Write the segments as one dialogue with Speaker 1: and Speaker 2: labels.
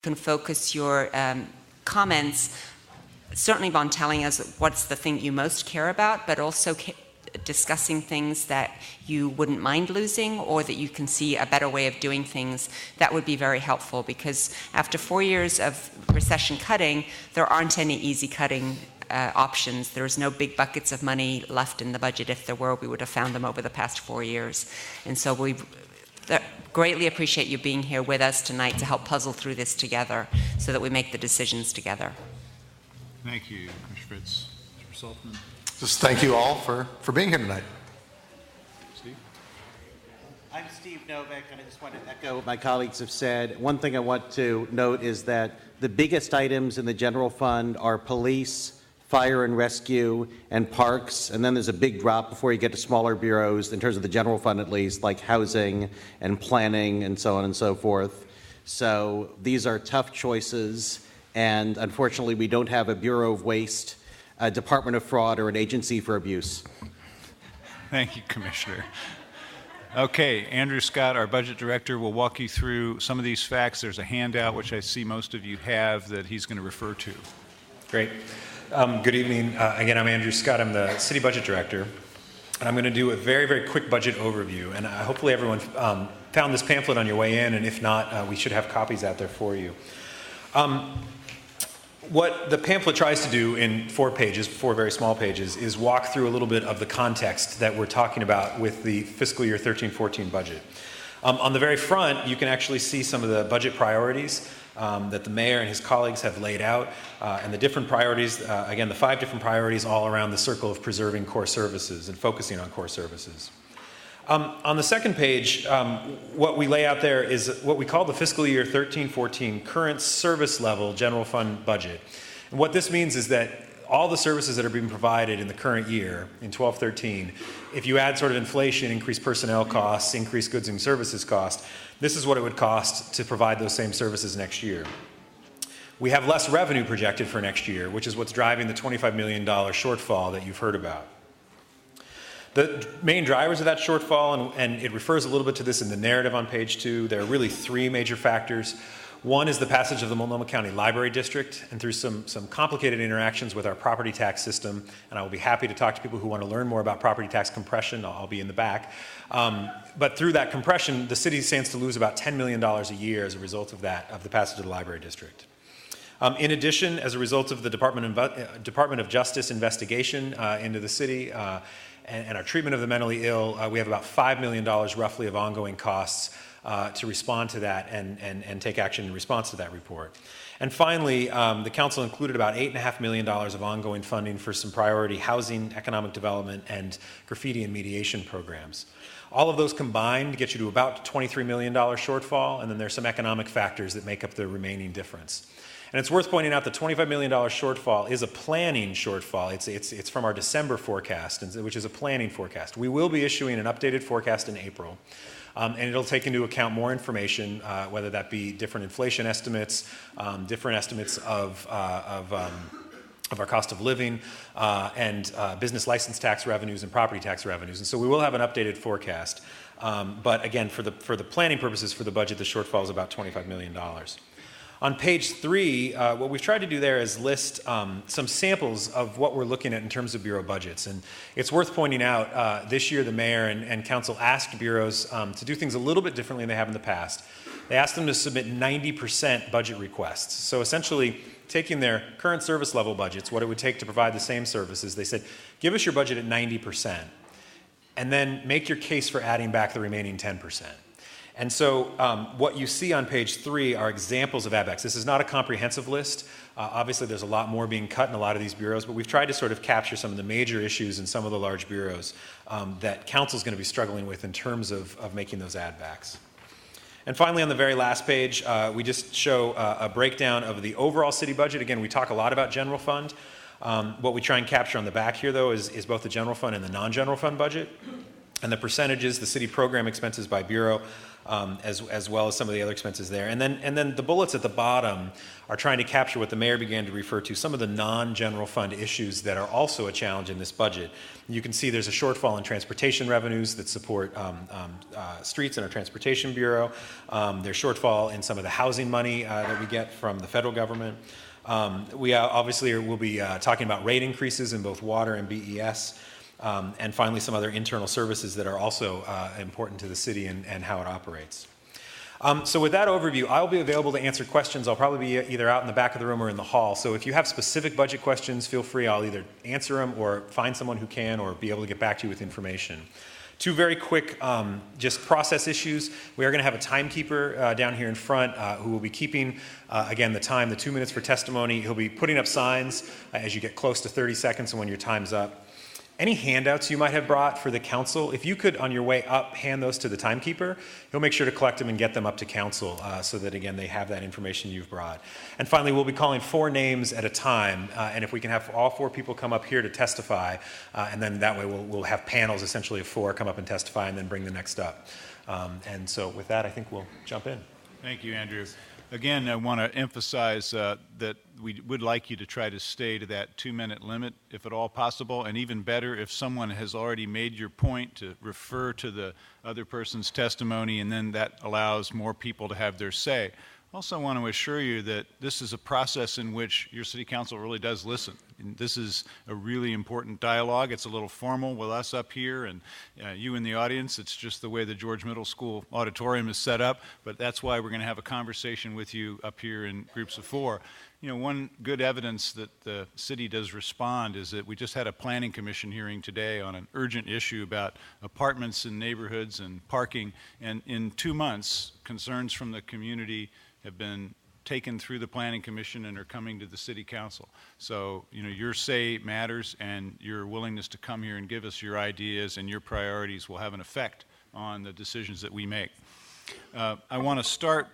Speaker 1: can focus your comments certainly on telling us what's the thing you most care about, but also discussing things that you wouldn't mind losing or that you can see a better way of doing things. That would be very helpful, because after 4 years of recession cutting, there aren't any easy cutting options. There's no big buckets of money left in the budget. If there were, we would have found them over the past 4 years. And so we greatly appreciate you being here with us tonight to help puzzle through this together so that we make the decisions together.
Speaker 2: Thank you, Commissioner Fritz. Mr. Saltzman.
Speaker 3: Just thank you all for being here tonight.
Speaker 2: Steve?
Speaker 4: I'm Steve Novak, and I just want to echo what my colleagues have said. One thing I want to note is that the biggest items in the general fund are police, fire and rescue, and parks, and then there's a big drop before you get to smaller bureaus, in terms of the general fund at least, like housing and planning and so on and so forth. So these are tough choices, and unfortunately we don't have a Bureau of Waste, a Department of Fraud, or an agency for abuse.
Speaker 2: Thank you, Commissioner. Okay, Andrew Scott, our budget director, will walk you through some of these facts. There's a handout, which I see most of you have, that he's going to refer to.
Speaker 5: Great. Good evening. Again, I'm Andrew Scott. I'm the city budget director. And I'm going to do a very, very quick budget overview. And hopefully everyone found this pamphlet on your way in, and if not, we should have copies out there for you. What the pamphlet tries to do in 4 pages, 4 very small pages, is walk through a little bit of the context that we're talking about with the fiscal year 13-14 budget. On the very front, you can actually see some of the budget priorities that the mayor and his colleagues have laid out, and the different priorities, again, the 5 different priorities all around the circle of preserving core services and focusing on core services. On the second page, what we lay out there is what we call the fiscal year 13-14 current service level general fund budget. And what this means is that all the services that are being provided in the current year, in 12-13, if you add sort of inflation, increased personnel costs, increased goods and services cost, this is what it would cost to provide those same services next year. We have less revenue projected for next year, which is what's driving the $25 million shortfall that you've heard about. The main drivers of that shortfall, and it refers a little bit to this in the narrative on page 2, there are really 3 major factors. One is the passage of the Multnomah County Library District, and through some complicated interactions with our property tax system, and I will be happy to talk to people who want to learn more about property tax compression. I'll be in the back. But through that compression, the city stands to lose about $10 million a year as a result of that, of the passage of the Library District. In addition, as a result of the Department of Justice investigation into the city, and our treatment of the mentally ill, we have about $5 million roughly of ongoing costs to respond to that and take action in response to that report. And finally, the council included about $8.5 million of ongoing funding for some priority housing, economic development, and graffiti and mediation programs. All of those combined get you to about $23 million shortfall, and then there's some economic factors that make up the remaining difference. And it's worth pointing out the $25 million shortfall is a planning shortfall. It's from our December forecast, which is a planning forecast. We will be issuing an updated forecast in April, and it'll take into account more information, whether that be different inflation estimates, different estimates of our cost of living, and business license tax revenues and property tax revenues. And so we will have an updated forecast. But again, for the planning purposes for the budget, the shortfall is about $25 million. On page 3, what we've tried to do there is list some samples of what we're looking at in terms of bureau budgets. And it's worth pointing out, this year the mayor and council asked bureaus to do things a little bit differently than they have in the past. They asked them to submit 90% budget requests. So essentially, taking their current service level budgets, what it would take to provide the same services, they said, give us your budget at 90%, and then make your case for adding back the remaining 10%. And so what you see on page 3 are examples of add-backs. This is not a comprehensive list. Obviously, there's a lot more being cut in a lot of these bureaus, but we've tried to sort of capture some of the major issues in some of the large bureaus that council is going to be struggling with in terms of making those add-backs. And finally, on the very last page, we just show a breakdown of the overall city budget. Again, we talk a lot about general fund. What we try and capture on the back here, though, is both the general fund and the non-general fund budget. and the percentages, the city program expenses by bureau, as well as some of the other expenses there. And then the bullets at the bottom are trying to capture what the mayor began to refer to, some of the non-general fund issues that are also a challenge in this budget. You can see there's a shortfall in transportation revenues that support streets in our transportation bureau. There's shortfall in some of the housing money that we get from the federal government. We obviously will be talking about rate increases in both water and BES. And finally, some other internal services that are also important to the city and how it operates. So with that overview, I'll be available to answer questions. I'll probably be either out in the back of the room or in the hall. So if you have specific budget questions, feel free. I'll either answer them or find someone who can, or be able to get back to you with information. Two very quick just process issues. We are going to have a timekeeper down here in front who will be keeping, again, the time, the 2 minutes for testimony. He'll be putting up signs as you get close to 30 seconds and when your time's up. Any handouts you might have brought for the council, if you could, on your way up, hand those to the timekeeper, he'll make sure to collect them and get them up to council so that, again, they have that information you've brought. And finally, we'll be calling 4 names at a time, and if we can have all 4 people come up here to testify, and then that way we'll have panels, essentially, of 4 come up and testify and then bring the next up. And so with that, I think we'll jump in.
Speaker 2: Thank you, Andrew. Again, I want to emphasize that we would like you to try to stay to that 2-minute limit, if at all possible, and even better, if someone has already made your point, to refer to the other person's testimony, and then that allows more people to have their say. Also, I want to assure you that this is a process in which your city council really does listen. And this is a really important dialogue. It's a little formal with us up here and you in the audience. It's just the way the George Middle School auditorium is set up, but that's why we're going to have a conversation with you up here in groups of 4. You know, one good evidence that the city does respond is that we just had a planning commission hearing today on an urgent issue about apartments in neighborhoods and parking, and in 2 months, concerns from the community have been taken through the Planning Commission and are coming to the City Council. So, you know, your say matters, and your willingness to come here and give us your ideas and your priorities will have an effect on the decisions that we make. I want to start,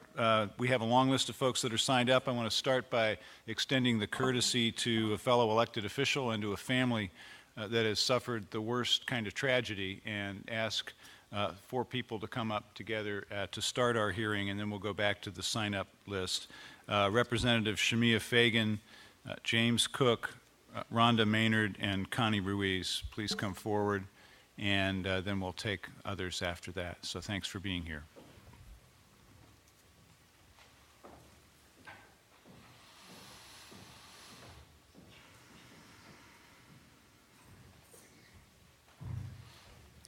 Speaker 2: we have a long list of folks that are signed up. I want to start by extending the courtesy to a fellow elected official and to a family that has suffered the worst kind of tragedy, and ask 4 people to come up together to start our hearing, and then we'll go back to the sign-up list. Representative Shamia Fagan, James Cook, Rhonda Maynard, and Connie Ruiz, please come forward, and then we'll take others after that. So thanks for being here.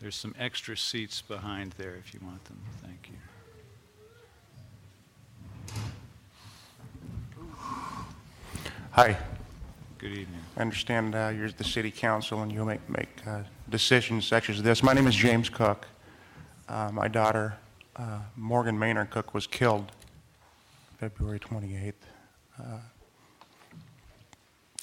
Speaker 2: There's some extra seats behind there if you want them. Thank you.
Speaker 6: Hi.
Speaker 2: Good evening.
Speaker 6: I understand you're the city council and you make decisions such as this. My name is James Cook. My daughter, Morgan Maynard Cook, was killed February 28th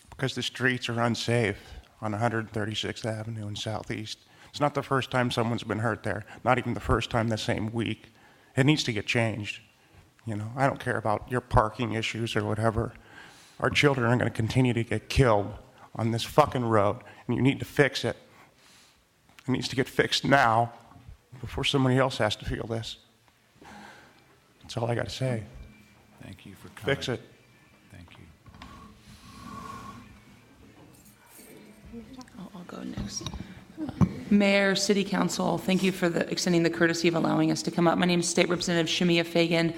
Speaker 6: because the streets are unsafe on 136th Avenue in Southeast. It's not the first time someone's been hurt there, not even the first time the same week. It needs to get changed. You know, I don't care about your parking issues or whatever. Our children are going to continue to get killed on this fucking road, and you need to fix it. It needs to get fixed now before somebody else has to feel this. That's all I got to say.
Speaker 2: Thank you for coming.
Speaker 6: Fix it.
Speaker 2: Thank you.
Speaker 7: I'll go next. Mayor, City Council, thank you for extending the courtesy of allowing us to come up. My name is State Representative Shamia Fagan.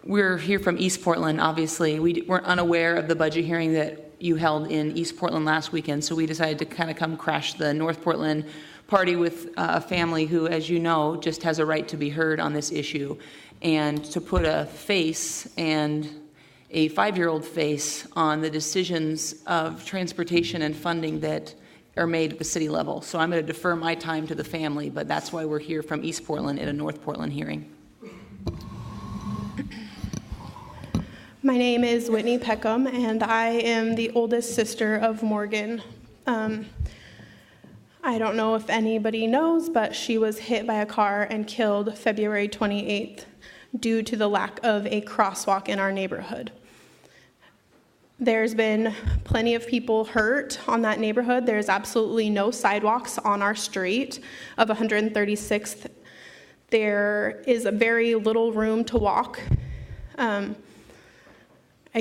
Speaker 7: We're here from East Portland, obviously. We weren't unaware of the budget hearing that you held in East Portland last weekend, so we decided to kind of come crash the North Portland party with a family who, as you know, just has a right to be heard on this issue, and to put a face and a 5-year-old face on the decisions of transportation and funding that are made at the city level. So I'm going to defer my time to the family, but that's why we're here from East Portland at a North Portland hearing.
Speaker 8: My name is Whitney Peckham, and I am the oldest sister of Morgan. I don't know if anybody knows, but she was hit by a car and killed February 28th due to the lack of a crosswalk in our neighborhood. There's been plenty of people hurt on that neighborhood. There's absolutely no sidewalks on our street of 136th. There is a very little room to walk. I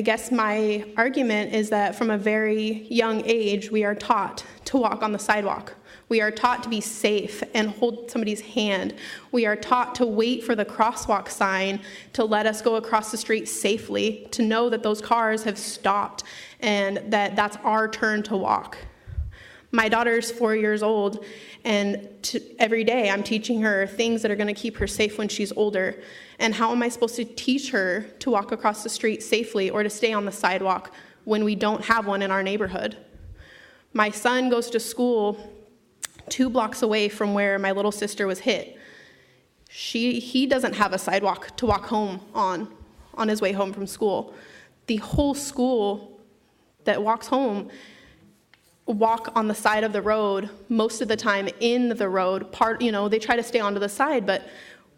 Speaker 8: guess my argument is that from a very young age, we are taught to walk on the sidewalk. We are taught to be safe and hold somebody's hand. We are taught to wait for the crosswalk sign to let us go across the street safely, to know that those cars have stopped and that that's our turn to walk. My daughter's 4 years old, and every day I'm teaching her things that are going to keep her safe when she's older. And how am I supposed to teach her to walk across the street safely or to stay on the sidewalk when we don't have one in our neighborhood? My son goes to school 2 blocks away from where my little sister was hit. He doesn't have a sidewalk to walk home on his way home from school. The whole school that walks home walk on the side of the road, most of the time in the road. They try to stay onto the side, but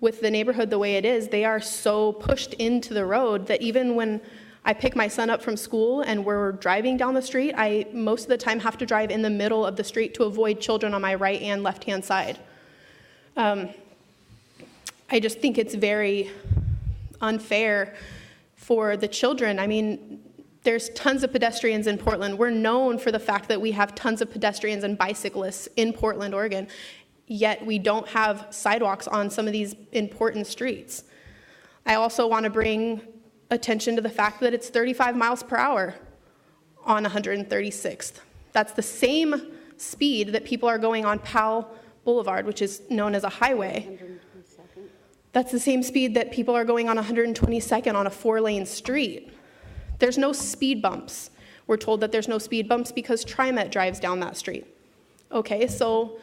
Speaker 8: with the neighborhood the way it is, they are so pushed into the road that even when I pick my son up from school and we're driving down the street, I most of the time have to drive in the middle of the street to avoid children on my right and left-hand side. I just think it's very unfair for the children. I mean, there's tons of pedestrians in Portland. We're known for the fact that we have tons of pedestrians and bicyclists in Portland, Oregon, yet we don't have sidewalks on some of these important streets. I also want to bring attention to the fact that it's 35 miles per hour on 136th. That's the same speed that people are going on Powell Boulevard, which is known as a highway. That's the same speed that people are going on 122nd on a 4-lane street. There's no speed bumps. We're told that there's no speed bumps because TriMet drives down that street. Okay, so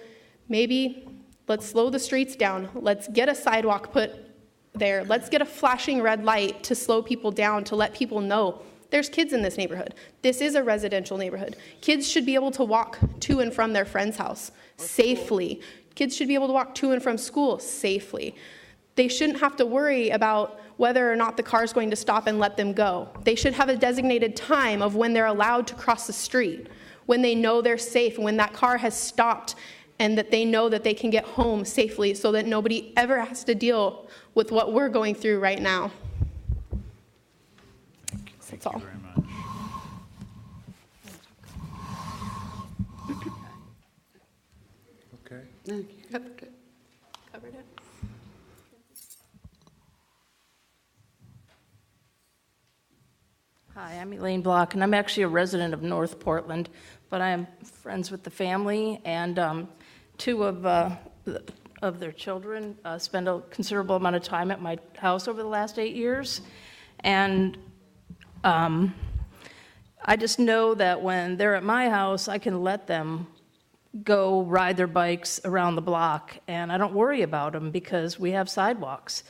Speaker 8: maybe let's slow the streets down. Let's get a sidewalk put there. Let's get a flashing red light to slow people down, to let people know there's kids in this neighborhood. This is a residential neighborhood. Kids should be able to walk to and from their friend's house safely. Kids should be able to walk to and from school safely. They shouldn't have to worry about whether or not the car is going to stop and let them go. They should have a designated time of when they're allowed to cross the street, when they know they're safe, when that car has stopped, and that they know that they can get home safely so that nobody ever has to deal with what we're going through right now. That's all.
Speaker 2: Thank you very much.
Speaker 3: Okay.
Speaker 8: Covered it.
Speaker 9: Hi, I'm Elaine Block, and I'm actually a resident of North Portland, but I am friends with the family, and 2 of their children spend a considerable amount of time at my house over the last 8 years. And I just know that when they're at my house, I can let them go ride their bikes around the block, and I don't worry about them because we have sidewalks,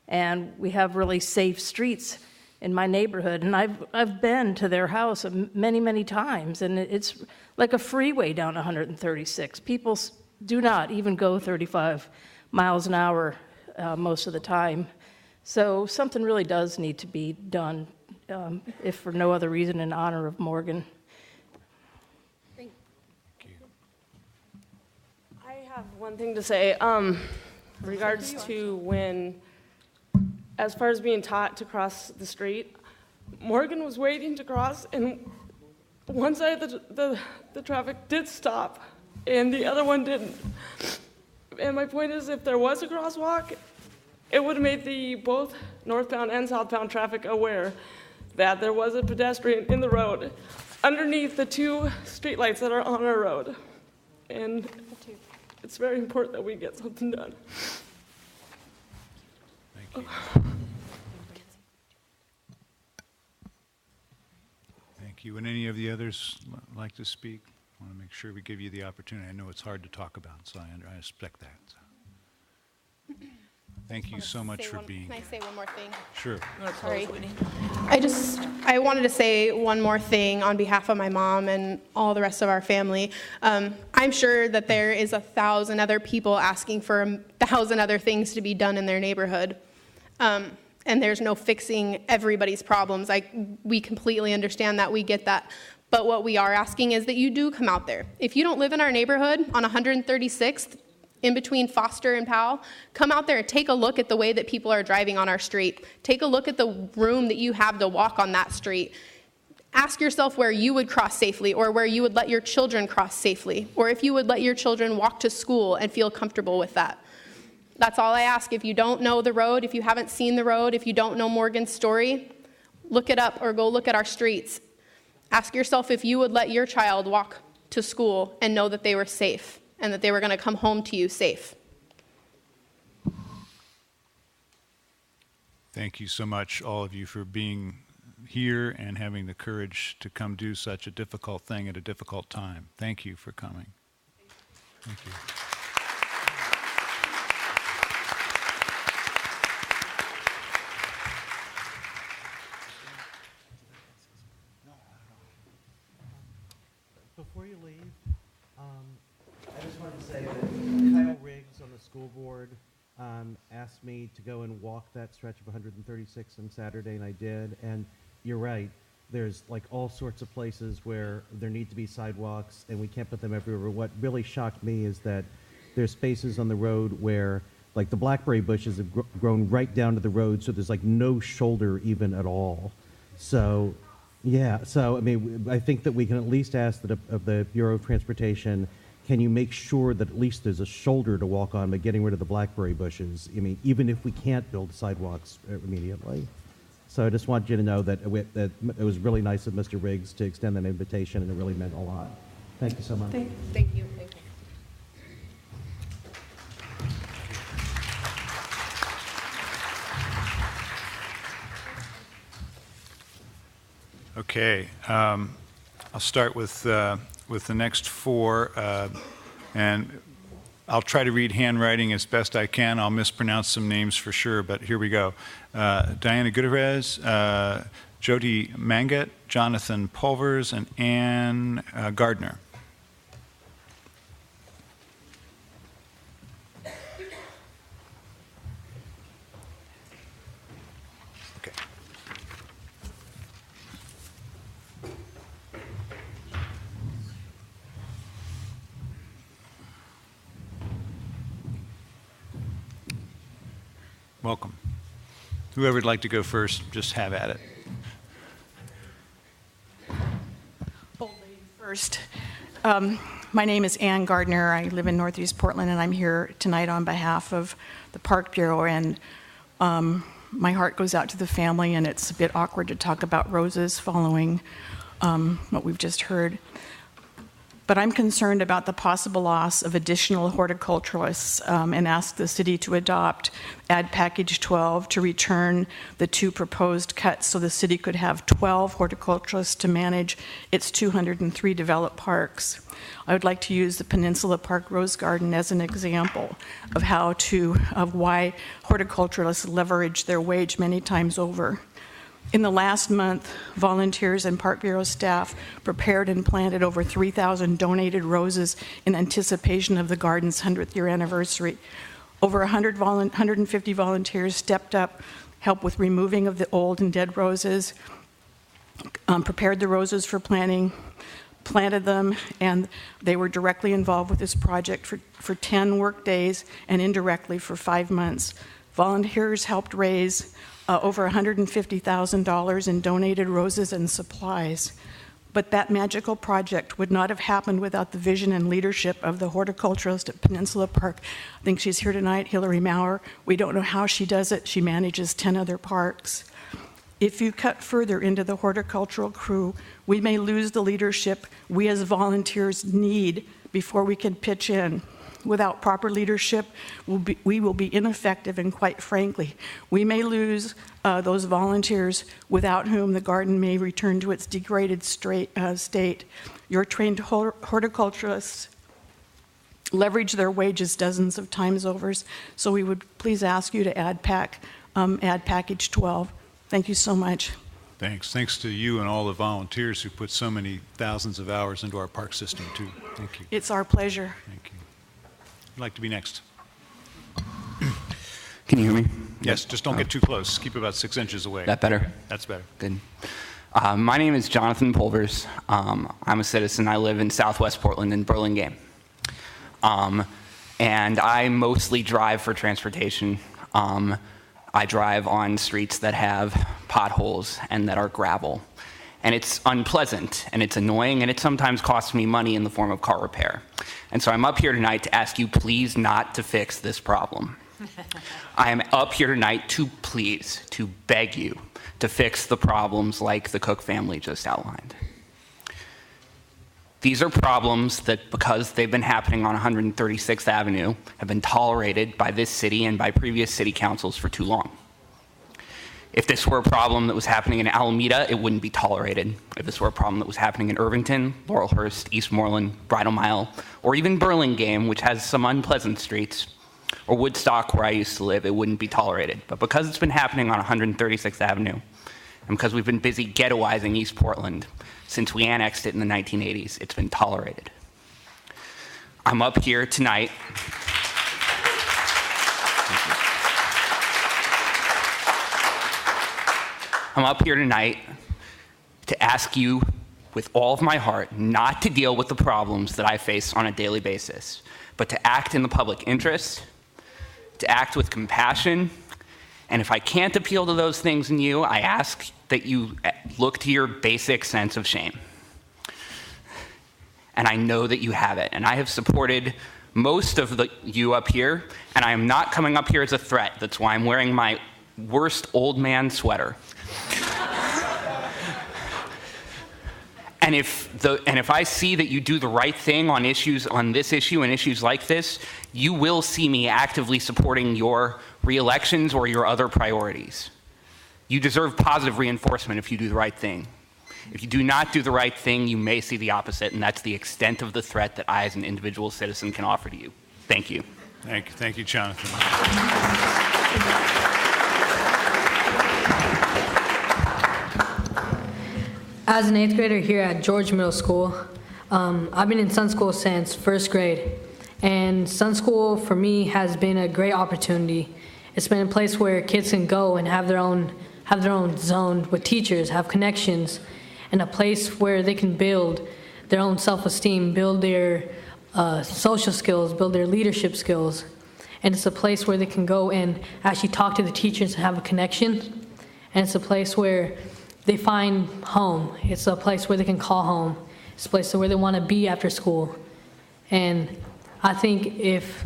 Speaker 9: and we have really safe streets in my neighborhood. And I've been to their house many, many times, and it's like a freeway down 136. People do not even go 35 miles an hour most of the time. So something really does need to be done, if for no other reason, in honor of Morgan.
Speaker 10: Thank you. I have one thing to say. Regards to when, as far as being taught to cross the street, Morgan was waiting to cross, and one side of the traffic did stop, and the other one didn't. And my point is, if there was a crosswalk, it would have made the both northbound and southbound traffic aware that there was a pedestrian in the road underneath the 2 streetlights that are on our road. And it's very important that we get something done.
Speaker 2: Thank you. Thank you. And any of the others like to speak? I want to make sure we give you the opportunity. I know it's hard to talk about, so I respect that. So. Thank you so much for being
Speaker 8: here. Can I say one more thing?
Speaker 2: Sure.
Speaker 8: Sorry. I wanted to say one more thing on behalf of my mom and all the rest of our family. I'm sure that there is 1,000 other people asking for 1,000 other things to be done in their neighborhood. And and there's no fixing everybody's problems. We completely understand that, we get that. But what we are asking is that you do come out there. If you don't live in our neighborhood on 136th, in between Foster and Powell, come out there and take a look at the way that people are driving on our street. Take a look at the room that you have to walk on that street. Ask yourself where you would cross safely, or where you would let your children cross safely, or if you would let your children walk to school and feel comfortable with that. That's all I ask. If you don't know the road, if you haven't seen the road, if you don't know Morgan's story, look it up or go look at our streets. Ask yourself if you would let your child walk to school and know that they were safe and that they were going to come home to you safe.
Speaker 2: Thank you so much, all of you, for being here and having the courage to come do such a difficult thing at a difficult time. Thank you for coming. Thank you.
Speaker 4: Before you leave, I just wanted to say that Kyle Riggs on the school board asked me to go and walk that stretch of 136 on Saturday, and I did. And you're right, there's like all sorts of places where there need to be sidewalks, and we can't put them everywhere. What really shocked me is that there's spaces on the road where like the blackberry bushes have grown right down to the road, so there's like no shoulder even at all. So yeah, so I mean, I think that we can at least ask that of the Bureau of Transportation, can you make sure that at least there's a shoulder to walk on by getting rid of the blackberry bushes? I mean, even if we can't build sidewalks immediately. So I just want you to know that it was really nice of Mr. Riggs to extend that invitation, and it really meant a lot. Thank you so much.
Speaker 8: Thank you. Thank you.
Speaker 2: Okay, I'll start with the next four, and I'll try to read handwriting as best I can. I'll mispronounce some names for sure, but here we go. Diana Gutierrez, Jody Mangat, Jonathan Pulvers, and Ann Gardner. Okay. Welcome. Whoever would like to go first, just have at it.
Speaker 11: Old lady first. My name is Ann Gardner. I live in Northeast Portland, and I'm here tonight on behalf of the Park Bureau. And my heart goes out to the family, and it's a bit awkward to talk about roses following what we've just heard. But I'm concerned about the possible loss of additional horticulturalists and ask the city to add package 12 to return the 2 proposed cuts so the city could have 12 horticulturalists to manage its 203 developed parks. I would like to use the Peninsula Park Rose Garden as an example of why horticulturalists leverage their wage many times over. In the last month, volunteers and Park Bureau staff prepared and planted over 3,000 donated roses in anticipation of the garden's 100th year anniversary. Over 150 volunteers stepped up, helped with removing of the old and dead roses, prepared the roses for planting, planted them, and they were directly involved with this project for 10 work days and indirectly for 5 months. Volunteers helped raise over $150,000 in donated roses and supplies. But that magical project would not have happened without the vision and leadership of the horticulturalist at Peninsula Park. I think she's here tonight, Hillary Maurer. We don't know how she does it. She manages 10 other parks. If you cut further into the horticultural crew, we may lose the leadership we as volunteers need before we can pitch in. Without proper leadership, we will be ineffective, and quite frankly, we may lose those volunteers without whom the garden may return to its degraded state. Your trained horticulturists leverage their wages dozens of times over, so we would please ask you to add package 12. Thank you so much.
Speaker 2: Thanks. Thanks to you and all the volunteers who put so many thousands of hours into our park system, too. Thank you.
Speaker 11: It's our pleasure.
Speaker 2: Thank you. I'd like to be next.
Speaker 12: Can you hear me?
Speaker 2: Yes, just don't get too close. Keep about 6 inches away.
Speaker 12: That better?
Speaker 2: That's better.
Speaker 12: Good. My name is Jonathan Pulvers. I'm a citizen. I live in Southwest Portland in Burlingame. And I mostly drive for transportation. I drive on streets that have potholes and that are gravel. And it's unpleasant, and it's annoying, and it sometimes costs me money in the form of car repair. And so I'm up here tonight to ask you please not to fix this problem. I am up here tonight to beg you to fix the problems like the Cook family just outlined. These are problems that, because they've been happening on 136th Avenue, have been tolerated by this city and by previous city councils for too long. If this were a problem that was happening in Alameda, it wouldn't be tolerated. If this were a problem that was happening in Irvington, Laurelhurst, Eastmoreland, Bridle Mile, or even Burlingame, which has some unpleasant streets, or Woodstock, where I used to live, it wouldn't be tolerated. But because it's been happening on 136th Avenue, and because we've been busy ghettoizing East Portland since we annexed it in the 1980s, it's been tolerated. I'm up here tonight to ask you with all of my heart not to deal with the problems that I face on a daily basis, but to act in the public interest, to act with compassion, and if I can't appeal to those things in you, I ask that you look to your basic sense of shame. And I know that you have it, and I have supported most of you up here, and I am not coming up here as a threat. That's why I'm wearing my worst old man sweater. And if I see that you do the right thing on this issue and issues like this, you will see me actively supporting your re-elections or your other priorities. You deserve positive reinforcement if you do the right thing. If you do not do the right thing, you may see the opposite, and that's the extent of the threat that I, as an individual citizen, can offer to you. Thank you.
Speaker 2: Thank you, Jonathan.
Speaker 13: As an 8th grader here at George Middle School, I've been in Sun School since 1st grade. And Sun School, for me, has been a great opportunity. It's been a place where kids can go and have their own zone with teachers, have connections, and a place where they can build their own self-esteem, build their social skills, build their leadership skills. And it's a place where they can go and actually talk to the teachers and have a connection. And it's a place where they find home. It's a place where they can call home. It's a place where they want to be after school. And I think if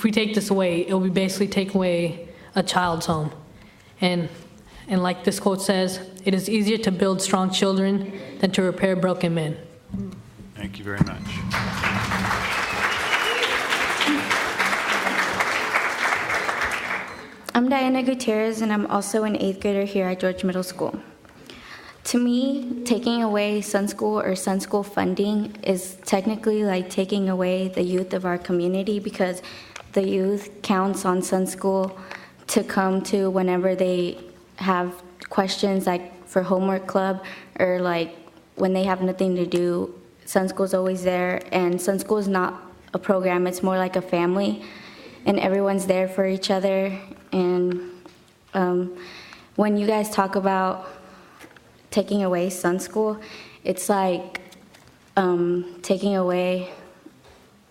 Speaker 13: we take this away, it will be basically taking away a child's home. And like this quote says, it is easier to build strong children than to repair broken men.
Speaker 2: Thank you very much.
Speaker 14: I'm Diana Gutierrez, and I'm also an 8th grader here at George Middle School. To me, taking away Sun School or Sun School funding is technically like taking away the youth of our community, because the youth counts on Sun School to come to whenever they have questions, like for homework club, or like when they have nothing to do. Sun School's always there, and Sun School is not a program, it's more like a family, and everyone's there for each other. And when you guys talk about taking away Sun School, it's like taking away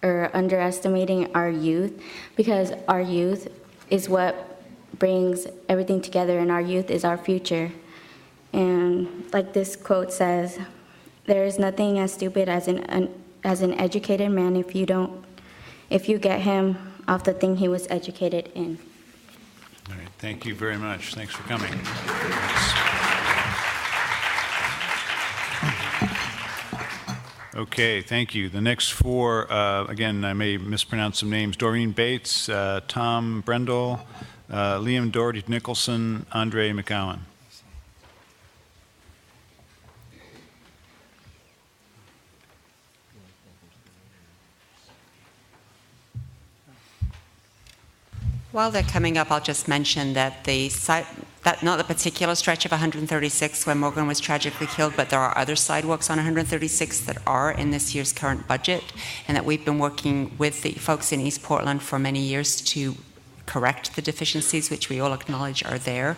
Speaker 14: or underestimating our youth, because our youth is what brings everything together, and our youth is our future. And like this quote says, there is nothing as stupid as an educated man if you get him off the thing he was educated in.
Speaker 2: All right, thank you very much. Thanks for coming. Okay, thank you. The next four, again, I may mispronounce some names: Doreen Bates, Tom Brendel, Liam Doherty Nicholson, Andre McGowan.
Speaker 1: While they're coming up, I'll just mention that not the particular stretch of 136 where Morgan was tragically killed, but there are other sidewalks on 136 that are in this year's current budget, and that we've been working with the folks in East Portland for many years to correct the deficiencies which we all acknowledge are there.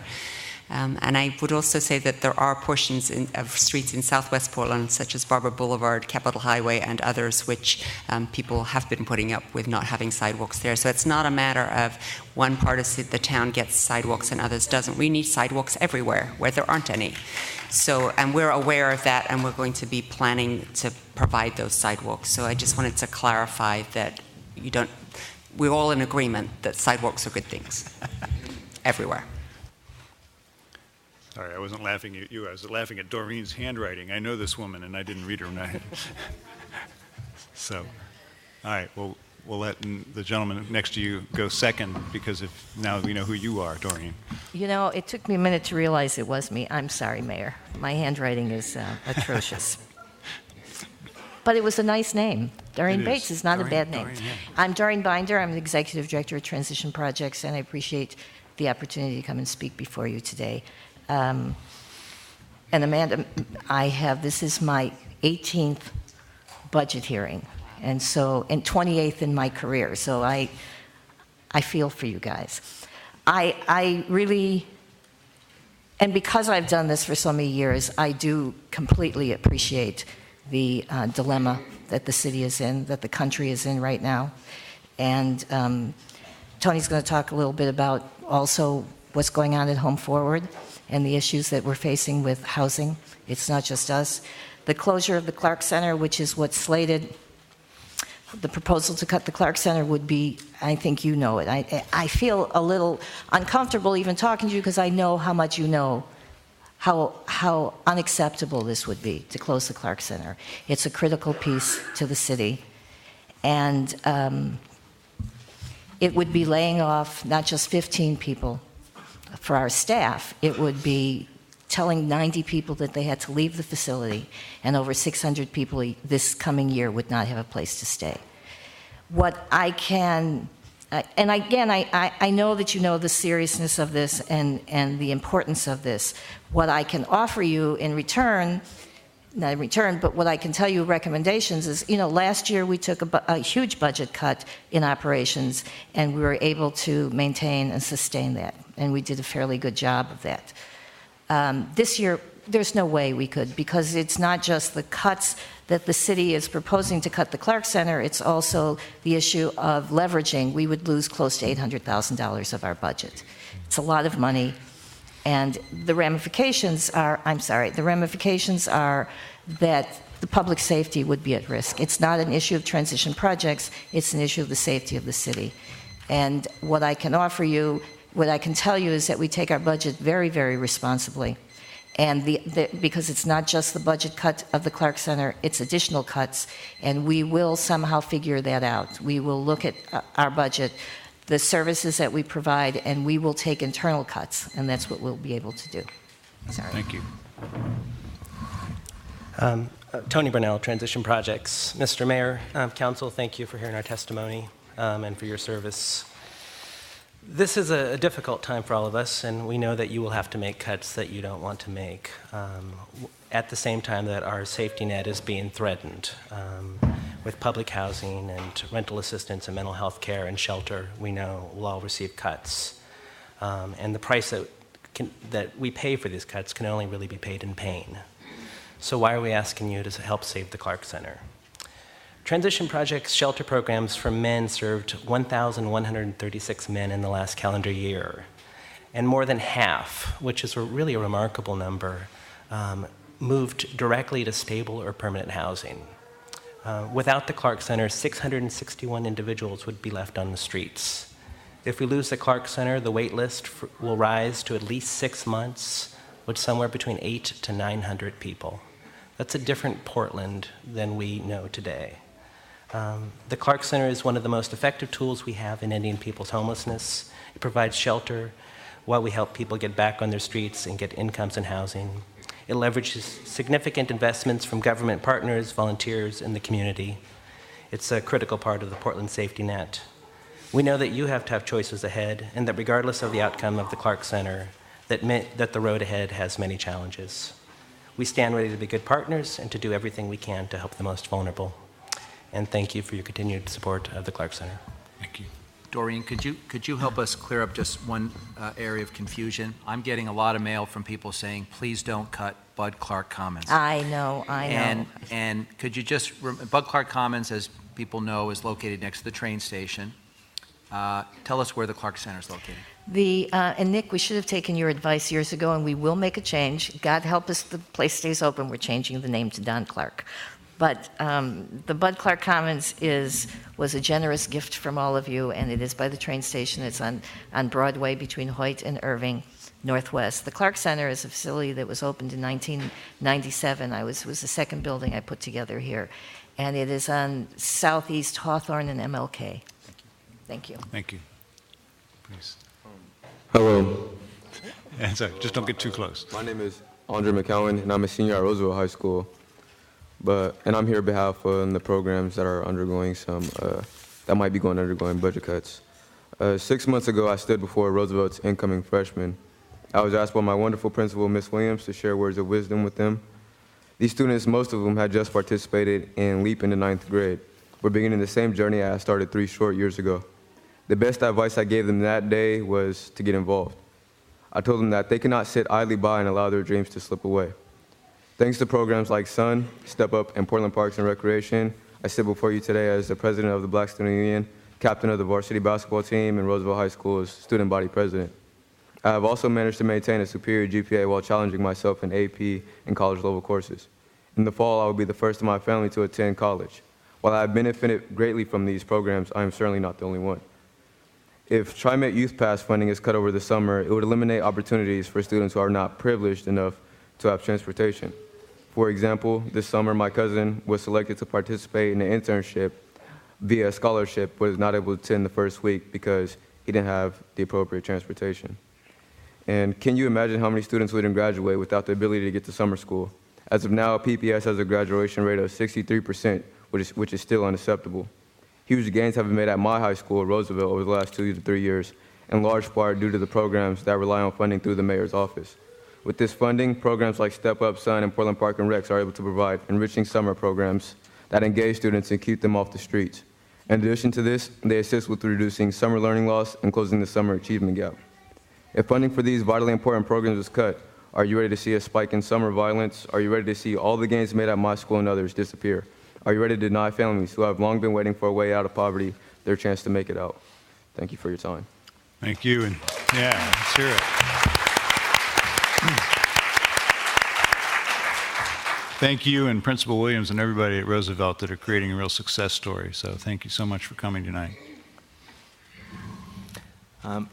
Speaker 1: And I would also say that there are portions of streets in Southwest Portland, such as Barber Boulevard, Capitol Highway, and others, which people have been putting up with not having sidewalks there. So it's not a matter of one part of the town gets sidewalks and others doesn't. We need sidewalks everywhere where there aren't any. So, and we're aware of that, and we're going to be planning to provide those sidewalks. So I just wanted to clarify that we're all in agreement that sidewalks are good things everywhere.
Speaker 2: Sorry, I wasn't laughing at you. I was laughing at Doreen's handwriting. I know this woman, and I didn't read her name. So, all right, well, we'll let the gentleman next to you go second, because now we know who you are, Doreen.
Speaker 15: You know, it took me a minute to realize it was me. I'm sorry, Mayor. My handwriting is atrocious. But it was a nice name. Doreen Bates is not a bad name.
Speaker 2: Doreen, yeah.
Speaker 15: I'm Doreen Binder. I'm the Executive Director of Transition Projects, and I appreciate the opportunity to come and speak before you today. And Amanda, this is my 18th budget hearing, and 28th in my career, so I feel for you guys. I really, and because I've done this for so many years, I do completely appreciate the dilemma that the city is in, that the country is in right now. And Tony's going to talk a little bit about also what's going on at Home Forward and the issues that we're facing with housing. It's not just us. The closure of the Clark Center, which is what's slated, the proposal to cut the Clark Center would be, I think you know it. I feel a little uncomfortable even talking to you because I know how much you know how unacceptable this would be to close the Clark Center. It's a critical piece to the city. And it would be laying off not just 15 people for our staff, it would be telling 90 people that they had to leave the facility, and over 600 people this coming year would not have a place to stay. What I can, and again, I know that you know the seriousness of this and the importance of this. What I can offer you in return, not in return, but what I can tell you recommendations is, last year we took a huge budget cut in operations, and we were able to maintain and sustain that, and we did a fairly good job of that. This year, there's no way we could, because it's not just the cuts that the city is proposing to cut the Clark Center, it's also the issue of leveraging. We would lose close to $800,000 of our budget. It's a lot of money, and the ramifications are that the public safety would be at risk. It's not an issue of transition projects, it's an issue of the safety of the city. And what I can offer you, what I can tell you is that we take our budget very, very responsibly. And because it's not just the budget cut of the Clark Center, it's additional cuts, and we will somehow figure that out. We will look at our budget, the services that we provide, and we will take internal cuts, and that's what we'll be able to do. Sorry.
Speaker 2: Thank you.
Speaker 16: Tony Burnell, Transition Projects. Mr. Mayor, Council, thank you for hearing our testimony and for your service. This is a difficult time for all of us, and we know that you will have to make cuts that you don't want to make at the same time that our safety net is being threatened with public housing and rental assistance and mental health care and shelter. We know will all receive cuts, and the price that we pay for these cuts can only really be paid in pain. So why are we asking you to help save the Clark Center? Transition Projects shelter programs for men served 1,136 men in the last calendar year. And more than half, which is really a remarkable number, moved directly to stable or permanent housing. Without the Clark Center, 661 individuals would be left on the streets. If we lose the Clark Center, the wait list will rise to at least 6 months, with somewhere between 800 to 900 people. That's a different Portland than we know today. The Clark Center is one of the most effective tools we have in ending people's homelessness. It provides shelter while we help people get back on their streets and get incomes and housing. It leverages significant investments from government partners, volunteers, and the community. It's a critical part of the Portland safety net. We know that you have to have choices ahead, and that regardless of the outcome of the Clark Center, that the road ahead has many challenges. We stand ready to be good partners and to do everything we can to help the most vulnerable. And thank you for your continued support of the Clark Center.
Speaker 2: Thank you.
Speaker 17: Doreen, could you help us clear up just one area of confusion? I'm getting a lot of mail from people saying, please don't cut Bud Clark Commons.
Speaker 15: I know.
Speaker 17: And could you just, Bud Clark Commons, as people know, is located next to the train station. Tell us where the Clark Center is located.
Speaker 15: And Nick, we should have taken your advice years ago, and we will make a change. God help us, the place stays open. We're changing the name to Don Clark. But the Bud Clark Commons was a generous gift from all of you, and it is by the train station. It's on Broadway between Hoyt and Irving, Northwest. The Clark Center is a facility that was opened in 1997. It was the second building I put together here. And it is on Southeast Hawthorne and MLK. Thank you.
Speaker 2: Thank you. Please.
Speaker 18: Hello.
Speaker 2: And so, just don't get too close.
Speaker 18: My name is Andre McCowan, and I'm a senior at Roosevelt High School. And I'm here on behalf of the programs that are undergoing that might be undergoing budget cuts. 6 months ago, I stood before Roosevelt's incoming freshmen. I was asked by my wonderful principal, Ms. Williams, to share words of wisdom with them. These students, most of them had just participated in LEAP in the 9th grade. We're beginning the same journey I started 3 short years ago. The best advice I gave them that day was to get involved. I told them that they cannot sit idly by and allow their dreams to slip away. Thanks to programs like SUN, Step Up, and Portland Parks and Recreation, I sit before you today as the president of the Black Student Union, captain of the varsity basketball team, and Roosevelt High School's student body president. I have also managed to maintain a superior GPA while challenging myself in AP and college-level courses. In the fall, I will be the first in my family to attend college. While I have benefited greatly from these programs, I am certainly not the only one. If TriMet Youth Pass funding is cut over the summer, it would eliminate opportunities for students who are not privileged enough to have transportation. For example, this summer, my cousin was selected to participate in an internship via scholarship, but was not able to attend the first week because he didn't have the appropriate transportation. And can you imagine how many students wouldn't graduate without the ability to get to summer school? As of now, PPS has a graduation rate of 63%, which is still unacceptable. Huge gains have been made at my high school, Roosevelt, over the last 2 to 3 years, in large part due to the programs that rely on funding through the mayor's office. With this funding, programs like Step Up, SUN, and Portland Park and Recs are able to provide enriching summer programs that engage students and keep them off the streets. In addition to this, they assist with reducing summer learning loss and closing the summer achievement gap. If funding for these vitally important programs is cut, are you ready to see a spike in summer violence? Are you ready to see all the gains made at my school and others disappear? Are you ready to deny families who have long been waiting for a way out of poverty their chance to make it out? Thank you for your time.
Speaker 2: Thank you, and yeah, let's hear it. Thank you and Principal Williams and everybody at Roosevelt that are creating a real success story. So thank you so much for coming tonight.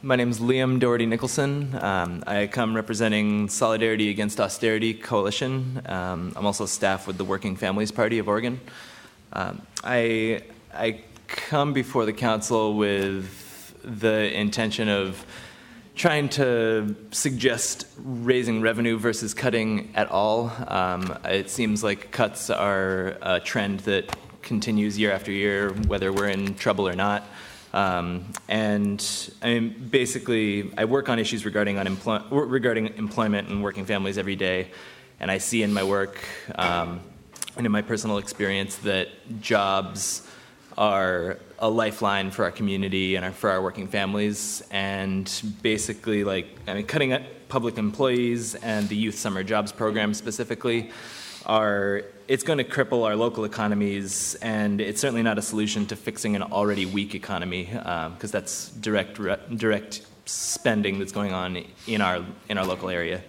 Speaker 19: My name is Liam Doherty Nicholson. I come representing Solidarity Against Austerity Coalition. I'm also staff with the Working Families Party of Oregon. I come before the council with the intention of trying to suggest raising revenue versus cutting at all. It seems like cuts are a trend that continues year after year, whether we're in trouble or not. And I mean, basically, I work on issues regarding employment and working families every day, and I see in my work and in my personal experience that jobs are a lifeline for our community and for our working families. And basically, cutting public employees and the Youth Summer Jobs Program specifically it's going to cripple our local economies, and it's certainly not a solution to fixing an already weak economy, because that's direct spending that's going on in our local area.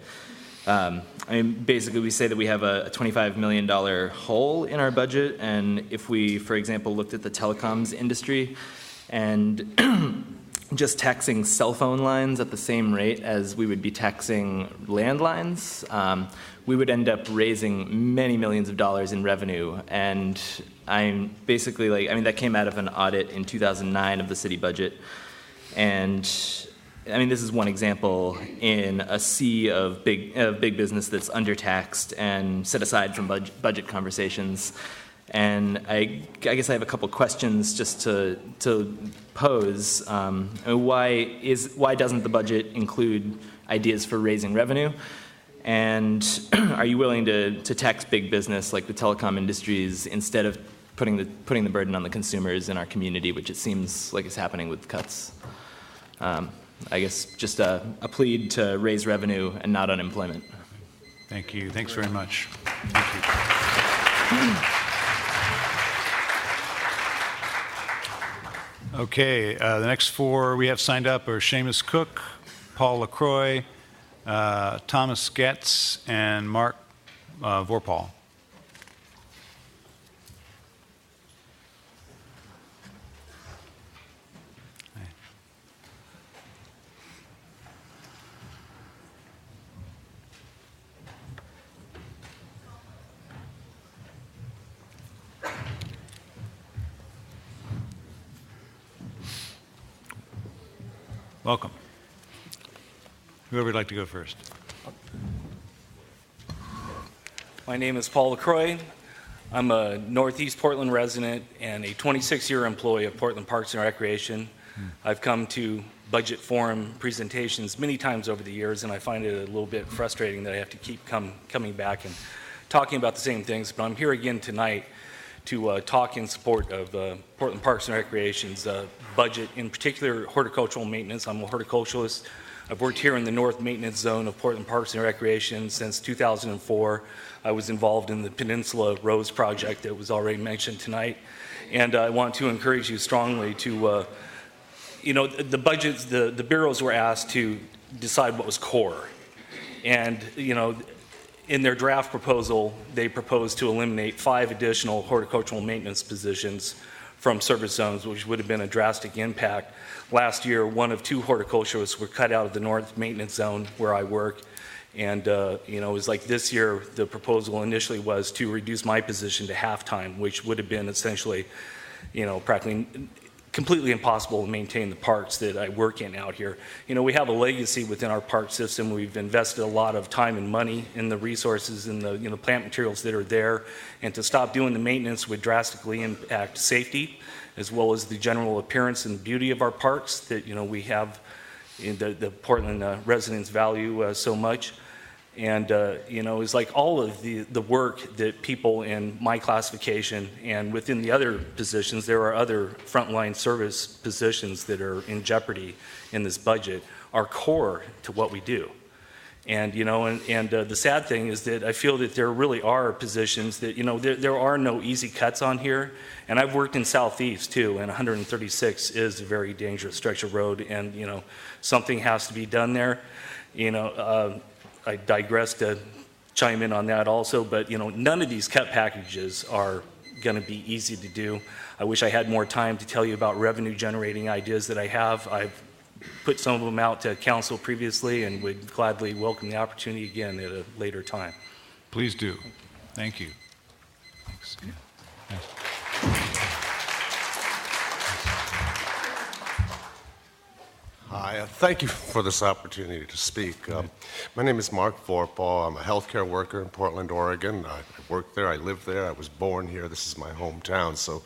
Speaker 19: Basically, we say that we have a $25 million hole in our budget, and if we, for example, looked at the telecoms industry and just taxing cell phone lines at the same rate as we would be taxing landlines, we would end up raising many millions of dollars in revenue. And I'm basically that came out of an audit in 2009 of the city budget. And this is one example in a sea of big business that's undertaxed and set aside from budget conversations. And I guess I have a couple questions just to pose. Why doesn't the budget include ideas for raising revenue? And are you willing to tax big business like the telecom industries instead of putting the burden on the consumers in our community, which it seems like is happening with cuts. I guess just a plea to raise revenue and not unemployment.
Speaker 2: Thank you. Thanks very much. Thank you. Okay, the next four we have signed up are Seamus Cook, Paul LaCroix, Thomas Getz, and Mark Vorpal. Welcome. Whoever would like to go first.
Speaker 20: My name is Paul LaCroix. I'm a Northeast Portland resident and a 26-year employee of Portland Parks and Recreation. I've come to budget forum presentations many times over the years, and I find it a little bit frustrating that I have to keep coming back and talking about the same things, but I'm here again tonight to talk in support of Portland Parks and Recreation's budget, in particular horticultural maintenance. I'm a horticulturalist. I've worked here in the North Maintenance Zone of Portland Parks and Recreation since 2004. I was involved in the Peninsula Rose Project that was already mentioned tonight. And I want to encourage you strongly to, the budgets, the bureaus were asked to decide what was core. And, in their draft proposal, they proposed to eliminate 5 additional horticultural maintenance positions from service zones, which would have been a drastic impact. Last year, 1 of 2 horticulturists were cut out of the North Maintenance Zone where I work. And, it was like this year, the proposal initially was to reduce my position to half-time, which would have been essentially, practically completely impossible to maintain the parks that I work in out here. We have a legacy within our park system. We've invested a lot of time and money in the resources and the plant materials that are there. And to stop doing the maintenance would drastically impact safety, as well as the general appearance and beauty of our parks that, we have in the Portland residents value so much. And, it's like all of the work that people in my classification and within the other positions, there are other frontline service positions that are in jeopardy in this budget, are core to what we do. And, the sad thing is that I feel that there really are positions that, there are no easy cuts on here. And I've worked in Southeast too, and 136 is a very dangerous stretch of road, and, something has to be done there. I digress to chime in on that also, but none of these cut packages are going to be easy to do. I wish I had more time to tell you about revenue generating ideas that I have. I've put some of them out to council previously and would gladly welcome the opportunity again at a later time.
Speaker 2: Please do. Thank you. Thanks. Yeah. Yes.
Speaker 21: Hi, thank you for this opportunity to speak. My name is Mark Vorpal. I'm a healthcare worker in Portland, Oregon. I work there, I live there, I was born here. This is my hometown. So,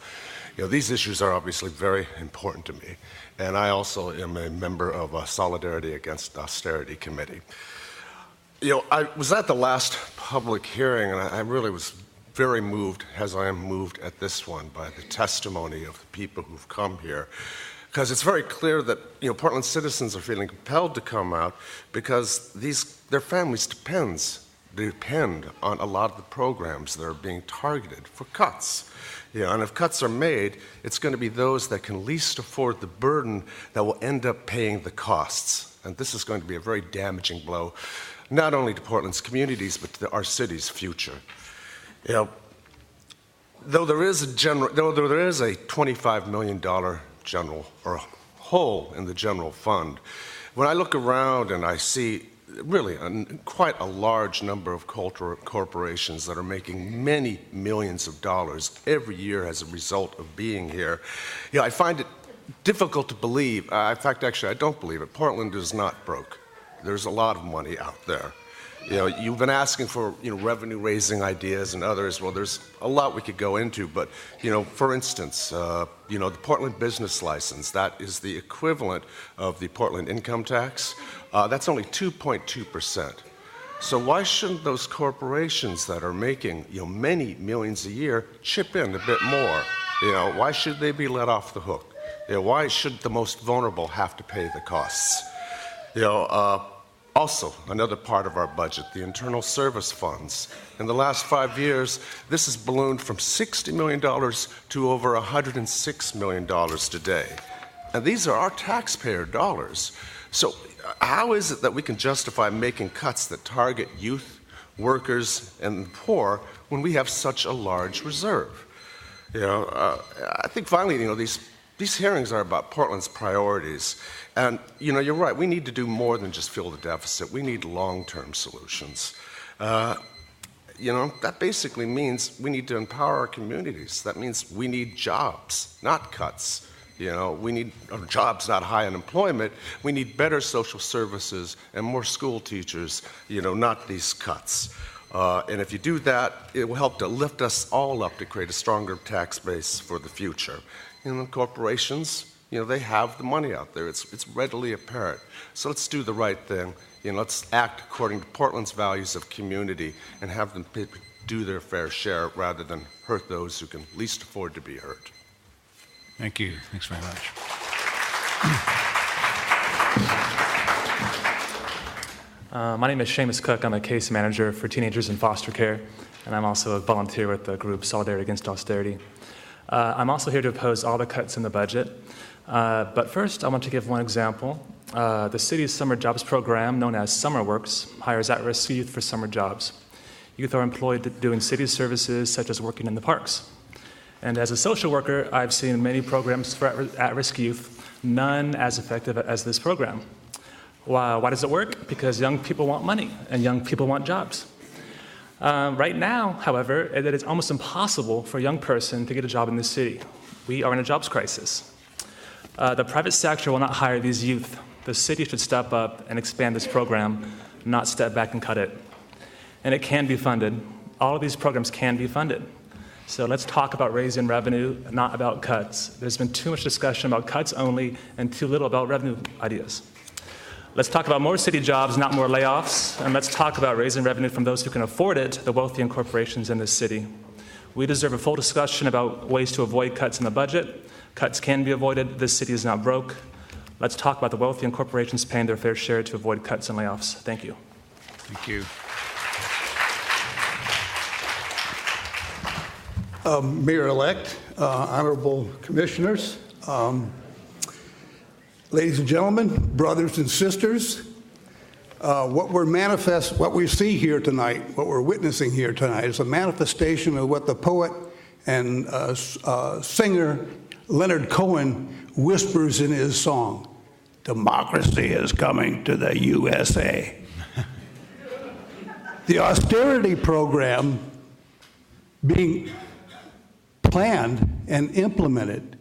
Speaker 21: these issues are obviously very important to me. And I also am a member of a Solidarity Against Austerity Committee. I was at the last public hearing, and I really was very moved, as I am moved at this one, by the testimony of the people who've come here. Because it's very clear that Portland citizens are feeling compelled to come out because their families depend on a lot of the programs that are being targeted for cuts. And if cuts are made, it's going to be those that can least afford the burden that will end up paying the costs. And this is going to be a very damaging blow, not only to Portland's communities, but to our city's future. Though there is a $25 million general or hole in the general fund, when I look around and I see really quite a large number of corporations that are making many millions of dollars every year as a result of being here, I find it difficult to believe. In fact, actually, I don't believe it. Portland is not broke. There's a lot of money out there. You've been asking for revenue-raising ideas and others. Well, there's a lot we could go into, but for instance, the Portland business license, that is the equivalent of the Portland income tax. That's only 2.2%. So why shouldn't those corporations that are making many millions a year chip in a bit more? Why should they be let off the hook? Why should the most vulnerable have to pay the costs? Also, another part of our budget, the internal service funds. In the last 5 years, this has ballooned from $60 million to over $106 million today. And these are our taxpayer dollars. So how is it that we can justify making cuts that target youth, workers, and the poor when we have such a large reserve? I think finally, these hearings are about Portland's priorities. And, you're right, we need to do more than just fill the deficit. We need long-term solutions. That basically means we need to empower our communities. That means we need jobs, not cuts. We need jobs, not high unemployment. We need better social services and more school teachers, not these cuts. And if you do that, it will help to lift us all up to create a stronger tax base for the future. Corporations, they have the money out there. It's readily apparent. So let's do the right thing. Let's act according to Portland's values of community and have them do their fair share rather than hurt those who can least afford to be hurt.
Speaker 2: Thank you. Thanks very much.
Speaker 5: My name is Seamus Cook. I'm a case manager for teenagers in foster care, and I'm also a volunteer with the group Solidarity Against Austerity. I'm also here to oppose all the cuts in the budget. But first, I want to give one example. The city's summer jobs program, known as SummerWorks, hires at-risk youth for summer jobs. Youth are employed doing city services such as working in the parks. And as a social worker, I've seen many programs for at-risk youth, none as effective as this program. Why does it work? Because young people want money and young people want jobs. Right now, however, it is almost impossible for a young person to get a job in this city. We are in a jobs crisis. The private sector will not hire these youth. The city should step up and expand this program, not step back and cut it. And it can be funded. All of these programs can be funded. So let's talk about raising revenue, not about cuts. There's been too much discussion about cuts only and too little about revenue ideas. Let's talk about more city jobs, not more layoffs, and let's talk about raising revenue from those who can afford it, the wealthy and corporations in this city. We deserve a full discussion about ways to avoid cuts in the budget. Cuts can be avoided. This city is not broke. Let's talk about the wealthy and corporations paying their fair share to avoid cuts and layoffs. Thank you.
Speaker 2: Thank you.
Speaker 22: Mayor-elect, honorable commissioners, ladies and gentlemen, brothers and sisters, what we see here tonight, what we're witnessing here tonight, is a manifestation of what the poet and singer Leonard Cohen whispers in his song, "Democracy is coming to the USA." The austerity program being planned and implemented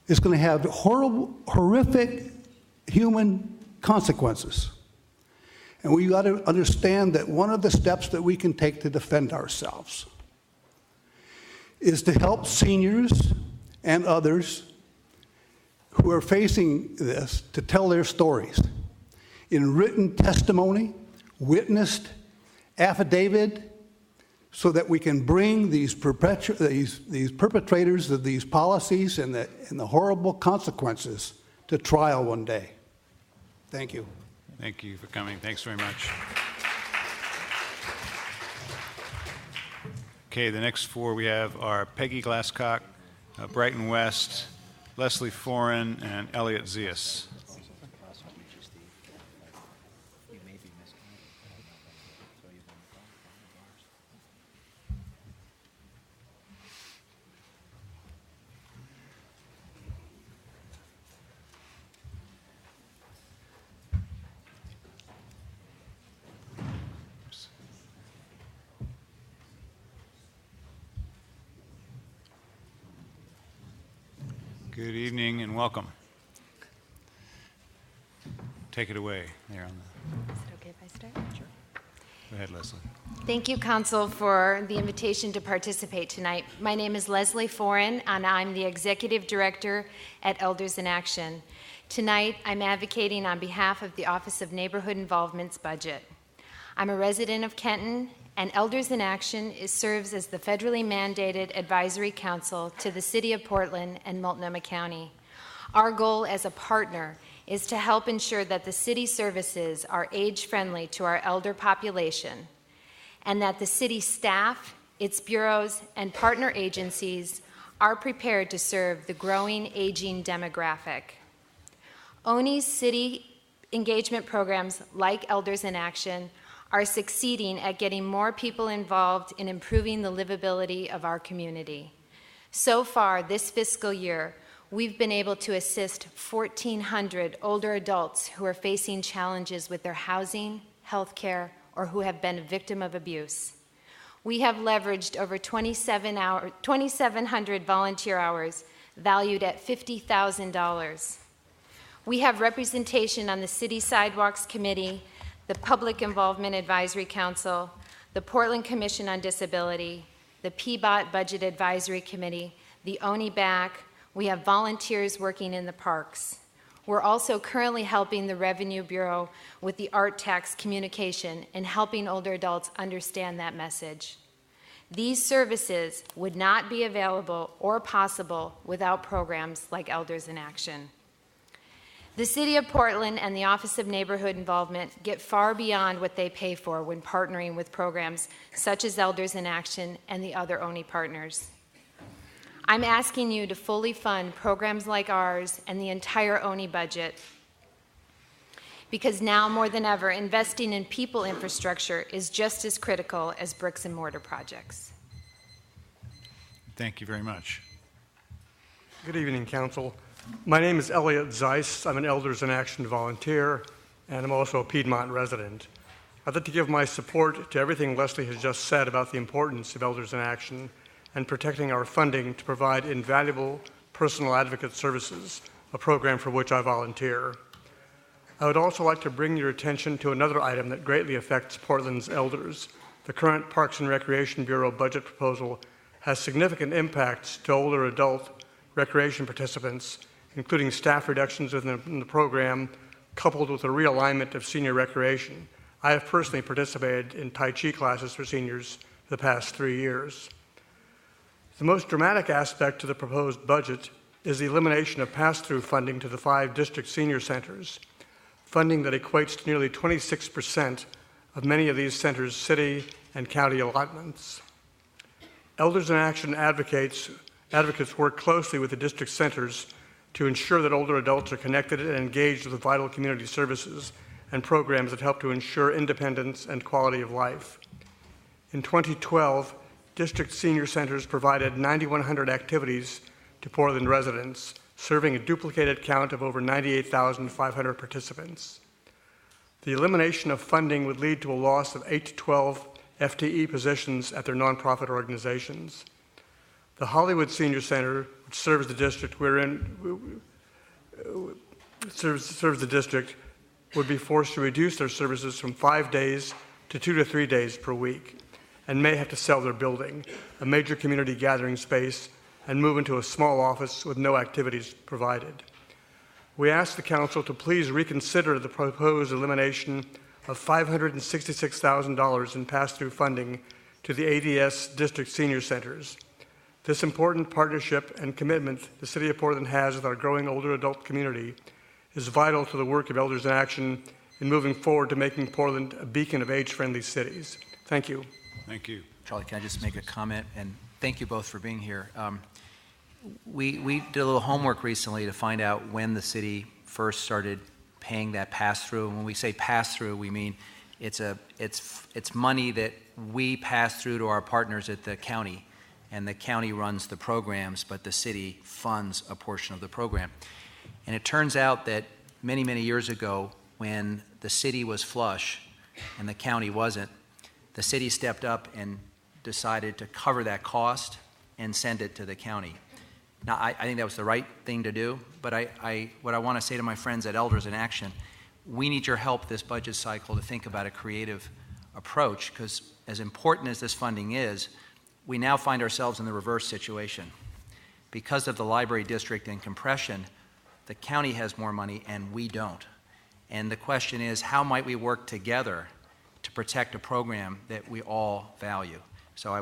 Speaker 22: is going to have horrific human consequences. And we got to understand that one of the steps that we can take to defend ourselves is to help seniors and others who are facing this to tell their stories in written testimony, witnessed, affidavit, so that we can bring these perpetrators of these policies and the horrible consequences to trial one day. Thank you.
Speaker 2: Thank you for coming. Thanks very much. Okay, the next four we have are Peggy Glasscock, Brighton West, Leslie Foran, and Elliot Zias. Good evening and welcome. Take it away there on the...
Speaker 23: Is it okay if I start?
Speaker 2: Sure. Go ahead, Leslie.
Speaker 23: Thank you, Council, for the invitation to participate tonight. My name is Leslie Foran, and I'm the Executive Director at Elders in Action. Tonight, I'm advocating on behalf of the Office of Neighborhood Involvement's budget. I'm a resident of Kenton, and Elders in Action serves as the federally mandated advisory council to the City of Portland and Multnomah County. Our goal as a partner is to help ensure that the city services are age-friendly to our elder population, and that the city staff, its bureaus, and partner agencies are prepared to serve the growing aging demographic. ONE's city engagement programs like Elders in Action are succeeding at getting more people involved in improving the livability of our community. So far this fiscal year, we've been able to assist 1,400 older adults who are facing challenges with their housing, health care, or who have been a victim of abuse. We have leveraged over 2,700 volunteer hours valued at $50,000. We have representation on the City Sidewalks Committee, the Public Involvement Advisory Council, the Portland Commission on Disability, the PBOT Budget Advisory Committee, the ONEBAC. We have volunteers working in the parks. We're also currently helping the Revenue Bureau with the art tax communication and helping older adults understand that message. These services would not be available or possible without programs like Elders in Action. The City of Portland and the Office of Neighborhood Involvement get far beyond what they pay for when partnering with programs such as Elders in Action and the other ONE partners. I'm asking you to fully fund programs like ours and the entire ONE budget, because now more than ever, investing in people infrastructure is just as critical as bricks and mortar projects.
Speaker 2: Thank you very much.
Speaker 3: Good evening, Council. My name is Elliot Zeiss. I'm an Elders in Action volunteer, and I'm also a Piedmont resident. I'd like to give my support to everything Leslie has just said about the importance of Elders in Action and protecting our funding to provide invaluable personal advocate services, a program for which I volunteer. I would also like to bring your attention to another item that greatly affects Portland's elders. The current Parks and Recreation Bureau budget proposal has significant impacts to older adult recreation participants, including staff reductions within the program, coupled with a realignment of senior recreation. I have personally participated in Tai Chi classes for seniors the past 3 years. The most dramatic aspect to the proposed budget is the elimination of pass-through funding to the 5 district senior centers, funding that equates to nearly 26% of many of these centers' city and county allotments. Elders in Action advocates work closely with the district centers to ensure that older adults are connected and engaged with vital community services and programs that help to ensure independence and quality of life. In 2012, district senior centers provided 9,100 activities to Portland residents, serving a duplicated count of over 98,500 participants. The elimination of funding would lead to a loss of 8 to 12 FTE positions at their nonprofit organizations. The Hollywood Senior Center, which serves the district serves the district, would be forced to reduce their services from 5 days to 2 to 3 days per week, and may have to sell their building, a major community gathering space, and move into a small office with no activities provided. We ask the Council to please reconsider the proposed elimination of $566,000 in pass-through funding to the ADS district senior centers. This important partnership and commitment the City of Portland has with our growing older adult community is vital to the work of Elders in Action in moving forward to making Portland a beacon of age-friendly cities. Thank you.
Speaker 2: Thank you.
Speaker 17: Charlie, can I just make a comment? And thank you both for being here. We did a little homework recently to find out when the city first started paying that pass-through. And when we say pass-through, we mean it's money that we pass through to our partners at the county. And the county runs the programs, but the city funds a portion of the program. And it turns out that many, many years ago, when the city was flush and the county wasn't, the city stepped up and decided to cover that cost and send it to the county. Now, I think that was the right thing to do, but what I want to say to my friends at Elders in Action, we need your help this budget cycle to think about a creative approach, because as important as this funding is, we now find ourselves in the reverse situation. Because of the library district and compression, the county has more money and we don't. And the question is, how might we work together to protect a program that we all value? So we'll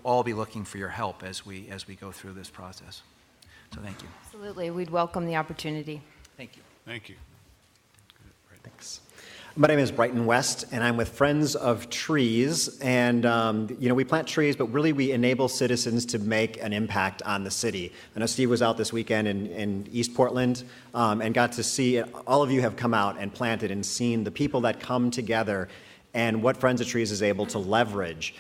Speaker 17: all be looking for your help as we go through this process. So thank you.
Speaker 23: Absolutely. We'd welcome the opportunity.
Speaker 17: Thank you.
Speaker 2: Thank you.
Speaker 6: Thanks. My name is Brighton West, and I'm with Friends of Trees. And, we plant trees, but really we enable citizens to make an impact on the city. I know Steve was out this weekend in East Portland and got to see, all of you have come out and planted and seen the people that come together and what Friends of Trees is able to leverage.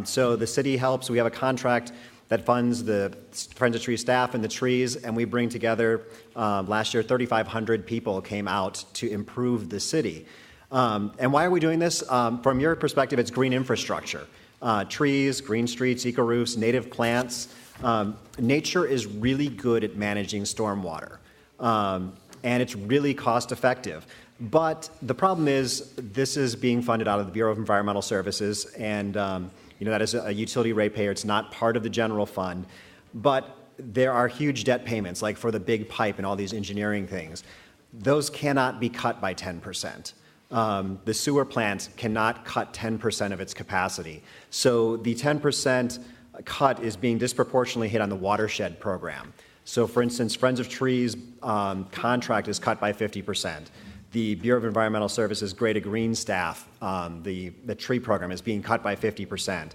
Speaker 6: So the city helps. We have a contract that funds the Friends of Trees staff and the trees, and we bring together, last year, 3,500 people came out to improve the city. And why are we doing this? From your perspective, it's green infrastructure. Trees, green streets, eco-roofs, native plants. Nature is really good at managing stormwater, and it's really cost-effective. But the problem is this is being funded out of the Bureau of Environmental Services, and that is a utility ratepayer. It's not part of the general fund. But there are huge debt payments, like for the big pipe and all these engineering things. Those cannot be cut by 10%. The sewer plant cannot cut 10% of its capacity. So the 10% cut is being disproportionately hit on the watershed program. So for instance, Friends of Trees contract is cut by 50%. The Bureau of Environmental Services Greater Green staff, the tree program is being cut by 50%.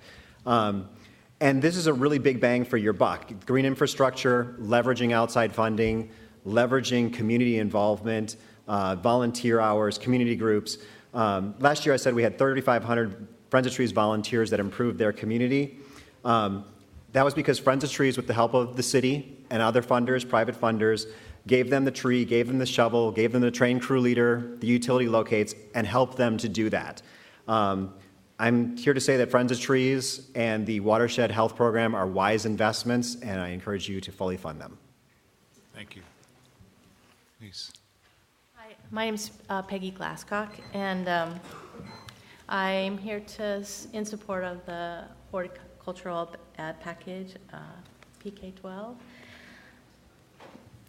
Speaker 6: And this is a really big bang for your buck. Green infrastructure, leveraging outside funding, leveraging community involvement, volunteer hours, community groups. Last year I said we had 3,500 Friends of Trees volunteers that improved their community. That was because Friends of Trees, with the help of the city and other funders, private funders, gave them the tree, gave them the shovel, gave them the trained crew leader, the utility locates, and helped them to do that. I'm here to say that Friends of Trees and the Watershed Health Program are wise investments, and I encourage you to fully fund them.
Speaker 2: Thank you. Please.
Speaker 7: Hi, my name's Peggy Glasscock, and I'm here in support of the horticultural ad package, PK12.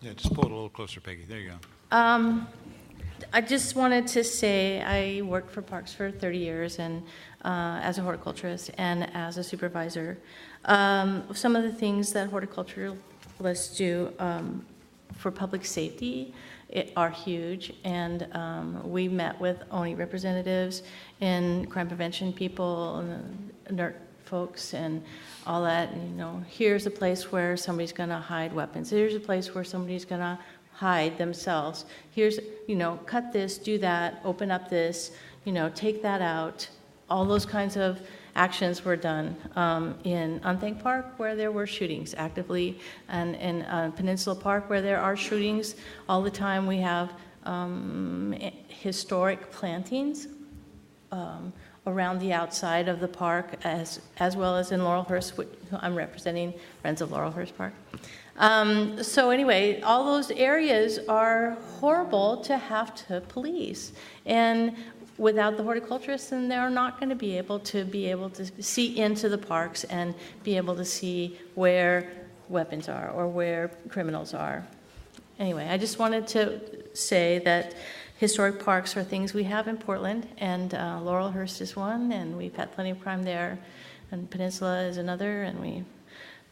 Speaker 2: Yeah, just pull it a little closer, Peggy. There you go.
Speaker 7: I just wanted to say I worked for Parks for 30 years and as a horticulturist and as a supervisor. Some of the things that horticulturalists do for public safety are huge, and we met with ONI representatives and crime prevention people, and NERT folks, and all that. And, here's a place where somebody's going to hide weapons. Here's a place where somebody's going to hide themselves. Here's, cut this, do that, open up this, take that out. All those kinds of actions were done in Unthank Park, where there were shootings actively, and in Peninsula Park, where there are shootings all the time. We have historic plantings around the outside of the park, as well as in Laurelhurst, which I'm representing Friends of Laurelhurst Park. So anyway, all those areas are horrible to have to police. And without the horticulturists, then they're not going to be able to see into the parks and be able to see where weapons are or where criminals are. Anyway, I just wanted to say that historic parks are things we have in Portland, and Laurelhurst is one, and we've had plenty of crime there, and Peninsula is another, and we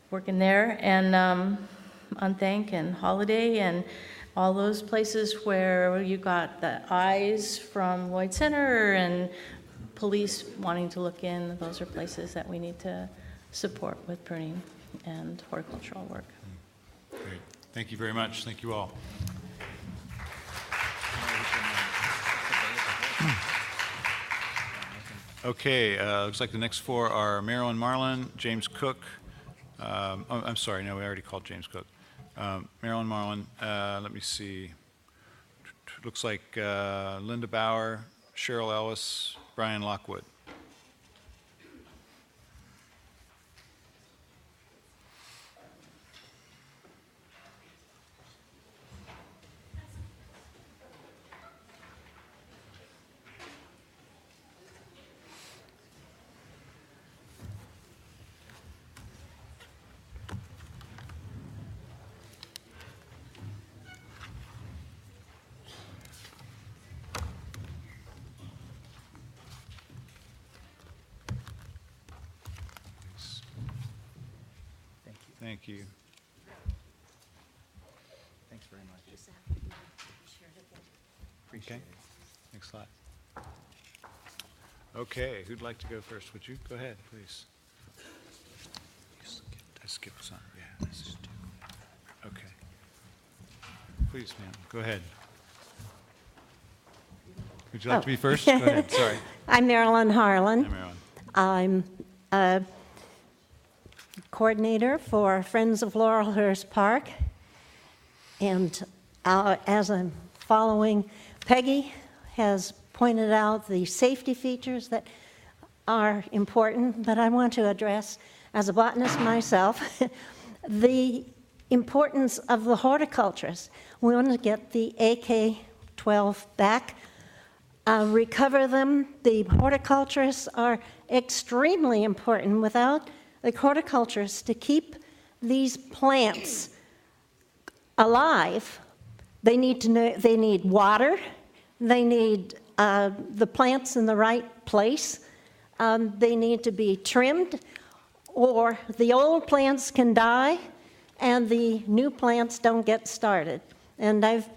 Speaker 7: work in there, and Unthank and Holiday, and all those places where you got the eyes from Lloyd Center and police wanting to look in. Those are places that we need to support with pruning and horticultural work.
Speaker 2: Great. Thank you very much. Thank you all. Okay, looks like the next four are Marilyn Marlin, James Cook. I'm sorry, no, we already called James Cook. Marilyn Marlin, let me see. Looks like Linda Bauer, Cheryl Ellis, Brian Lockwood. Thank you. Thanks very much. Appreciate it. Next slide. Okay, who'd like to go first? Would you? Go ahead, please. I skipped some. Yeah. Okay. Please, ma'am, go ahead. Would you like to be first? Go ahead, sorry.
Speaker 4: I'm Marilyn Harlan.
Speaker 2: Hi, Marilyn.
Speaker 4: I'm a coordinator for Friends of Laurelhurst Park. And as I'm following, Peggy has pointed out the safety features that are important, but I want to address, as a botanist myself, the importance of the horticulturists. We want to get the AK-12 back, recover them. The horticulturists are extremely important. Without the horticulturists to keep these plants alive, they need water, they need the plants in the right place, they need to be trimmed, or the old plants can die and the new plants don't get started. And I've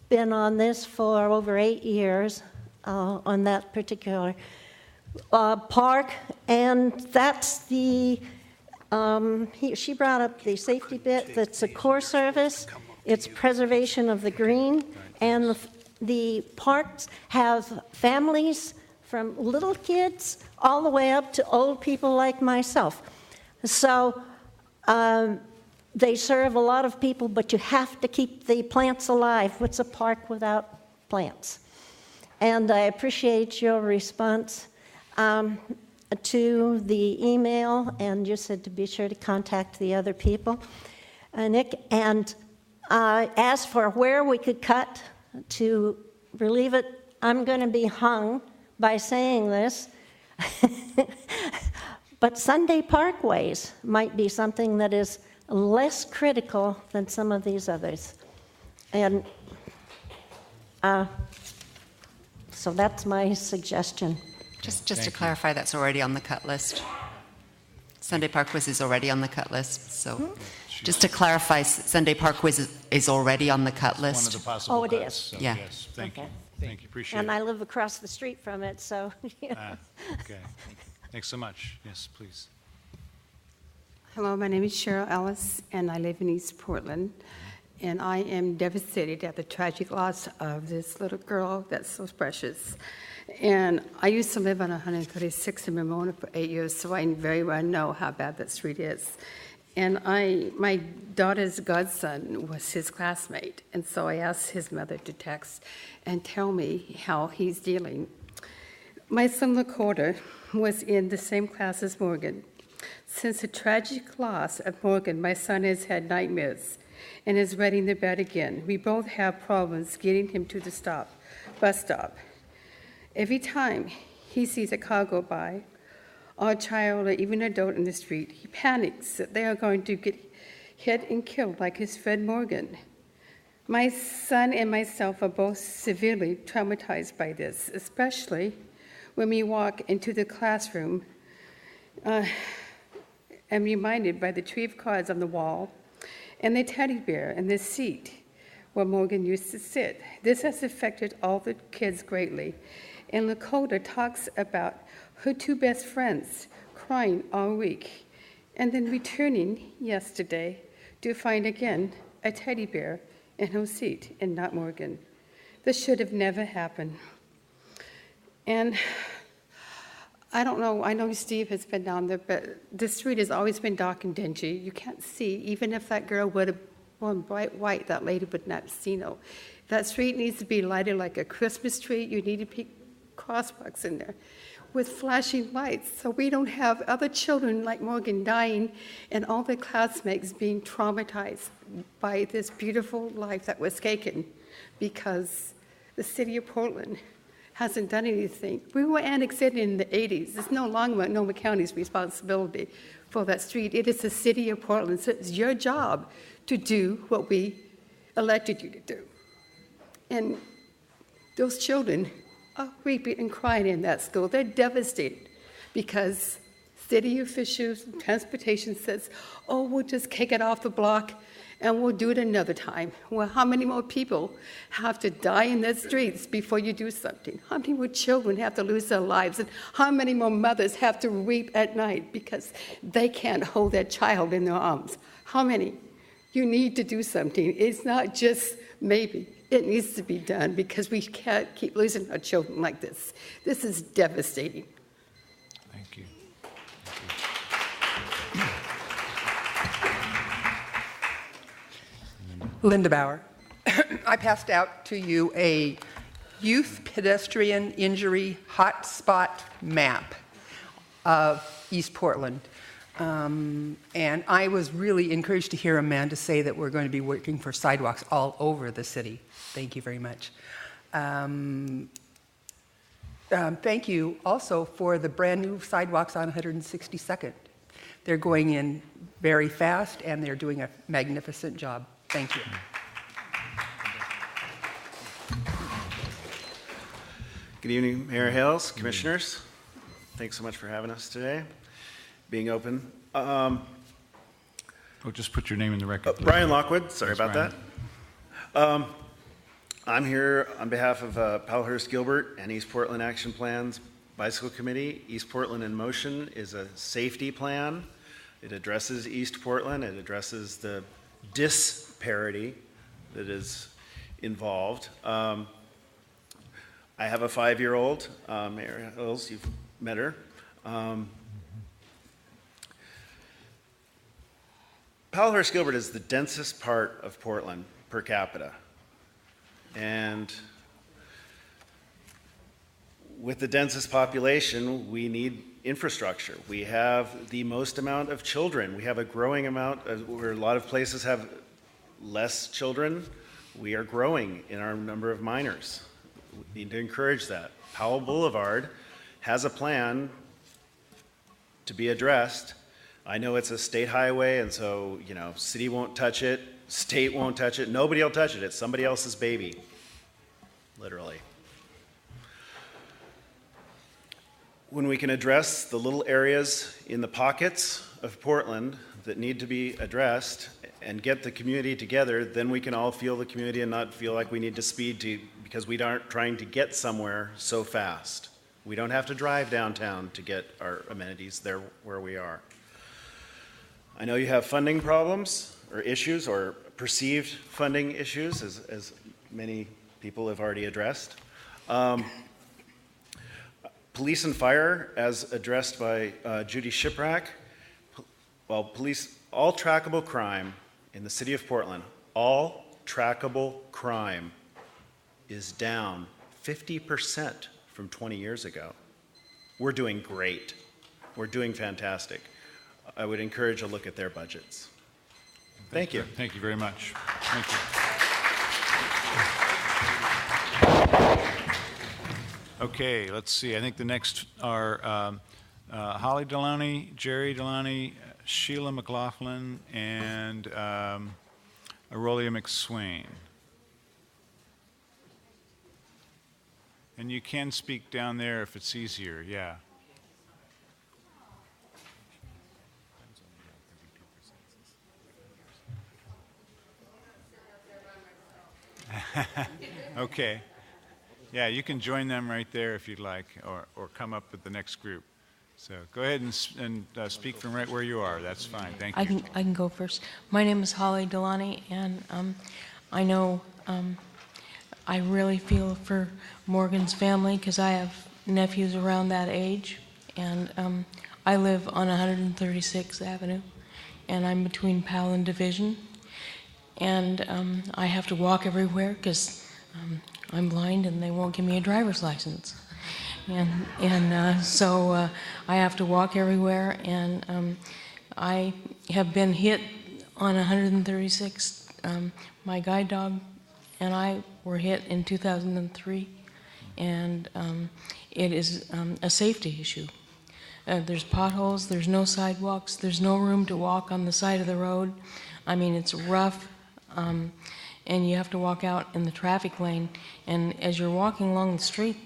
Speaker 4: been on this for over 8 years on that particular park, and that's the, she brought up the safety bit, that's a core service, it's preservation of the green, and the parks have families from little kids all the way up to old people like myself. So they serve a lot of people, but you have to keep the plants alive. What's a park without plants? And I appreciate your response to the email, and you said to be sure to contact the other people, Nick. And as for where we could cut to relieve it, I'm going to be hung by saying this, but Sunday parkways might be something that is less critical than some of these others. And so that's my suggestion.
Speaker 1: Just to clarify, that's already on the cut list. Sunday Parkways is already on the cut list. So just to clarify, Sunday Parkways is already on the cut list.
Speaker 2: One of the possible
Speaker 4: it
Speaker 2: cuts,
Speaker 4: is.
Speaker 2: so
Speaker 1: Yeah.
Speaker 2: Yes, thank you.
Speaker 4: Okay.
Speaker 2: Thank you, appreciate
Speaker 4: And
Speaker 2: it.
Speaker 4: I live across the street from it, so.
Speaker 2: Okay, thanks so much. Yes, please.
Speaker 9: Hello, my name is Cheryl Ellis, and I live in East Portland. And I am devastated at the tragic loss of this little girl that's so precious. And I used to live on 136 in Ramona for 8 years, so I very well know how bad that street is. And my daughter's godson was his classmate, and so I asked his mother to text and tell me how he's dealing. My son Lakota was in the same class as Morgan. Since the tragic loss of Morgan, my son has had nightmares and is wetting the bed again. We both have problems getting him to the bus stop. Every time he sees a car go by, or a child or even an adult in the street, he panics that they are going to get hit and killed like his friend Morgan. My son and myself are both severely traumatized by this, especially when we walk into the classroom and reminded by the tree of cards on the wall and the teddy bear in the seat where Morgan used to sit. This has affected all the kids greatly. And Lakota talks about her two best friends crying all week, and then returning yesterday to find again a teddy bear in her seat and not Morgan. This should have never happened. And I don't know, I know Steve has been down there, but this street has always been dark and dingy. You can't see, even if that girl would have worn bright white, that lady would not have seen her. That street needs to be lighted like a Christmas tree. You need to put crosswalks in there with flashing lights so we don't have other children like Morgan dying and all their classmates being traumatized by this beautiful life that was taken because the city of Portland hasn't done anything. We were annexed in the 80s. It's no longer Multnomah County's responsibility for that street. It is the city of Portland. So it's your job to do what we elected you to do. And those children are weeping and crying in that school. They're devastated because city officials, transportation says, oh, we'll just kick it off the block and we'll do it another time. Well, how many more people have to die in the streets before you do something? How many more children have to lose their lives? And how many more mothers have to weep at night because they can't hold their child in their arms? How many? You need to do something. It's not just maybe. It needs to be done because we can't keep losing our children like this. This is devastating.
Speaker 2: Thank you.
Speaker 8: Linda Bauer. I passed out to you a youth pedestrian injury hotspot map of East Portland. And I was really encouraged to hear Amanda say that we're going to be working for sidewalks all over the city. Thank you very much. Thank you also for the brand new sidewalks on 162nd. They're going in very fast and they're doing a magnificent job. Thank you.
Speaker 10: Good evening, Mayor Hales, commissioners. Thanks so much for having us today, being open.
Speaker 2: Just put your name in the record, please.
Speaker 10: Brian Lockwood, sorry
Speaker 2: Thanks,
Speaker 10: about
Speaker 2: Brian.
Speaker 10: that. I'm here on behalf of Powellhurst Gilbert and East Portland Action Plans Bicycle Committee. East Portland in Motion is a safety plan. It addresses East Portland. It addresses the disparity that is involved. I have a 5-year-old, Mayor Hills, you've met her. Powellhurst Gilbert is the densest part of Portland per capita. And with the densest population, we need infrastructure. We have the most amount of children. We have a growing amount where a lot of places have less children. We are growing in our number of minors. We need to encourage that. Powell Boulevard has a plan to be addressed. I know it's a state highway, and so, city won't touch it, state won't touch it, nobody will touch it. It's somebody else's baby, literally. When we can address the little areas in the pockets of Portland that need to be addressed and get the community together, then we can all feel the community and not feel like we need to speed because we aren't trying to get somewhere so fast. We don't have to drive downtown to get our amenities there where we are. I know you have funding problems or issues or perceived funding issues, as many people have already addressed. Police and fire, as addressed by Judy Shiprack. Well, police, all trackable crime in the city of Portland, all trackable crime is down 50% from 20 years ago. We're doing great. We're doing fantastic. I would encourage a look at their budgets. Thank you.
Speaker 2: Thank you very much. Thank you. Okay, let's see. I think the next are Holly Delaney, Jerry Delaney, Sheila McLaughlin, and Aurelia McSwain. And you can speak down there if it's easier, yeah. Okay. Yeah, you can join them right there if you'd like, or come up with the next group. So go ahead and speak from right where you are. That's fine. Thank you.
Speaker 11: I can go first. My name is Holly Delaney, and I know I really feel for Morgan's family because I have nephews around that age, and I live on 136th Avenue, and I'm between Powell and Division, and I have to walk everywhere because I'm blind and they won't give me a driver's license. And so I have to walk everywhere, and I have been hit on 136. My guide dog and I were hit in 2003, and it is a safety issue. There's potholes, there's no sidewalks, there's no room to walk on the side of the road. I mean, it's rough. And you have to walk out in the traffic lane, and as you're walking along the street,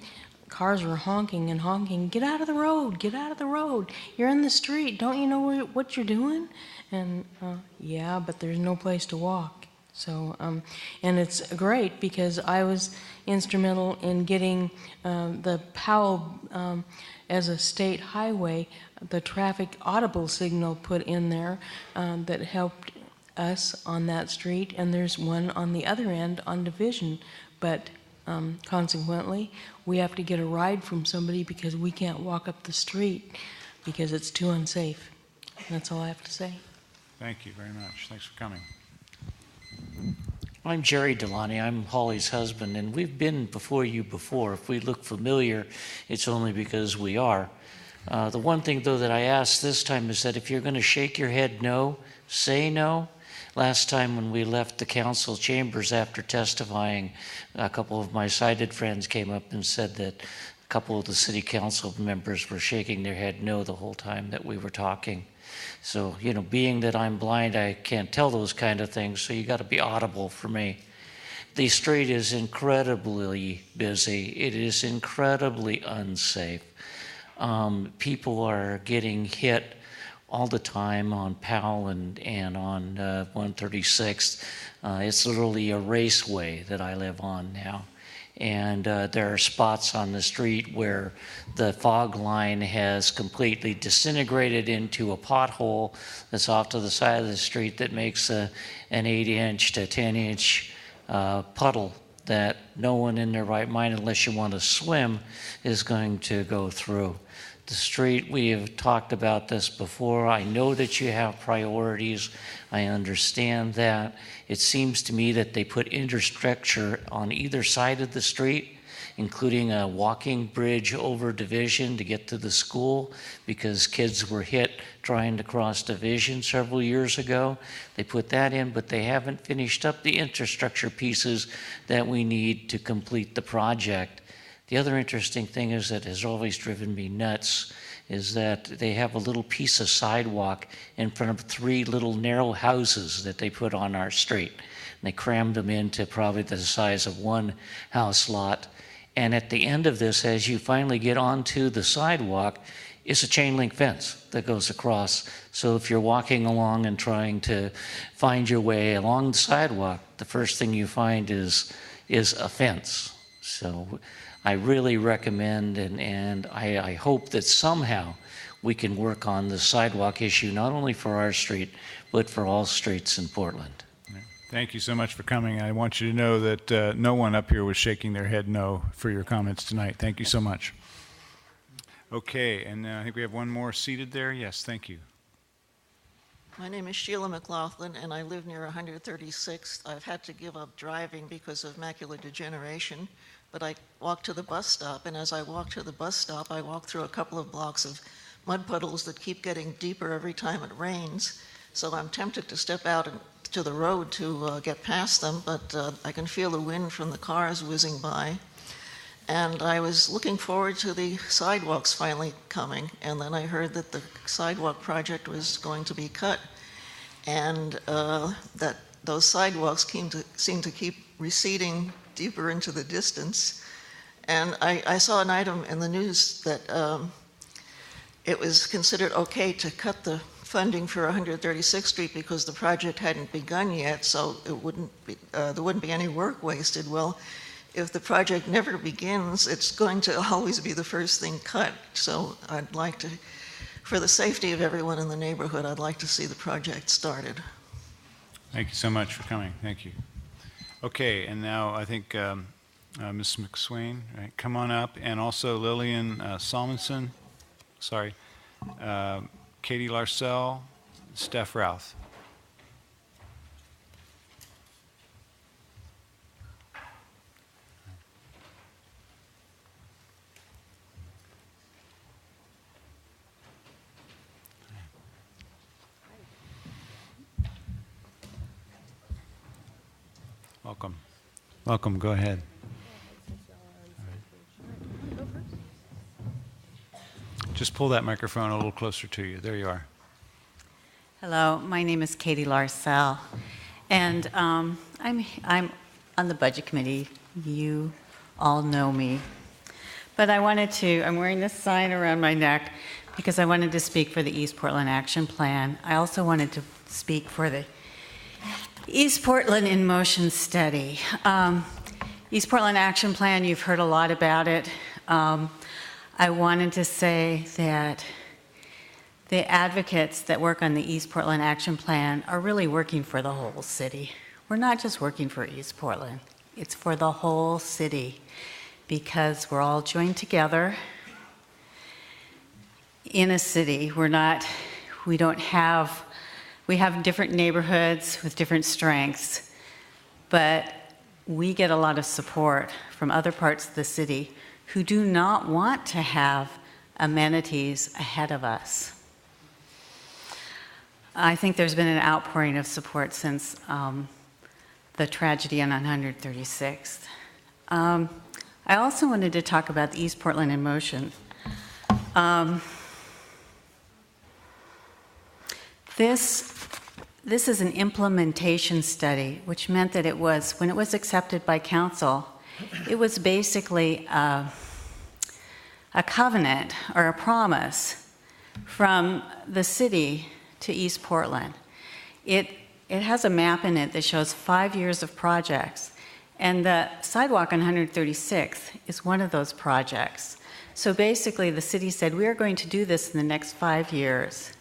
Speaker 11: cars were honking and honking, get out of the road, get out of the road. You're in the street, don't you know what you're doing? And yeah, but there's no place to walk. So, and it's great because I was instrumental in getting the Powell as a state highway, the traffic audible signal put in there that helped us on that street, and there's one on the other end on Division, but consequently, we have to get a ride from somebody because we can't walk up the street because it's too unsafe. That's all I have to say.
Speaker 2: Thank you very much. Thanks for coming.
Speaker 12: I'm Jerry Delani. I'm Holly's husband, and we've been before you before. If we look familiar, it's only because we are. The one thing, though, that I ask this time is that if you're going to shake your head no, say no. Last time when we left the council chambers after testifying, a couple of my sighted friends came up and said that a couple of the city council members were shaking their head no the whole time that we were talking. So, you know, being that I'm blind, I can't tell those kind of things, so you got to be audible for me. The street is incredibly busy. It is incredibly unsafe. People are getting hit all the time on Powell and on 136th. It's literally a raceway that I live on now. And there are spots on the street where the fog line has completely disintegrated into a pothole that's off to the side of the street that makes an 8-inch to 10-inch puddle that no one in their right mind, unless you want to swim, is going to go through. The street, we have talked about this before. I know that you have priorities. I understand that. It seems to me that they put infrastructure on either side of the street, including a walking bridge over Division to get to the school because kids were hit trying to cross Division several years ago. They put that in, but they haven't finished up the infrastructure pieces that we need to complete the project. The other interesting thing is that has always driven me nuts is that they have a little piece of sidewalk in front of 3 little narrow houses that they put on our street. And they crammed them into probably the size of one house lot. And at the end of this, as you finally get onto the sidewalk, is a chain link fence that goes across. So if you're walking along and trying to find your way along the sidewalk, the first thing you find is a fence. So I really recommend and I hope that somehow we can work on the sidewalk issue, not only for our street, but for all streets in Portland.
Speaker 2: Thank you so much for coming. I want you to know that no one up here was shaking their head no for your comments tonight. Thank you so much. Okay, and I think we have one more seated there. Yes, thank you.
Speaker 13: My name is Sheila McLaughlin, and I live near 136th. I've had to give up driving because of macular degeneration, but I walk to the bus stop, and as I walk to the bus stop, I walk through a couple of blocks of mud puddles that keep getting deeper every time it rains. So I'm tempted to step out to the road to get past them, but I can feel the wind from the cars whizzing by. And I was looking forward to the sidewalks finally coming, and then I heard that the sidewalk project was going to be cut, and that those sidewalks seem to keep receding deeper into the distance. And I saw an item in the news that it was considered okay to cut the funding for 136th Street because the project hadn't begun yet, so it wouldn't be, there wouldn't be any work wasted. Well, if the project never begins, it's going to always be the first thing cut. So I'd like to, for the safety of everyone in the neighborhood, I'd like to see the project started.
Speaker 2: Thank you so much for coming. Thank you. Okay, and now I think Ms. McSwain, right, come on up, and also Lillian Salmonson, sorry, Katie Larcell, Steph Routh. Welcome. Welcome. Go ahead. Just pull that microphone a little closer to you. There you are.
Speaker 14: Hello, my name is Katie Larcell, and I'm on the Budget Committee. You all know me. But I'm wearing this sign around my neck because I wanted to speak for the East Portland Action Plan. I also wanted to speak for the East Portland in Motion study. East Portland Action Plan, you've heard a lot about it. I wanted to say that the advocates that work on the East Portland Action Plan are really working for the whole city. We're not just working for East Portland, it's for the whole city, because we're all joined together in a city. We have different neighborhoods with different strengths, but we get a lot of support from other parts of the city who do not want to have amenities ahead of us. I think there's been an outpouring of support since the tragedy on 136th. I also wanted to talk about the East Portland in Motion. This is an implementation study, which meant that when it was accepted by council, it was basically a covenant or a promise from the city to East Portland. It has a map in it that shows 5 years of projects, and the sidewalk on 136th is one of those projects. So basically, the city said, we are going to do this in the next 5 years.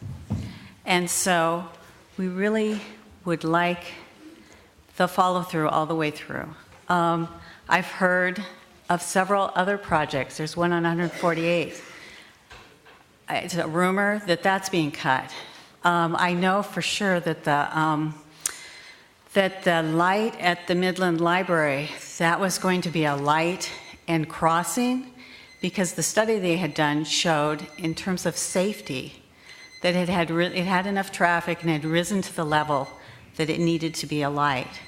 Speaker 14: And so we really would like the follow-through all the way through. I've heard of several other projects. There's one on 148th. It's a rumor that that's being cut. I know for sure that the light at the Midland Library, that was going to be a light and crossing, because the study they had done showed, in terms of safety, that it had enough traffic and had risen to the level that it needed to be a light.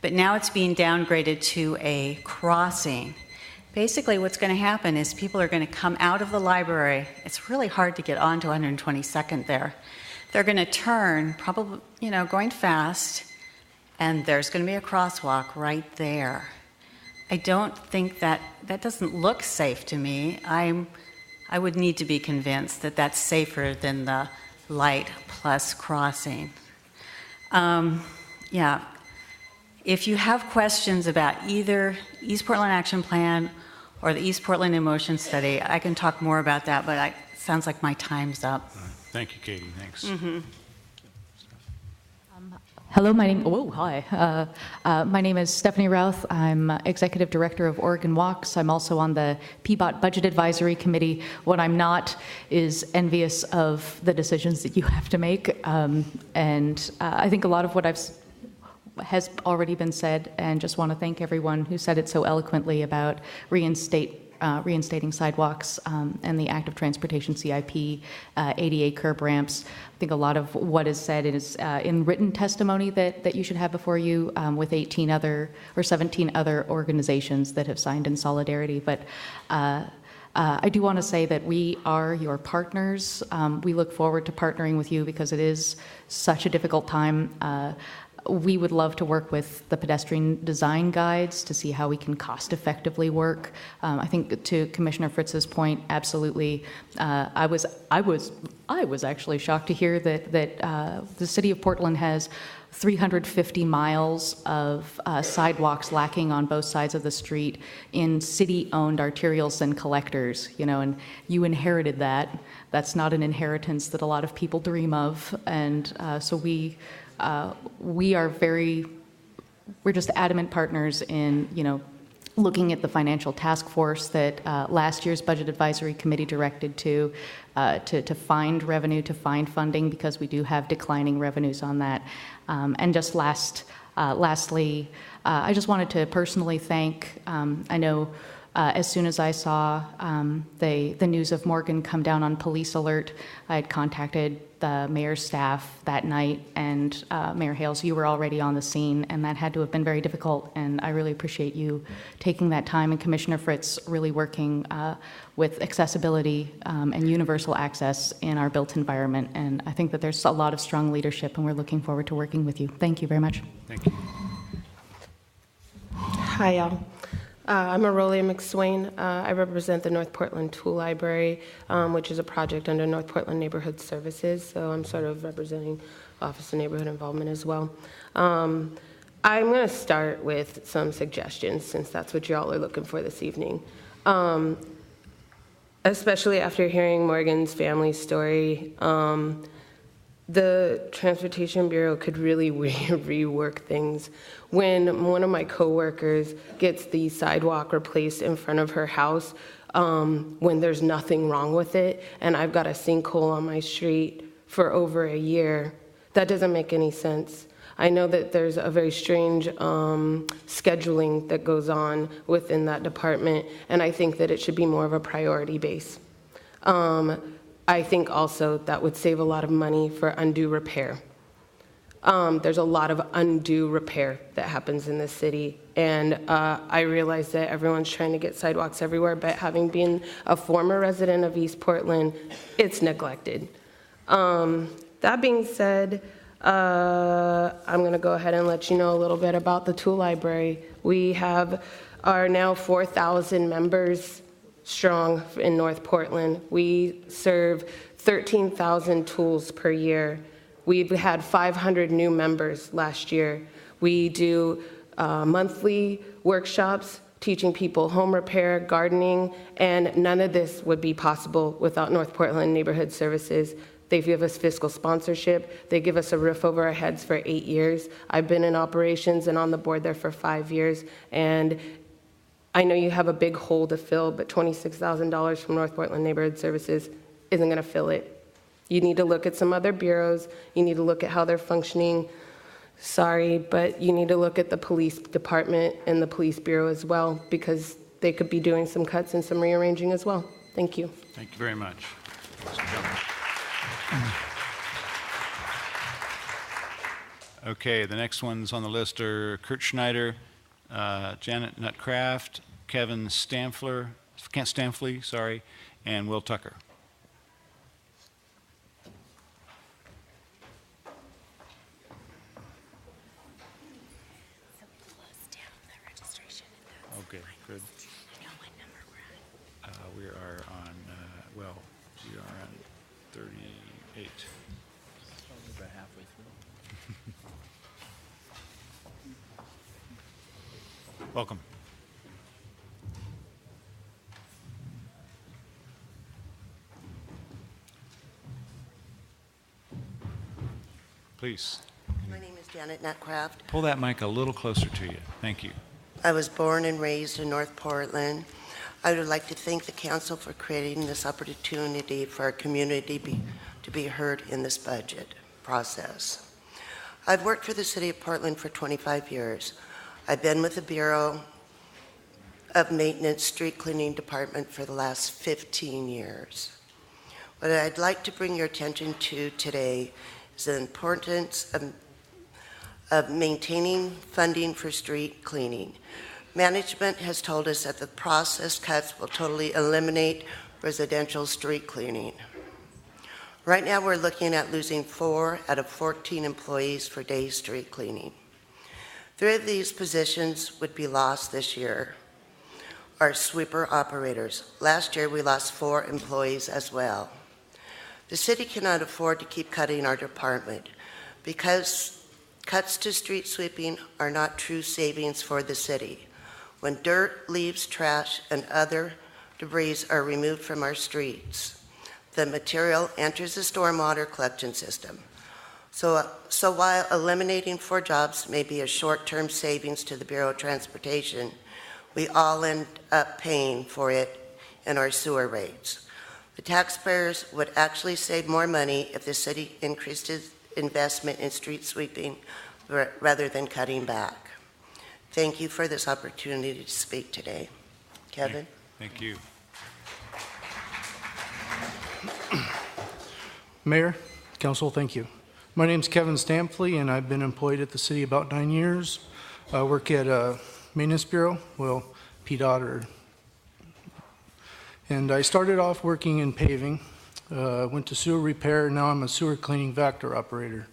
Speaker 14: But now it's being downgraded to a crossing. Basically, what's going to happen is people are going to come out of the library. It's really hard to get onto 122nd there. They're going to turn, probably, going fast, and there's going to be a crosswalk right there. I don't think that doesn't look safe to me. I would need to be convinced that that's safer than the light plus crossing. If you have questions about either East Portland Action Plan or the East Portland in Motion study, I can talk more about that, but it sounds like my time's up.
Speaker 2: Thank you, Katie. Thanks.
Speaker 15: Mm-hmm. Hello, my name is Stephanie Routh. I'm Executive Director of Oregon Walks. I'm also on the PBOT Budget Advisory Committee. What I'm not is envious of the decisions that you have to make. I think a lot of what has already been said, and just want to thank everyone who said it so eloquently about reinstating sidewalks and the active transportation CIP, ADA curb ramps. I think a lot of what is said is in written testimony that you should have before you with 18 other or 17 other organizations that have signed in solidarity. But I do want to say that we are your partners. We look forward to partnering with you because it is such a difficult time. We would love to work with the pedestrian design guides to see how we can cost effectively work. I think to Commissioner Fritz's point, absolutely. I was actually shocked to hear that the city of Portland has 350 miles of sidewalks lacking on both sides of the street in city-owned arterials and collectors, and you inherited that. That's not an inheritance that a lot of people dream of, and so we're just adamant partners in, looking at the financial task force that last year's Budget Advisory Committee directed to find revenue, to find funding, because we do have declining revenues on that. And just lastly, I just wanted to personally thank, I know as soon as I saw the news of Morgan come down on police alert, I had contacted the mayor's staff that night, and Mayor Hales, you were already on the scene, and that had to have been very difficult, and I really appreciate you taking that time, and Commissioner Fritz really working with accessibility and universal access in our built environment, and I think that there's a lot of strong leadership, and we're looking forward to working with you. Thank you very much.
Speaker 2: Thank you.
Speaker 16: Hi, I'm Aurelia McSwain. I represent the North Portland Tool Library, which is a project under North Portland Neighborhood Services, so I'm sort of representing Office of Neighborhood Involvement as well. I'm going to start with some suggestions, since that's what y'all are looking for this evening. Especially after hearing Morgan's family story, the Transportation Bureau could really rework things. When one of my coworkers gets the sidewalk replaced in front of her house, when there's nothing wrong with it, and I've got a sinkhole on my street for over a year, that doesn't make any sense. I know that there's a very strange scheduling that goes on within that department, and I think that it should be more of a priority base. I think also that would save a lot of money for undue repair. There's a lot of undue repair that happens in this city, and I realize that everyone's trying to get sidewalks everywhere, but having been a former resident of East Portland, it's neglected. That being said, I'm going to go ahead and let you know a little bit about the tool library. We are now 4,000 members strong in North Portland. We serve 13,000 tools per year. We've had 500 new members last year. We do monthly workshops teaching people home repair, gardening, and none of this would be possible without North Portland Neighborhood Services. They give us fiscal sponsorship. They give us a roof over our heads for 8 years. I've been in operations and on the board there for 5 years, and I know you have a big hole to fill, but $26,000 from North Portland Neighborhood Services isn't going to fill it. You need to look at some other bureaus. You need to look at how they're functioning. Sorry, but you need to look at the police department and the police bureau as well, because they could be doing some cuts and some rearranging as well. Thank you.
Speaker 2: Thank you very much. Okay, the next ones on the list are Kurt Schneider, Janet Nutcraft, Kevin Stamfley, and Will Tucker. Okay, good. We are on, we are on 38.
Speaker 17: About halfway through.
Speaker 2: Welcome. Please.
Speaker 18: My name is Janet Nutcraft.
Speaker 2: Pull that mic a little closer to you. Thank you.
Speaker 18: I was born and raised in North Portland. I would like to thank the council for creating this opportunity for our community to be heard in this budget process. I've worked for the City of Portland for 25 years. I've been with the Bureau of Maintenance Street Cleaning Department for the last 15 years. What I'd like to bring your attention to today is the importance of maintaining funding for street cleaning. Management has told us that the process cuts will totally eliminate residential street cleaning. Right now, we're looking at losing 4 out of 14 employees for day street cleaning. 3 of these positions would be lost this year. Our sweeper operators. Last year, we lost 4 employees as well. The city cannot afford to keep cutting our department because cuts to street sweeping are not true savings for the city. When dirt, leaves, trash, and other debris are removed from our streets, the material enters the stormwater collection system. So while eliminating 4 jobs may be a short-term savings to the Bureau of Transportation, we all end up paying for it in our sewer rates. The taxpayers would actually save more money if the city increased its investment in street sweeping rather than cutting back. Thank you for this opportunity to speak today. Kevin?
Speaker 2: Thank you.
Speaker 19: Mayor, Council, thank you. My name's Kevin Stampley, and I've been employed at the city about 9 years. I work at a maintenance bureau, well, PDOT, and I started off working in paving, went to sewer repair, now I'm a sewer cleaning Vector operator.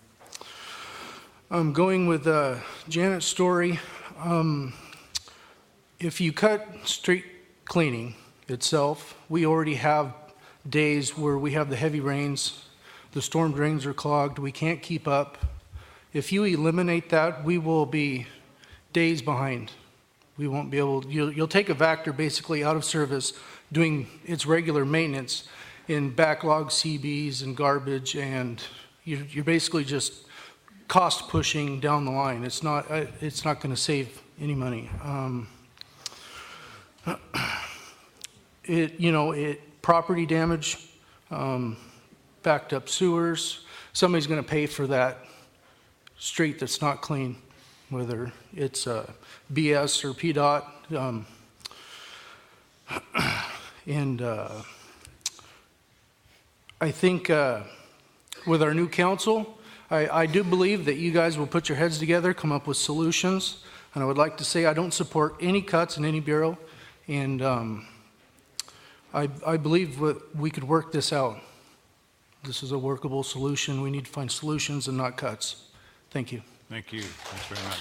Speaker 19: I'm going with Janet's story. if you cut street cleaning itself, we already have days where we have the heavy rains, the storm drains are clogged, we can't keep up. If you eliminate that, we will be days behind. We won't be able, you'll take a Vactor basically out of service doing its regular maintenance in backlog CBs and garbage, and you're basically just cost pushing down the line. It's not going to save any money. Property damage, backed up sewers, somebody's going to pay for that street that's not clean, whether it's BS or PDOT. I think with our new council, I do believe that you guys will put your heads together, come up with solutions. And I would like to say I don't support any cuts in any bureau. And I believe we could work this out. This is a workable solution. We need to find solutions and not cuts. Thank you.
Speaker 2: Thank you. Thanks very much.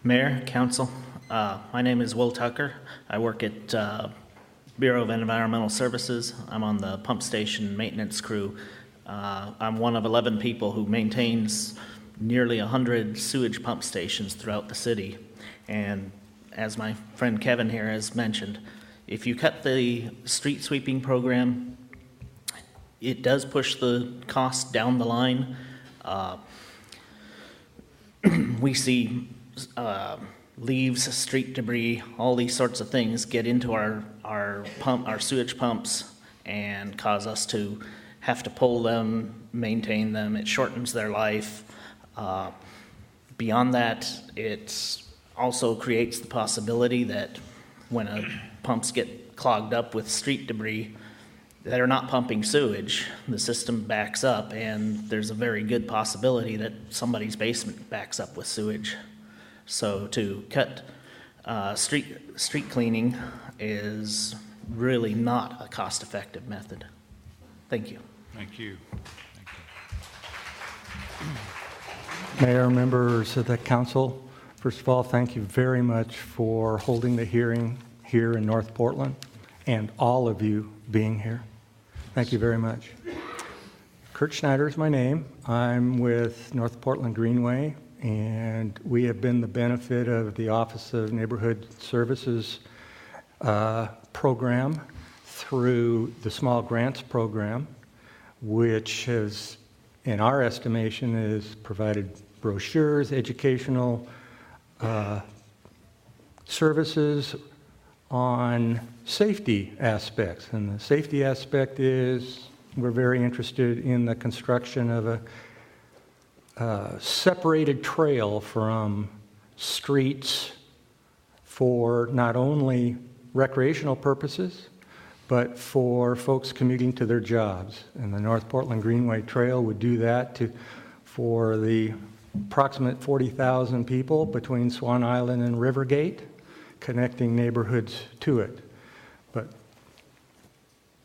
Speaker 5: Mayor, Council, my name is Will Tucker. I work at Bureau of Environmental Services. I'm on the pump station maintenance crew. I'm one of 11 people who maintains nearly 100 sewage pump stations throughout the city. And as my friend Kevin here has mentioned, if you cut the street sweeping program, it does push the cost down the line. We see leaves, street debris, all these sorts of things get into our sewage pumps and cause us to have to pull them, maintain them. It shortens their life. Beyond that, it also creates the possibility that when pumps get clogged up with street debris that are not pumping sewage, the system backs up, and there's a very good possibility that somebody's basement backs up with sewage. So to cut street cleaning is really not a cost-effective method. Thank you.
Speaker 2: Thank you.
Speaker 20: Mayor, members of the council, first of all, thank you very much for holding the hearing here in North Portland and all of you being here. Thank you very much. Kurt Schneider is my name. I'm with North Portland Greenway, and we have been the benefit of the Office of Neighborhood Services program through the Small Grants program, which has, in our estimation, has provided brochures, educational services on safety aspects. And the safety aspect is we're very interested in the construction of a separated trail from streets for not only recreational purposes, but for folks commuting to their jobs. And the North Portland Greenway Trail would do that for the approximate 40,000 people between Swan Island and Rivergate, connecting neighborhoods to it. But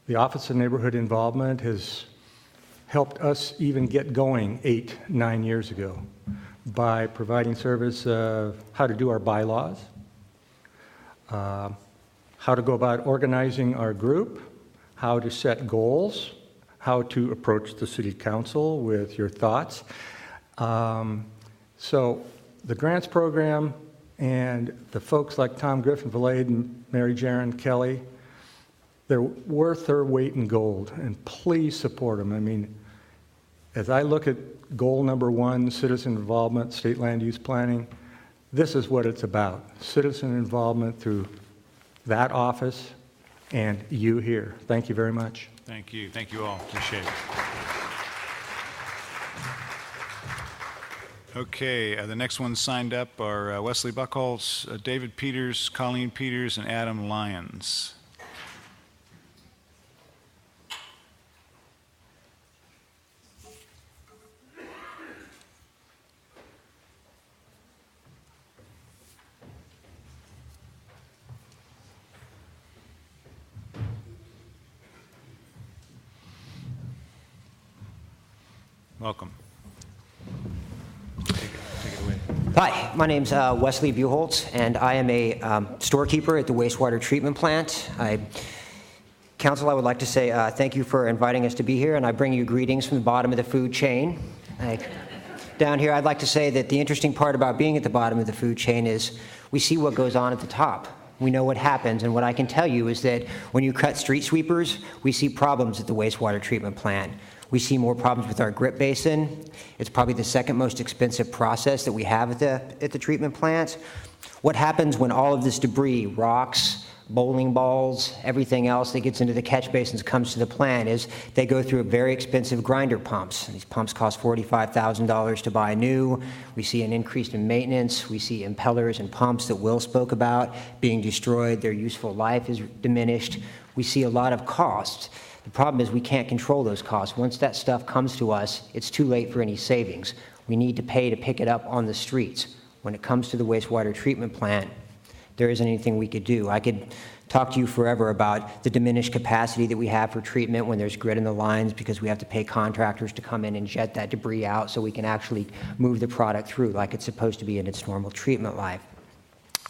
Speaker 20: the Office of Neighborhood Involvement has helped us even get going 8-9 years ago by providing service of how to do our bylaws, how to go about organizing our group, how to set goals, how to approach the City Council with your thoughts. So the grants program and the folks like Tom Griffin-Valade and Mary Jaron Kelly, they're worth their weight in gold, and please support them. I mean, as I look at goal number 1, citizen involvement, state land use planning, this is what it's about. Citizen involvement through that office and you here. Thank you very much.
Speaker 2: Thank you. Thank you all. Appreciate it. Okay, the next ones signed up are Wesley Buckholz, David Peters, Colleen Peters, and Adam Lyons. Welcome. Take it away.
Speaker 3: Hi, my name's Wesley Buholtz, and I am a storekeeper at the wastewater treatment plant. Council, I would like to say thank you for inviting us to be here, and I bring you greetings from the bottom of the food chain. Down here, I'd like to say that the interesting part about being at the bottom of the food chain is we see what goes on at the top. We know what happens, and what I can tell you is that when you cut street sweepers, we see problems at the wastewater treatment plant. We see more problems with our grip basin. It's probably the second most expensive process that we have at the treatment plant. What happens when all of this debris, rocks, bowling balls, everything else that gets into the catch basins comes to the plant is they go through very expensive grinder pumps. These pumps cost $45,000 to buy new. We see an increase in maintenance. We see impellers and pumps that Will spoke about being destroyed. Their useful life is diminished. We see a lot of costs. The problem is we can't control those costs. Once that stuff comes to us, it's too late for any savings. We need to pay to pick it up on the streets. When it comes to the wastewater treatment plant, there isn't anything we could do. I could talk to you forever about the diminished capacity that we have for treatment when there's grit in the lines because we have to pay contractors to come in and jet that debris out so we can actually move the product through like it's supposed to be in its normal treatment life.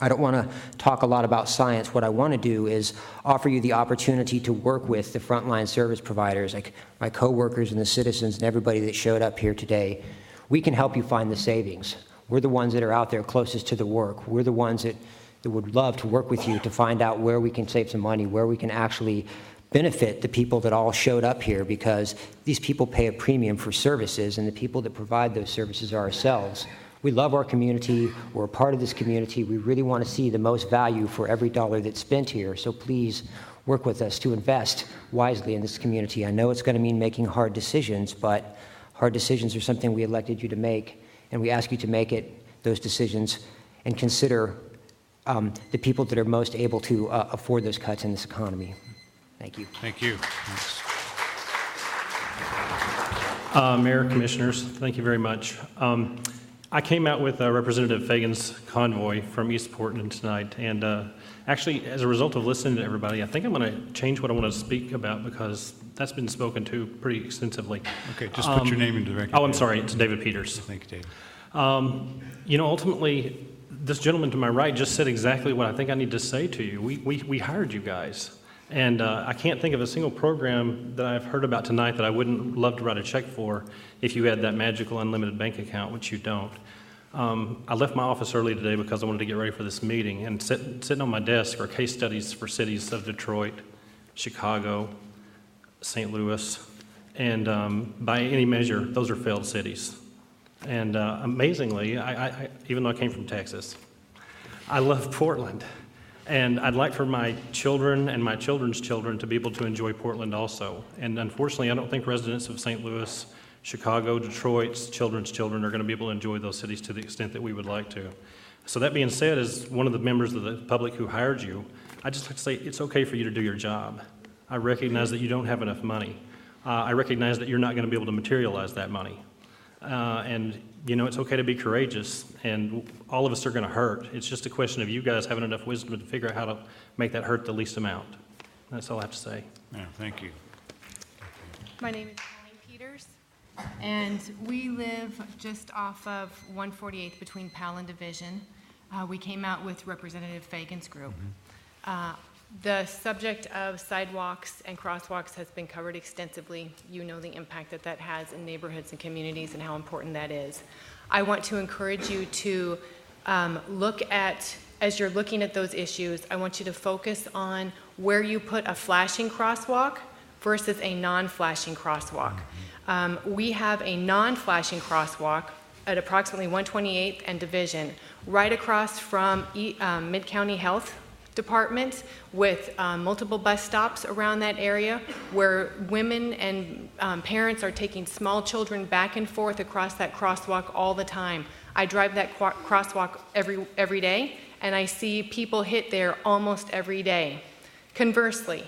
Speaker 3: I don't want to talk a lot about science. What I want to do is offer you the opportunity to work with the frontline service providers, like my coworkers and the citizens and everybody that showed up here today. We can help you find the savings. We're the ones that are out there closest to the work. We're the ones that would love to work with you to find out where we can save some money, where we can actually benefit the people that all showed up here, because these people pay a premium for services, and the people that provide those services are ourselves. We love our community. We're a part of this community. We really want to see the most value for every dollar that's spent here. So please work with us to invest wisely in this community. I know it's going to mean making hard decisions, but hard decisions are something we elected you to make, and we ask you to make those decisions and consider the people that are most able to afford those cuts in this economy. Thank you.
Speaker 2: Thank you.
Speaker 21: Mayor, Commissioners, thank you very much. I came out with Representative Fagan's convoy from East Portland tonight, and actually, as a result of listening to everybody, I think I'm going to change what I want to speak about because that's been spoken to pretty extensively.
Speaker 2: Okay, just put your name into the record.
Speaker 21: Oh, I'm sorry, it's David Peters.
Speaker 2: Thank you, David.
Speaker 21: Ultimately, this gentleman to my right just said exactly what I think I need to say to you. We hired you guys, and I can't think of a single program that I've heard about tonight that I wouldn't love to write a check for if you had that magical unlimited bank account, which you don't. I left my office early today because I wanted to get ready for this meeting, and sitting on my desk are case studies for cities of Detroit, Chicago, St. Louis, and by any measure, those are failed cities. And amazingly, I even though I came from Texas, I love Portland. And I'd like for my children and my children's children to be able to enjoy Portland also. And unfortunately, I don't think residents of St. Louis, Chicago, Detroit's children's children are going to be able to enjoy those cities to the extent that we would like to. So that being said, as one of the members of the public who hired you, I'd just like to say it's okay for you to do your job. I recognize that you don't have enough money. I recognize that you're not going to be able to materialize that money. And it's okay to be courageous, and all of us are going to hurt. It's just a question of you guys having enough wisdom to figure out how to make that hurt the least amount. That's all I have to say.
Speaker 2: Yeah, thank you.
Speaker 22: My name is Colleen Peters, and we live just off of 148th between Powell and Division. We came out with Representative Fagan's group. The subject of sidewalks and crosswalks has been covered extensively. You know the impact that has in neighborhoods and communities and how important that is. I want to encourage you to look at, as you're looking at those issues, I want you to focus on where you put a flashing crosswalk versus a non-flashing crosswalk. We have a non-flashing crosswalk at approximately 128th and Division, right across from Mid-County Health Department, with multiple bus stops around that area where women and parents are taking small children back and forth across that crosswalk all the time. I drive that crosswalk every day, and I see people hit there almost every day. Conversely,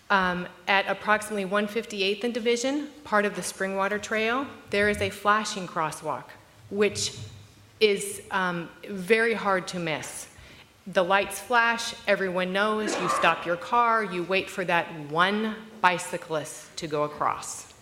Speaker 22: at approximately 158th and Division, part of the Springwater Trail, there is a flashing crosswalk, which is very hard to miss. The lights flash, everyone knows, you stop your car, you wait for that one bicyclist to go across.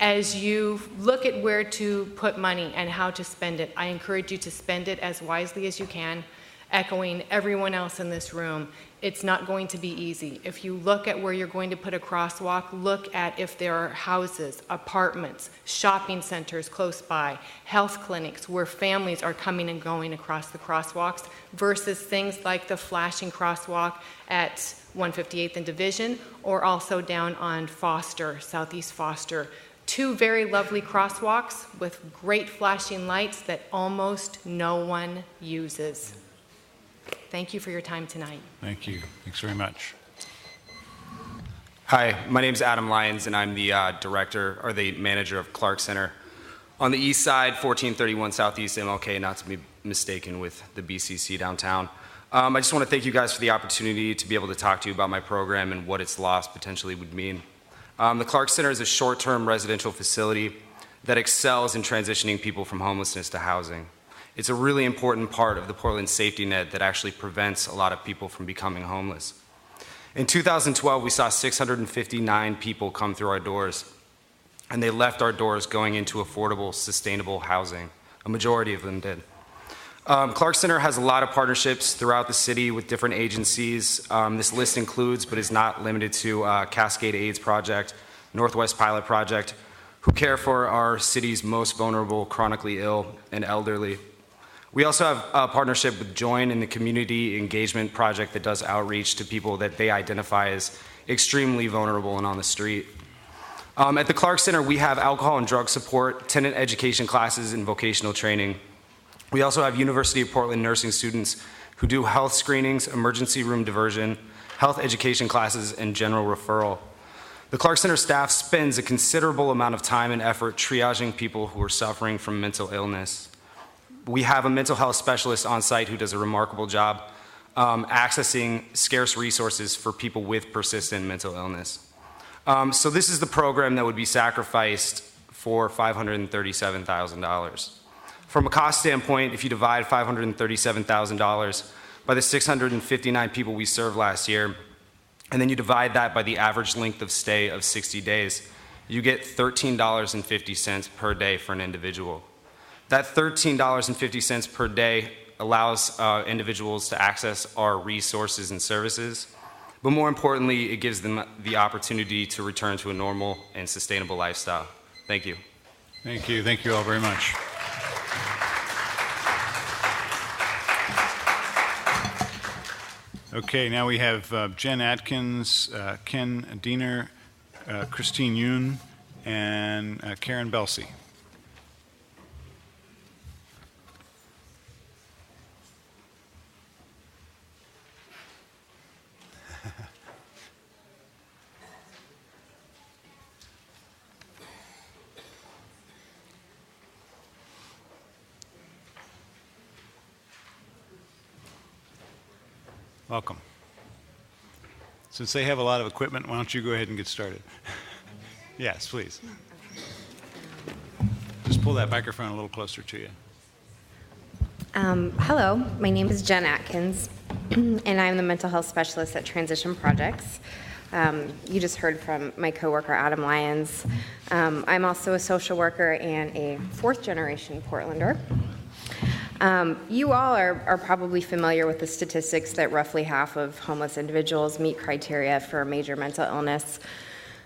Speaker 22: As you look at where to put money and how to spend it, I encourage you to spend it as wisely as you can, echoing everyone else in this room. It's not going to be easy. If you look at where you're going to put a crosswalk, look at if there are houses, apartments, shopping centers close by, health clinics where families are coming and going across the crosswalks versus things like the flashing crosswalk at 158th and Division, or also down on Foster, Southeast Foster. Two very lovely crosswalks with great flashing lights that almost no one uses. Thank you for your time tonight.
Speaker 2: Thank you. Thanks very much.
Speaker 6: Hi, my name is Adam Lyons, and I'm the director or the manager of Clark Center on the east side, 1431 Southeast MLK, not to be mistaken with the BCC downtown. I just want to thank you guys for the opportunity to be able to talk to you about my program and what its loss potentially would mean. The Clark Center is a short-term residential facility that excels in transitioning people from homelessness to housing. It's a really important part of the Portland safety net that actually prevents a lot of people from becoming homeless. In 2012, we saw 659 people come through our doors, and they left our doors going into affordable, sustainable housing. A majority of them did. Clark Center has a lot of partnerships throughout the city with different agencies. This list includes, but is not limited to, Cascade AIDS Project, Northwest Pilot Project, who care for our city's most vulnerable, chronically ill, and elderly. We also have a partnership with Join in the Community Engagement Project that does outreach to people that they identify as extremely vulnerable and on the street. At the Clark Center, we have alcohol and drug support, tenant education classes, and vocational training. We also have University of Portland nursing students who do health screenings, emergency room diversion, health education classes, and general referral. The Clark Center staff spends a considerable amount of time and effort triaging people who are suffering from mental illness. We have a mental health specialist on site who does a remarkable job accessing scarce resources for people with persistent mental illness. So this is the program that would be sacrificed for $537,000. From a cost standpoint, if you divide $537,000 by the 659 people we served last year, and then you divide that by the average length of stay of 60 days, you get $13.50 per day for an individual. That $13.50 per day allows individuals to access our resources and services, but more importantly, it gives them the opportunity to return to a normal and sustainable lifestyle. Thank you.
Speaker 2: Thank you. Thank you all very much. Okay, now we have Jen Atkins, Ken Diener, Christine Yoon, and Karen Belsey. Welcome. Since they have a lot of equipment, why don't you go ahead and get started? Yes, please. Just pull that microphone a little closer to you.
Speaker 7: Hello, my name is Jen Atkins, and I'm the mental health specialist at Transition Projects. You just heard from my coworker, Adam Lyons. I'm also a social worker and a fourth-generation Portlander. You all are probably familiar with the statistics that roughly half of homeless individuals meet criteria for major mental illness.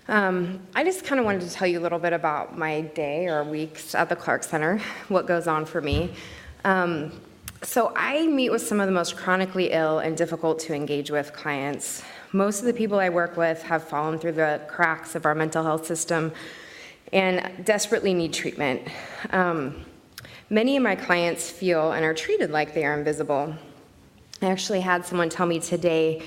Speaker 7: I just kind of wanted to tell you a little bit about my day or weeks at the Clark Center, what goes on for me. So I meet with some of the most chronically ill and difficult to engage with clients. Most of the people I work with have fallen through the cracks of our mental health system and desperately need treatment. Many of my clients feel and are treated like they are invisible. I actually had someone tell me today,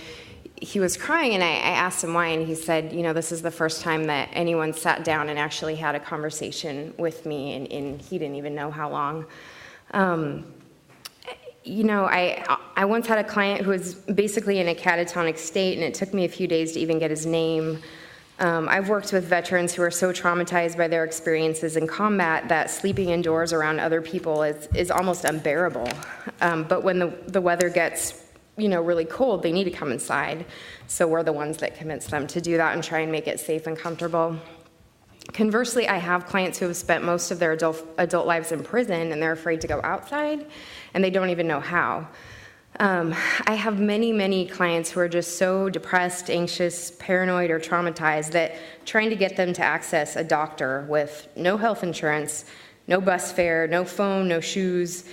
Speaker 7: he was crying, and I asked him why, and he said, you know, this is the first time that anyone sat down and actually had a conversation with me, and he didn't even know how long. You know, I once had a client who was basically in a catatonic state, and it took me a few days to even get his name. I've worked with veterans who are so traumatized by their experiences in combat that sleeping indoors around other people is almost unbearable. But when the weather gets, you know, really cold, they need to come inside. So we're the ones that convince them to do that and try and make it safe and comfortable. Conversely, I have clients who have spent most of their adult lives in prison, and they're afraid to go outside, and they don't even know how. I have many clients who are just so depressed, anxious, paranoid, or traumatized that trying to get them to access a doctor with no health insurance, no bus fare, no phone, no shoes,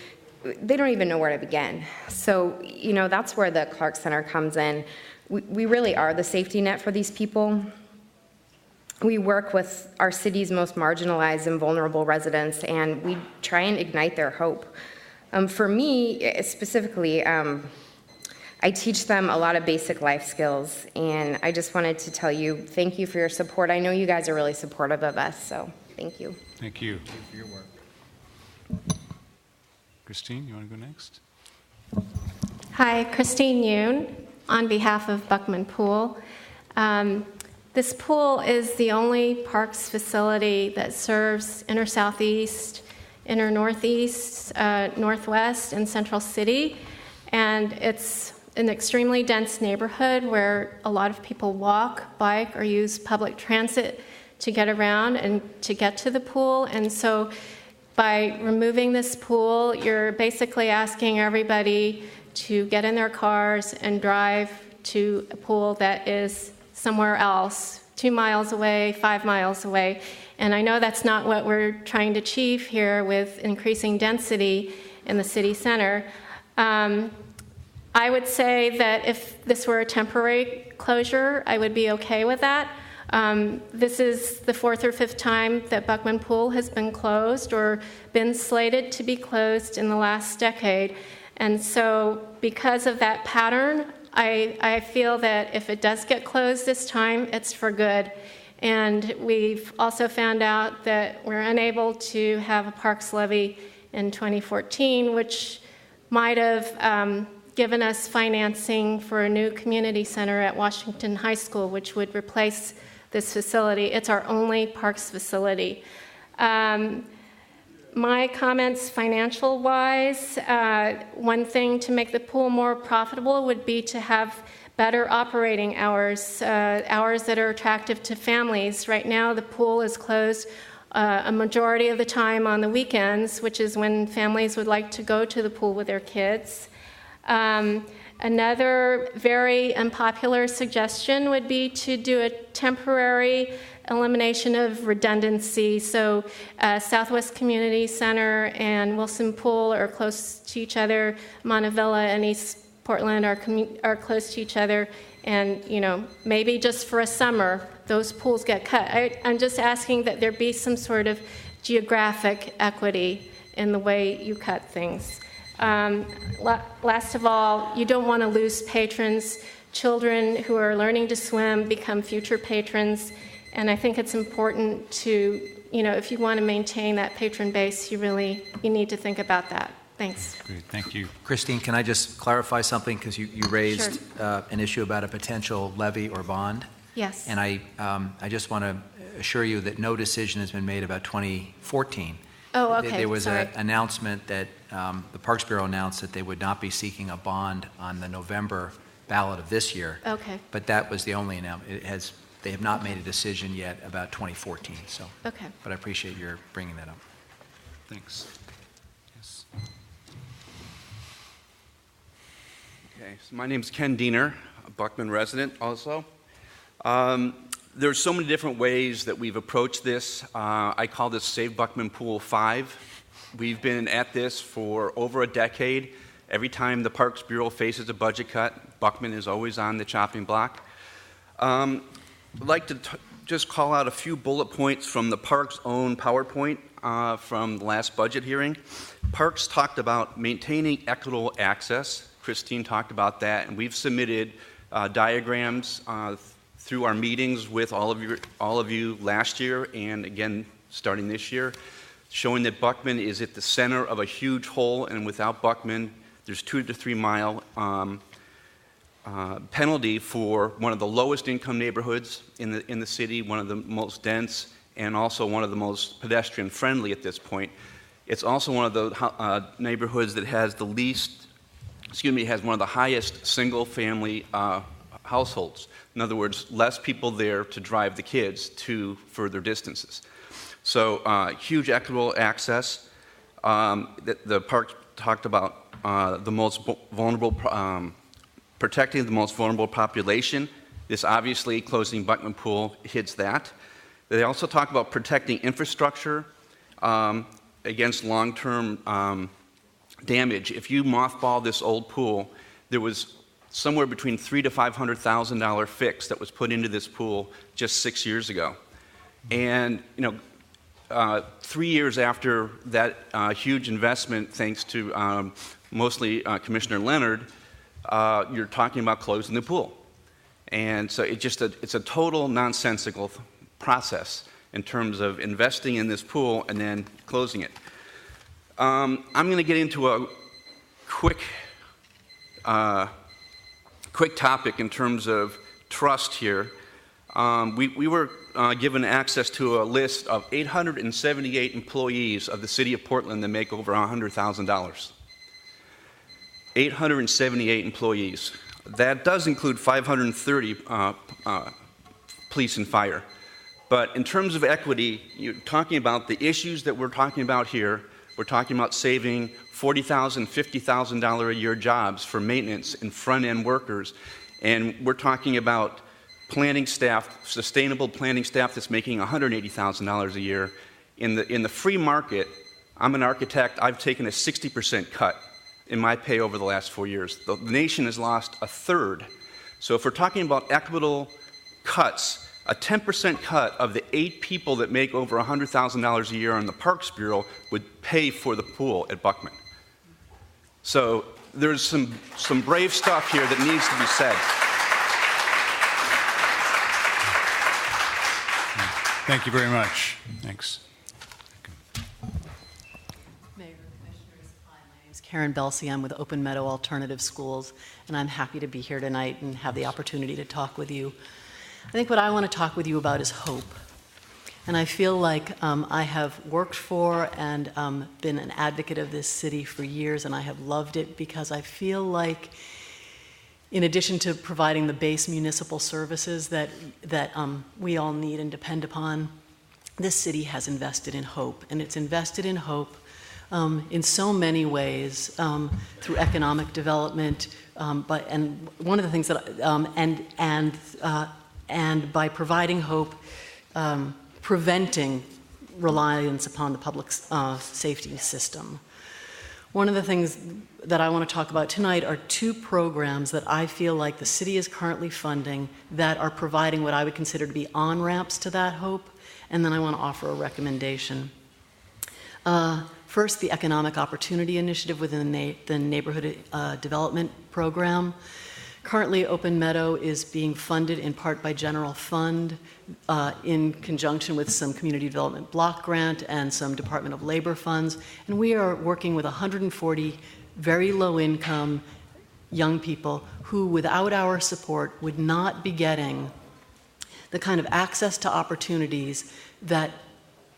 Speaker 7: they don't even know where to begin. So, that's where the Clark Center comes in. We really are the safety net for these people. We work with our city's most marginalized and vulnerable residents, and we try and ignite their hope. For me, specifically, I teach them a lot of basic life skills, and I just wanted to tell you, thank you for your support. I know you guys are really supportive of us, so thank you.
Speaker 2: Thank you.
Speaker 10: Thank you for your work.
Speaker 2: Christine, you want to go next?
Speaker 1: Hi, Christine Yoon on behalf of Buckman Pool. This pool is the only parks facility that serves inner southeast, inner northeast, northwest, and central city. And it's an extremely dense neighborhood where a lot of people walk, bike, or use public transit to get around and to get to the pool. And so by removing this pool, you're basically asking everybody to get in their cars and drive to a pool that is somewhere else, 2 miles away, 5 miles away. And I know that's not what we're trying to achieve here with increasing density in the city center. I would say that if this were a temporary closure, I would be okay with that. This is the 4th or 5th time that Buckman Pool has been closed or been slated to be closed in the last decade. And so because of that pattern, I feel that if it does get closed this time, it's for good. And we've also found out that we're unable to have a parks levy in 2014, which might have given us financing for a new community center at Washington High School, which would replace this facility. It's our only parks facility. My comments financial-wise, one thing to make the pool more profitable would be to have better operating hours, hours that are attractive to families. Right now, the pool is closed a majority of the time on the weekends, which is when families would like to go to the pool with their kids. Another very unpopular suggestion would be to do a temporary elimination of redundancy. So Southwest Community Center and Wilson Pool are close to each other. Montevilla and East Portland are close to each other. And, maybe just for a summer, those pools get cut. I'm just asking that there be some sort of geographic equity in the way you cut things. Last of all, you don't want to lose patrons. Children who are learning to swim become future patrons. And I think it's important to, if you want to maintain that patron base, you need to think about that. Thanks.
Speaker 2: Great, thank you.
Speaker 17: Christine, can I just clarify something? Because you raised an issue about a potential levy or bond.
Speaker 1: Yes.
Speaker 17: And I just want to assure you that no decision has been made about 2014.
Speaker 1: Oh, okay.
Speaker 17: There was
Speaker 1: Sorry.
Speaker 17: an announcement that the Parks Bureau announced that they would not be seeking a bond on the November ballot of this year.
Speaker 1: Okay.
Speaker 17: But that was the only announcement. They have not made a decision yet about 2014. So.
Speaker 1: Okay.
Speaker 17: But I appreciate your bringing that up.
Speaker 2: Thanks. Yes.
Speaker 4: Okay, so my name is Ken Diener, a Buckman resident also. There's so many different ways that we've approached this. I call this Save Buckman Pool 5. We've been at this for over a decade. Every time the Parks Bureau faces a budget cut, Buckman is always on the chopping block. I'd like to just call out a few bullet points from the Parks' own PowerPoint from the last budget hearing. Parks talked about maintaining equitable access. Christine talked about that, and we've submitted diagrams through our meetings with all of you last year and again starting this year, showing that Buckman is at the center of a huge hole, and without Buckman, there's 2 to 3 mile penalty for one of the lowest income neighborhoods in the city, one of the most dense, and also one of the most pedestrian friendly at this point. It's also one of the neighborhoods that has has one of the highest single family households. In other words, less people there to drive the kids to further distances. So huge equitable access. The park talked about the most vulnerable, protecting the most vulnerable population. This obviously, closing Buckman Pool hits that. They also talk about protecting infrastructure against long-term damage. If you mothball this old pool, there was somewhere between $300,000 to $500,000 fix that was put into this pool just 6 years ago. And 3 years after that huge investment, thanks to mostly Commissioner Leonard, you're talking about closing the pool. And so it's a total nonsensical process in terms of investing in this pool and then closing it. I'm going to get into a quick topic in terms of trust here. We were given access to a list of 878 employees of the city of Portland that make over $100,000. 878 employees. That does include 530 police and fire. But in terms of equity, you're talking about the issues that we're talking about here. We're talking about saving $40,000, $50,000 a year jobs for maintenance and front-end workers. And we're talking about planning staff, sustainable planning staff that's making $180,000 a year. In the free market, I'm an architect, I've taken a 60% cut in my pay over the last 4 years. The nation has lost a third. So if we're talking about equitable cuts, a 10% cut of the 8 people that make over $100,000 a year on the Parks Bureau would pay for the pool at Buckman. So there's some brave stuff here that needs to be said.
Speaker 2: Thank you very much. Thanks.
Speaker 8: Mayor, Commissioners, hi, my name is Karen Belsey. I'm with Open Meadow Alternative Schools, and I'm happy to be here tonight and have the opportunity to talk with you. I think what I want to talk with you about is hope. And I feel like I have worked for and been an advocate of this city for years, and I have loved it because I feel like, in addition to providing the base municipal services that we all need and depend upon, this city has invested in hope. And it's invested in hope in so many ways, through economic development, and one of the things that, and by providing hope, preventing reliance upon the public safety system. One of the things that I want to talk about tonight are 2 programs that I feel like the city is currently funding that are providing what I would consider to be on-ramps to that hope, and then I want to offer a recommendation. First, the Economic Opportunity Initiative within the Neighborhood Development Program. Currently, Open Meadow is being funded in part by General Fund in conjunction with some Community Development Block Grant and some Department of Labor funds. And we are working with 140 very low-income young people who, without our support, would not be getting the kind of access to opportunities that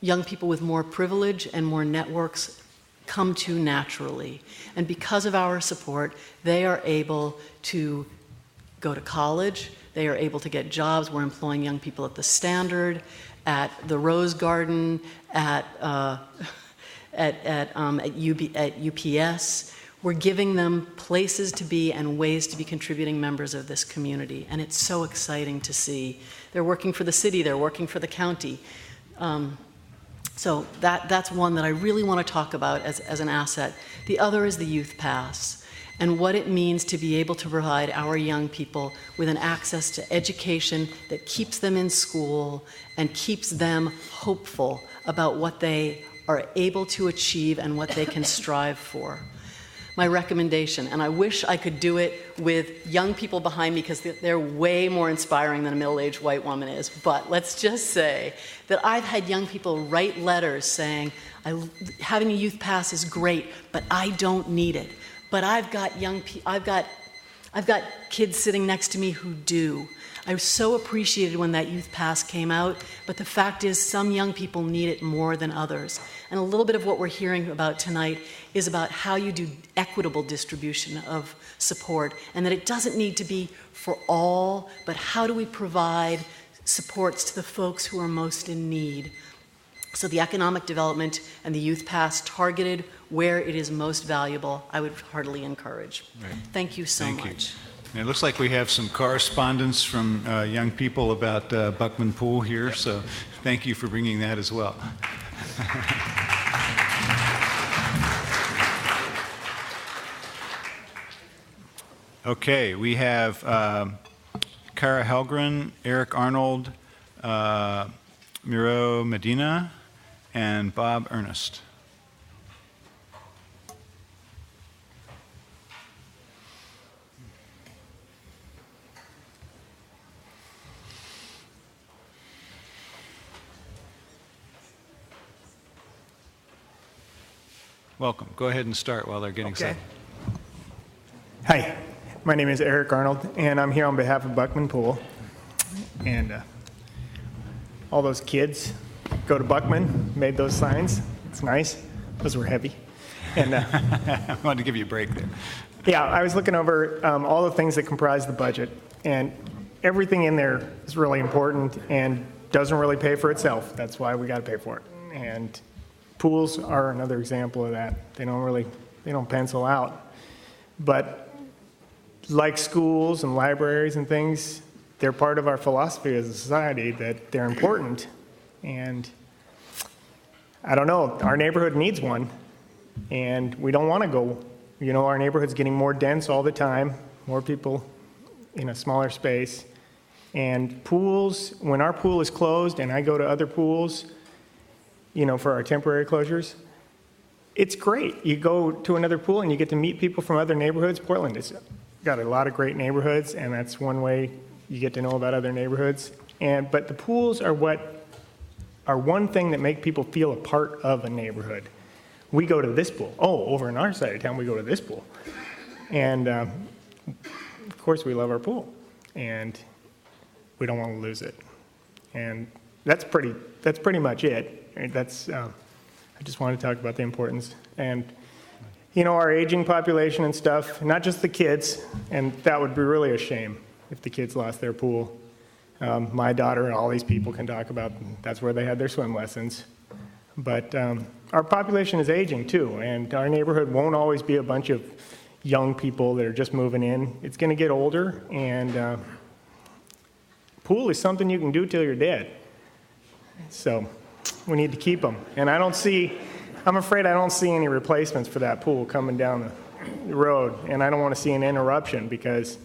Speaker 8: young people with more privilege and more networks come to naturally. And because of our support, they are able to go to college, they are able to get jobs. We're employing young people at the Standard, at the Rose Garden, at UPS. We're giving them places to be and ways to be contributing members of this community. And it's so exciting to see. They're working for the city, they're working for the county. So that's one that I really want to talk about as an asset. The other is the Youth Pass and what it means to be able to provide our young people with an access to education that keeps them in school and keeps them hopeful about what they are able to achieve and what they can strive for. My recommendation, and I wish I could do it with young people behind me because they're way more inspiring than a middle-aged white woman is, but let's just say that I've had young people write letters saying, having a youth pass is great, but I don't need it. But I've got kids sitting next to me who do. I so appreciated when that youth pass came out, but the fact is some young people need it more than others. And a little bit of what we're hearing about tonight is about how you do equitable distribution of support, and that it doesn't need to be for all, but how do we provide supports to the folks who are most in need. So the economic development and the youth pass targeted where it is most valuable, I would heartily encourage.
Speaker 2: Right.
Speaker 8: Thank you so
Speaker 2: Thank
Speaker 8: much.
Speaker 2: you. And it looks like we have some correspondence from young people about Buckman Pool here, so thank you for bringing that as well. Okay, we have Kara Helgren, Eric Arnold, Miro Medina, and Bob Ernest. Welcome. Go ahead and start while they're getting set.
Speaker 9: Hi, my name is Eric Arnold, and I'm here on behalf of Buckman Pool. And all those kids go to Buckman, made those signs. It's nice. Those were heavy. And
Speaker 2: I wanted to give you a break there.
Speaker 9: Yeah, I was looking over all the things that comprise the budget, and everything in there is really important and doesn't really pay for itself. That's why we got to pay for it. And pools are another example of that. They don't pencil out. But like schools and libraries and things, they're part of our philosophy as a society that they're important. And I don't know, our neighborhood needs one. And we don't want to go, our neighborhood's getting more dense all the time, more people in a smaller space. And pools, when our pool is closed and I go to other pools, for our temporary closures, it's great. You go to another pool and you get to meet people from other neighborhoods. Portland has got a lot of great neighborhoods, and that's one way you get to know about other neighborhoods. But the pools are one thing that make people feel a part of a neighborhood. We go to this pool. Oh, over in our side of town, we go to this pool. And of course, we love our pool, and we don't want to lose it. And that's pretty much it. I just wanted to talk about the importance. And, our aging population and stuff, not just the kids, and that would be really a shame if the kids lost their pool. My daughter and all these people can talk about that's where they had their swim lessons. But our population is aging too, and our neighborhood won't always be a bunch of young people that are just moving in. It's going to get older, and pool is something you can do till you're dead. So we need to keep them. And I'm afraid I don't see any replacements for that pool coming down the road. And I don't want to see an interruption because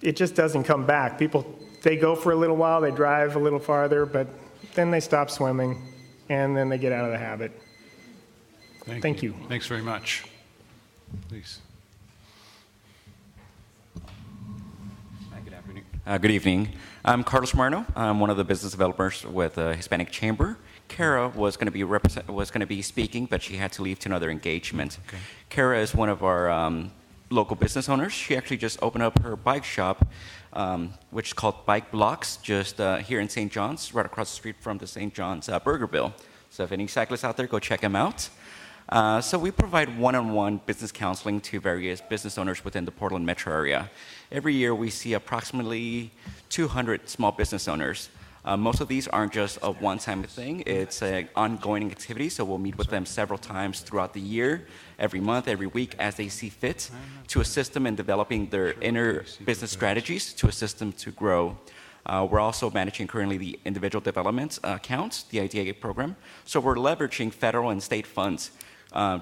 Speaker 9: it just doesn't come back. People, they go for a little while, they drive a little farther, but then they stop swimming and then they get out of the habit. Thank you.
Speaker 2: Thanks very much. Please.
Speaker 11: Good afternoon. Good evening. I'm Carlos Moreno. I'm one of the business developers with Hispanic Chamber. Kara was going to be speaking, but she had to leave to another engagement. Okay. Kara is one of our local business owners. She actually just opened up her bike shop, which is called Bike Blocks, just here in St. John's, right across the street from the St. John's Burgerville. So if any cyclists out there, go check them out. So we provide one-on-one business counseling to various business owners within the Portland metro area. Every year we see approximately 200 small business owners. Most of these aren't just a one-time thing. It's an ongoing activity, so we'll meet with them several times throughout the year, every month, every week, as they see fit, to assist them in developing their inner business strategies, to assist them to grow. We're also managing currently the individual development account, the IDEA program. So we're leveraging federal and state funds.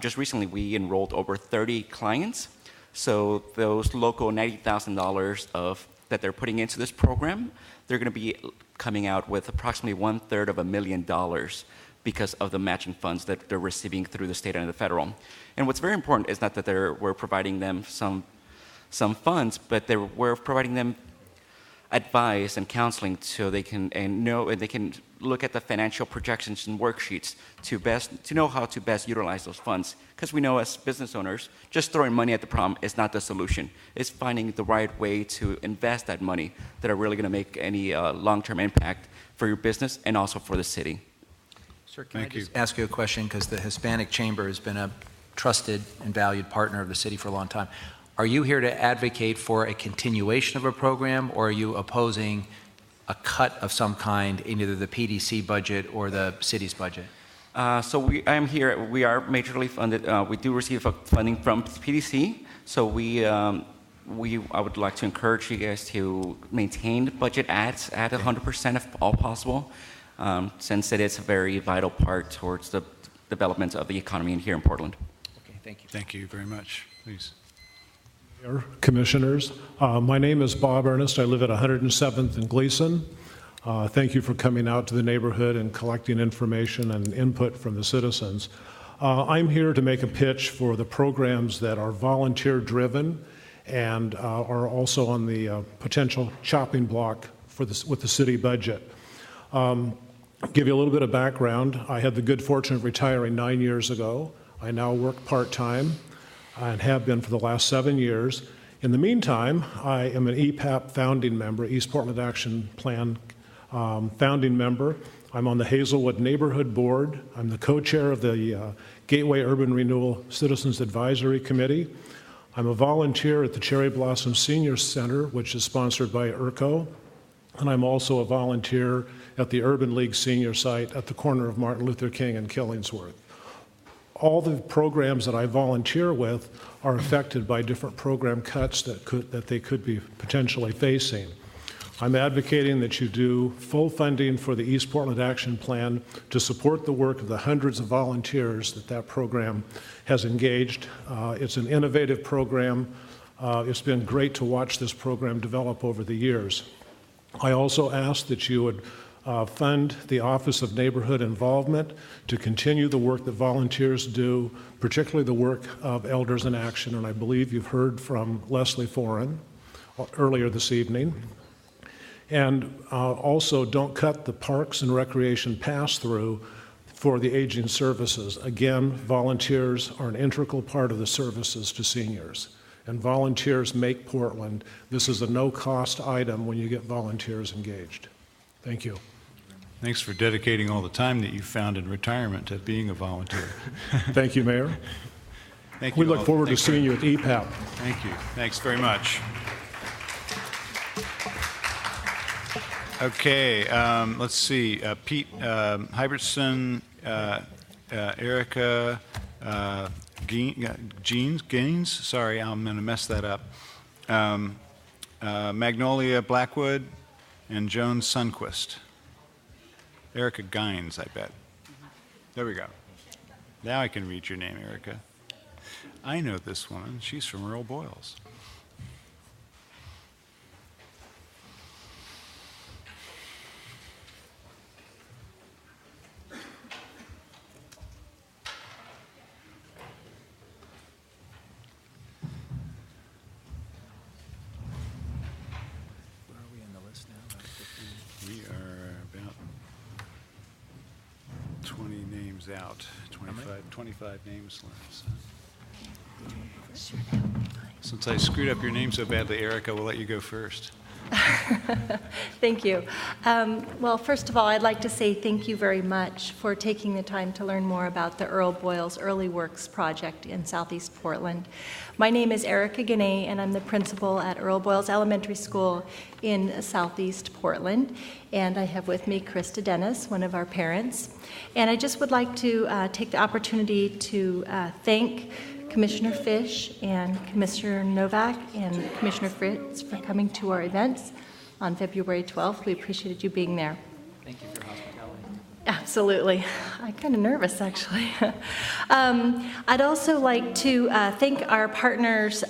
Speaker 11: Just recently, we enrolled over 30 clients. So those local $90,000 that they're putting into this program, they're going to be coming out with approximately $1/3 because of the matching funds that they're receiving through the state and the federal. And what's very important is not that we're providing them some funds, but we're providing them advice and counseling so they can they can look at the financial projections and worksheets to know how to best utilize those funds. Because we know as business owners, just throwing money at the problem is not the solution. It's finding the right way to invest that money that are really going to make any long-term impact for your business and also for the city.
Speaker 17: Sir, can I just ask you a question? Because the Hispanic Chamber has been a trusted and valued partner of the city for a long time. Are you here to advocate for a continuation of a program, or are you opposing a cut of some kind in either the PDC budget or the city's budget?
Speaker 11: I'm here. We are majorly funded. We do receive funding from PDC. So I would like to encourage you guys to maintain budget adds at 100% if all possible, since it is a very vital part towards the development of the economy here in Portland.
Speaker 17: Okay, thank you.
Speaker 2: Thank you very much. Please.
Speaker 12: Mayor, Commissioners, my name is Bob Ernest. I live at 107th and Gleason. Thank you for coming out to the neighborhood and collecting information and input from the citizens. I'm here to make a pitch for the programs that are volunteer-driven and are also on the potential chopping block with the city budget. Give you a little bit of background. I had the good fortune of retiring 9 years ago. I now work part-time and have been for the last 7 years. In the meantime, I am an EPAP founding member, East Portland Action Plan founding member. I'm on the Hazelwood Neighborhood Board. I'm the co-chair of the Gateway Urban Renewal Citizens Advisory Committee. I'm a volunteer at the Cherry Blossom Senior Center, which is sponsored by IRCO. And I'm also a volunteer at the Urban League Senior Site at the corner of Martin Luther King and Killingsworth. All the programs that I volunteer with are affected by different program cuts that they could be potentially facing. I'm advocating that you do full funding for the East Portland Action Plan to support the work of the hundreds of volunteers that program has engaged. It's an innovative program. It's been great to watch this program develop over the years. I also ask that you would fund the Office of Neighborhood Involvement to continue the work that volunteers do, particularly the work of Elders in Action, and I believe you've heard from Leslie Foran earlier this evening. And also don't cut the Parks and Recreation pass-through for the aging services. Again, volunteers are an integral part of the services to seniors, and volunteers make Portland. This is a no-cost item when you get volunteers engaged. Thank you.
Speaker 2: Thanks for dedicating all the time that you found in retirement to being a volunteer.
Speaker 12: Thank you, Mayor.
Speaker 2: Thank you.
Speaker 12: We look forward to seeing you at EPAP.
Speaker 2: Thank you. Thanks very much. Okay, let's see. Pete Hybertson, Erica Gaines. Sorry, I'm going to mess that up. Magnolia Blackwood and Joan Sunquist. Erica Gaines, I bet. There we go. Now I can read your name, Erica. I know this woman. She's from Earl Boyles. We are about 20 names out, 25 names left. So. Since I screwed up your name so badly, Erica, we'll let you go first.
Speaker 13: Thank you. Well, first of all, I'd like to say thank you very much for taking the time to learn more about the Earl Boyles Early Works Project in Southeast Portland. My name is Erica Gaines, and I'm the principal at Earl Boyles Elementary School in Southeast Portland. And I have with me Krista Dennis, one of our parents. And I just would like to take the opportunity to thank Commissioner Fish and Commissioner Novak and Commissioner Fritz for coming to our events on February 12th. We appreciated you being there.
Speaker 17: Thank you for your hospitality.
Speaker 13: Absolutely. I'm kind of nervous, actually. I'd also like to thank our partners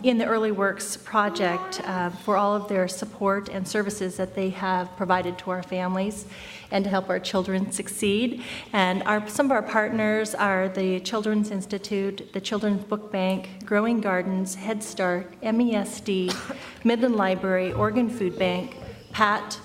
Speaker 13: in the Early Works project for all of their support and services that they have provided to our families and to help our children succeed. And some of our partners are the Children's Institute, the Children's Book Bank, Growing Gardens, Head Start, MESD, Midland Library, Oregon Food Bank, PAT,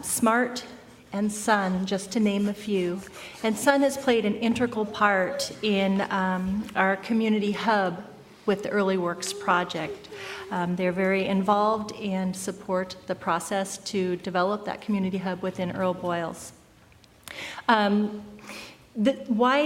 Speaker 13: SMART, and SUN, just to name a few. And SUN has played an integral part in our community hub with the Early Works project. They're very involved and support the process to develop that community hub within Earl Boyles. Why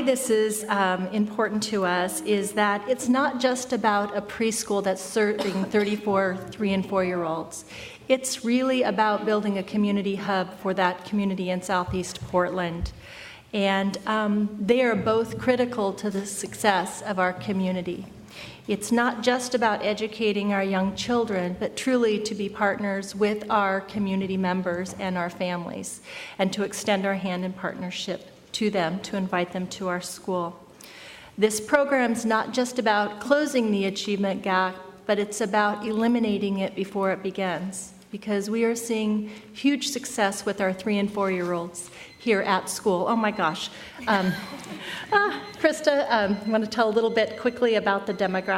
Speaker 13: this is important to us is that it's not just about a preschool that's serving 34 3- and 4-year-olds. It's really about building a community hub for that community in Southeast Portland. And they are both critical to the success of our community. It's not just about educating our young children, but truly to be partners with our community members and our families, and to extend our hand in partnership to them, to invite them to our school. This program's not just about closing the achievement gap, but it's about eliminating it before it begins, because we are seeing huge success with our 3- and 4-year-olds here at school. Oh my gosh. Krista, want to tell a little bit quickly about the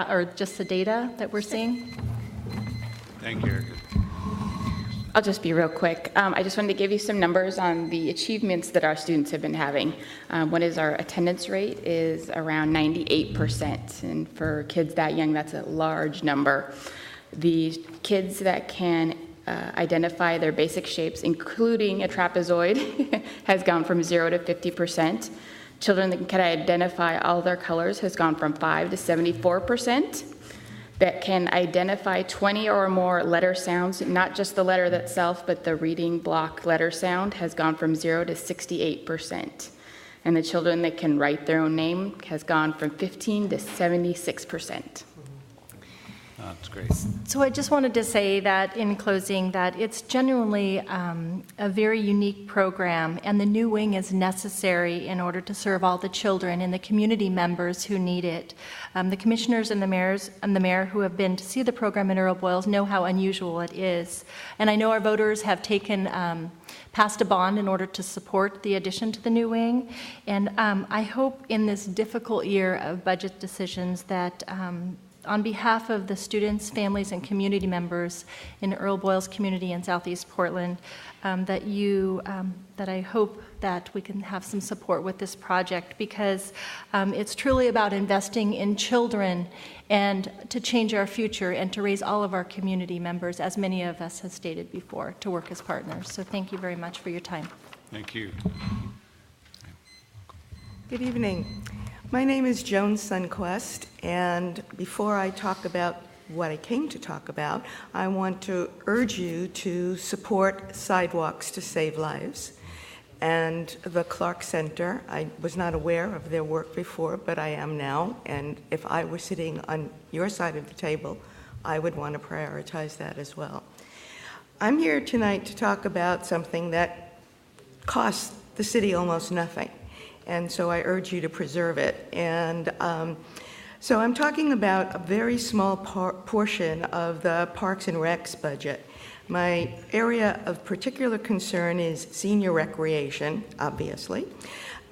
Speaker 13: or just the data that we're seeing?
Speaker 2: Thank you, Erica.
Speaker 14: I'll just be real quick. I just wanted to give you some numbers on the achievements that our students have been having. One is our attendance rate is around 98%, and for kids that young, that's a large number. The kids that can identify their basic shapes, including a trapezoid, has gone from 0 to 50%. Children that can identify all their colors has gone from 5 to 74%. That can identify 20 or more letter sounds, not just the letter itself, but the reading block letter sound, has gone from 0 to 68%. And the children that can write their own name has gone from 15 to 76%.
Speaker 2: That's great.
Speaker 13: So I just wanted to say that in closing, that it's genuinely a very unique program, and the new wing is necessary in order to serve all the children and the community members who need it. The commissioners and the mayor who have been to see the program in Earl Boyles know how unusual it is. And I know our voters have passed a bond in order to support the addition to the new wing. And I hope in this difficult year of budget decisions that on behalf of the students, families, and community members in Earl Boyles community in Southeast Portland, that I hope that we can have some support with this project, because it's truly about investing in children and to change our future and to raise all of our community members, as many of us have stated before, to work as partners. So thank you very much for your time.
Speaker 2: Thank you.
Speaker 15: Good evening. My name is Joan Sunquest, and before I talk about what I came to talk about, I want to urge you to support Sidewalks to Save Lives and the Clark Center. I was not aware of their work before, but I am now, and if I were sitting on your side of the table, I would want to prioritize that as well. I'm here tonight to talk about something that costs the city almost nothing. And so I urge you to preserve it. And so I'm talking about a very small portion of the Parks and Recs budget. My area of particular concern is senior recreation, obviously,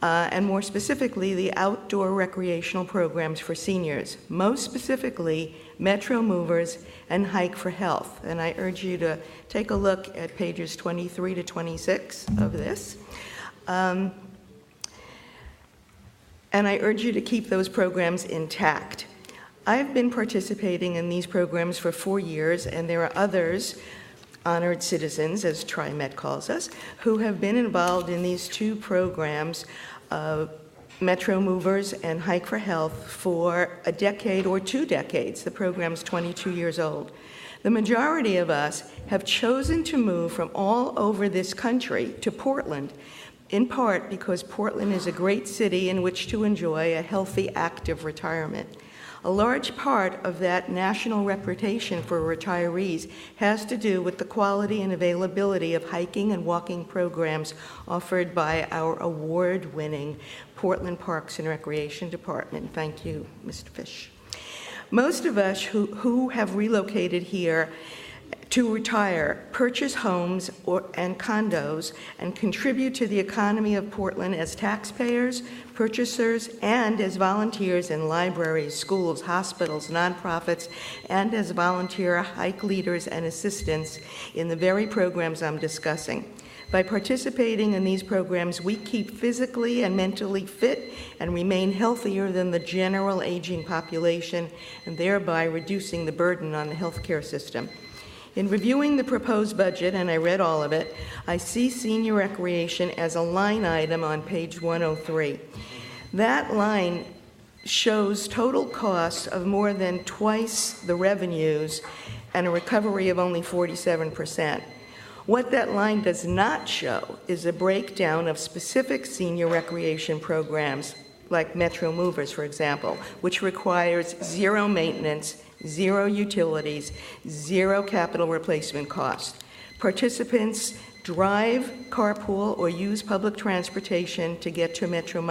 Speaker 15: and more specifically, the outdoor recreational programs for seniors, most specifically Metro Movers and Hike for Health. And I urge you to take a look at pages 23 to 26 of this. And I urge you to keep those programs intact. I've been participating in these programs for 4 years, and there are others, honored citizens, as TriMet calls us, who have been involved in these two programs, Metro Movers and Hike for Health, for a decade or 2 decades. The program's 22 years old. The majority of us have chosen to move from all over this country to Portland, in part because Portland is a great city in which to enjoy a healthy, active retirement. A large part of that national reputation for retirees has to do with the quality and availability of hiking and walking programs offered by our award-winning Portland Parks and Recreation Department. Thank you, Mr. Fish. Most of us who have relocated here to retire purchase homes and condos and contribute to the economy of Portland as taxpayers, purchasers, and as volunteers in libraries, schools, hospitals, nonprofits, and as volunteer hike leaders and assistants in the very programs I'm discussing. By participating in these programs, we keep physically and mentally fit and remain healthier than the general aging population, and thereby reducing the burden on the healthcare system. In reviewing the proposed budget, and I read all of it, I see senior recreation as a line item on page 103. That line shows total costs of more than twice the revenues and a recovery of only 47%. What that line does not show is a breakdown of specific senior recreation programs, like Metro Movers, for example, which requires zero maintenance, zero utilities, zero capital replacement cost. Participants drive, carpool, or use public transportation to get to Metro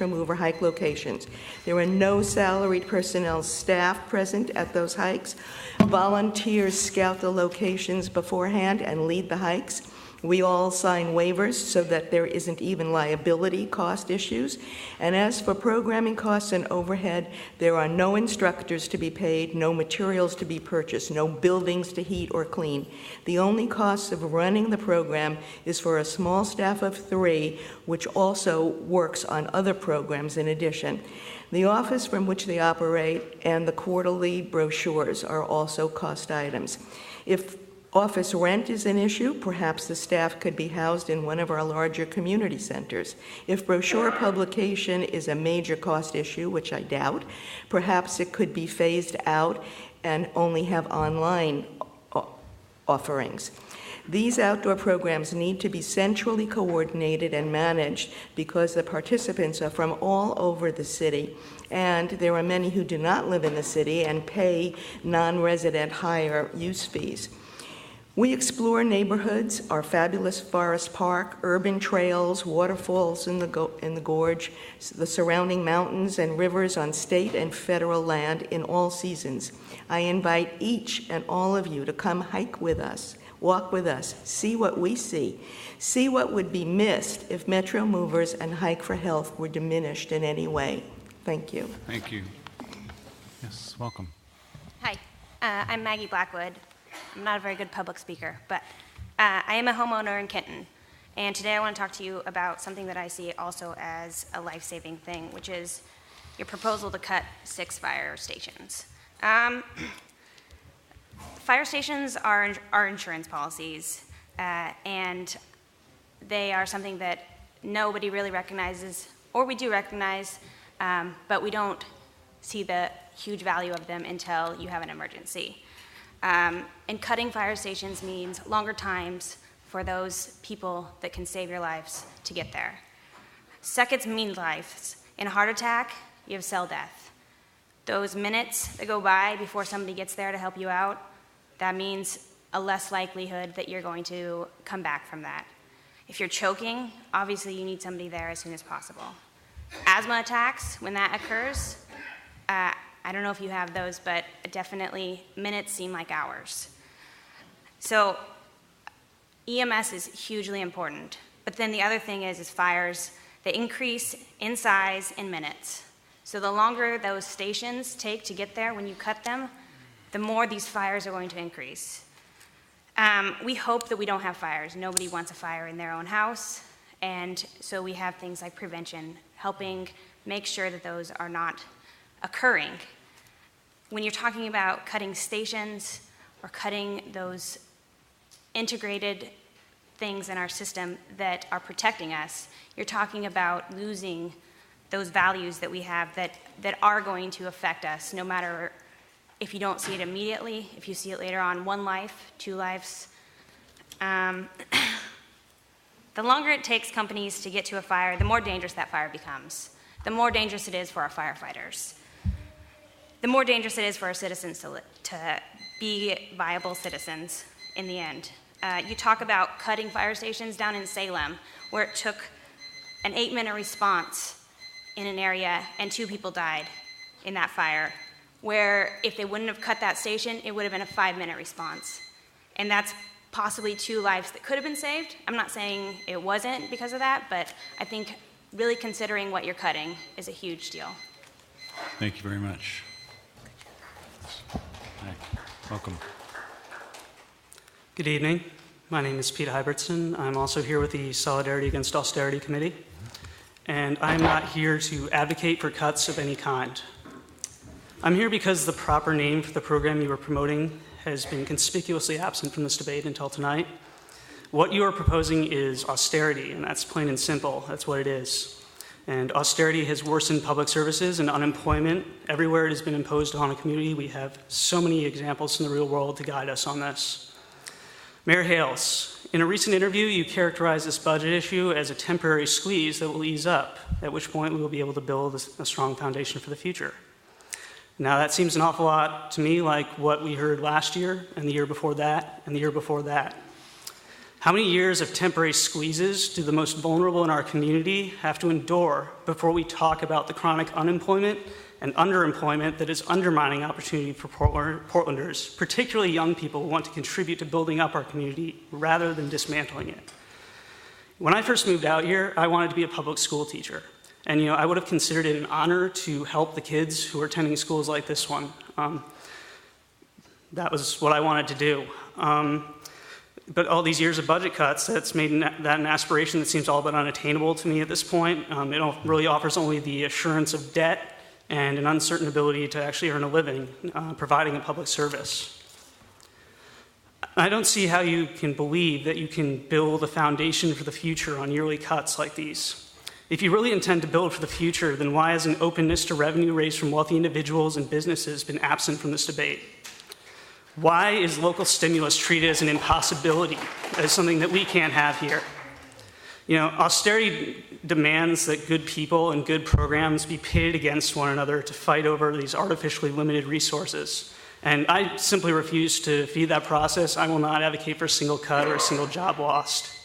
Speaker 15: Mover hike locations. There are no salaried personnel staff present at those hikes. Volunteers scout the locations beforehand and lead the hikes. We all sign waivers so that there isn't even liability cost issues. And as for programming costs and overhead, there are no instructors to be paid, no materials to be purchased, no buildings to heat or clean. The only cost of running the program is for a small staff of 3, which also works on other programs in addition. The office from which they operate and the quarterly brochures are also cost items. If office rent is an issue, perhaps the staff could be housed in one of our larger community centers. If brochure publication is a major cost issue, which I doubt, perhaps it could be phased out and only have online offerings. These outdoor programs need to be centrally coordinated and managed because the participants are from all over the city, and there are many who do not live in the city and pay non-resident higher use fees. We explore neighborhoods, our fabulous Forest Park, urban trails, waterfalls in the gorge, the surrounding mountains and rivers on state and federal land in all seasons. I invite each and all of you to come hike with us, walk with us, see what we see what would be missed if Metro Movers and Hike for Health were diminished in any way. Thank you.
Speaker 2: Thank you. Yes, welcome.
Speaker 16: Hi, I'm Maggie Blackwood. I'm not a very good public speaker, but I am a homeowner in Kenton, and today I want to talk to you about something that I see also as a life-saving thing, which is your proposal to cut 6 fire stations. Fire stations are insurance policies, and they are something that nobody really recognizes, or we do recognize, but we don't see the huge value of them until you have an emergency. And cutting fire stations means longer times for those people that can save your lives to get there. Seconds mean lives. In a heart attack, you have cell death. Those minutes that go by before somebody gets there to help you out, that means a less likelihood that you're going to come back from that. If you're choking, obviously you need somebody there as soon as possible. Asthma attacks, when that occurs, I don't know if you have those, but definitely minutes seem like hours. So EMS is hugely important. But then the other thing is fires, they increase in size in minutes. So the longer those stations take to get there when you cut them, the more these fires are going to increase. We hope that we don't have fires. Nobody wants a fire in their own house. And so we have things like prevention, helping make sure that those are not occurring. When you're talking about cutting stations or cutting those integrated things in our system that are protecting us, you're talking about losing those values that we have that are going to affect us, no matter if you don't see it immediately, if you see it later on, 1 life, 2 lives. The longer it takes companies to get to a fire, the more dangerous that fire becomes. The more dangerous it is for our firefighters. the more dangerous it is for our citizens to be viable citizens in the end. You talk about cutting fire stations down in Salem, where it took an 8-minute response in an area and 2 people died in that fire, where if they wouldn't have cut that station, it would have been a 5-minute response. And that's possibly 2 lives that could have been saved. I'm not saying it wasn't because of that, but I think really considering what you're cutting is a huge deal.
Speaker 2: Thank you very much. Hi. Welcome.
Speaker 18: Good evening. My name is Pete Hybertson. I'm also here with the Solidarity Against Austerity Committee. And I'm not here to advocate for cuts of any kind. I'm here because the proper name for the program you are promoting has been conspicuously absent from this debate until tonight. What you are proposing is austerity, and that's plain and simple. That's what it is. And austerity has worsened public services and unemployment. Everywhere it has been imposed on a community, we have so many examples from the real world to guide us on this. Mayor Hales, in a recent interview, you characterized this budget issue as a temporary squeeze that will ease up, at which point we will be able to build a strong foundation for the future. Now, that seems an awful lot to me like what we heard last year, and the year before that, and the year before that. How many years of temporary squeezes do the most vulnerable in our community have to endure before we talk about the chronic unemployment and underemployment that is undermining opportunity for Portlanders, particularly young people who want to contribute to building up our community rather than dismantling it? When I first moved out here, I wanted to be a public school teacher. And I would have considered it an honor to help the kids who are attending schools like this one. That was what I wanted to do. But all these years of budget cuts, that's made that an aspiration that seems all but unattainable to me at this point. It really offers only the assurance of debt and an uncertain ability to actually earn a living, providing a public service. I don't see how you can believe that you can build a foundation for the future on yearly cuts like these. If you really intend to build for the future, then why has an openness to revenue raised from wealthy individuals and businesses been absent from this debate? Why is local stimulus treated as an impossibility, as something that we can't have here? Austerity demands that good people and good programs be pitted against one another to fight over these artificially limited resources. And I simply refuse to feed that process. I will not advocate for a single cut or a single job lost.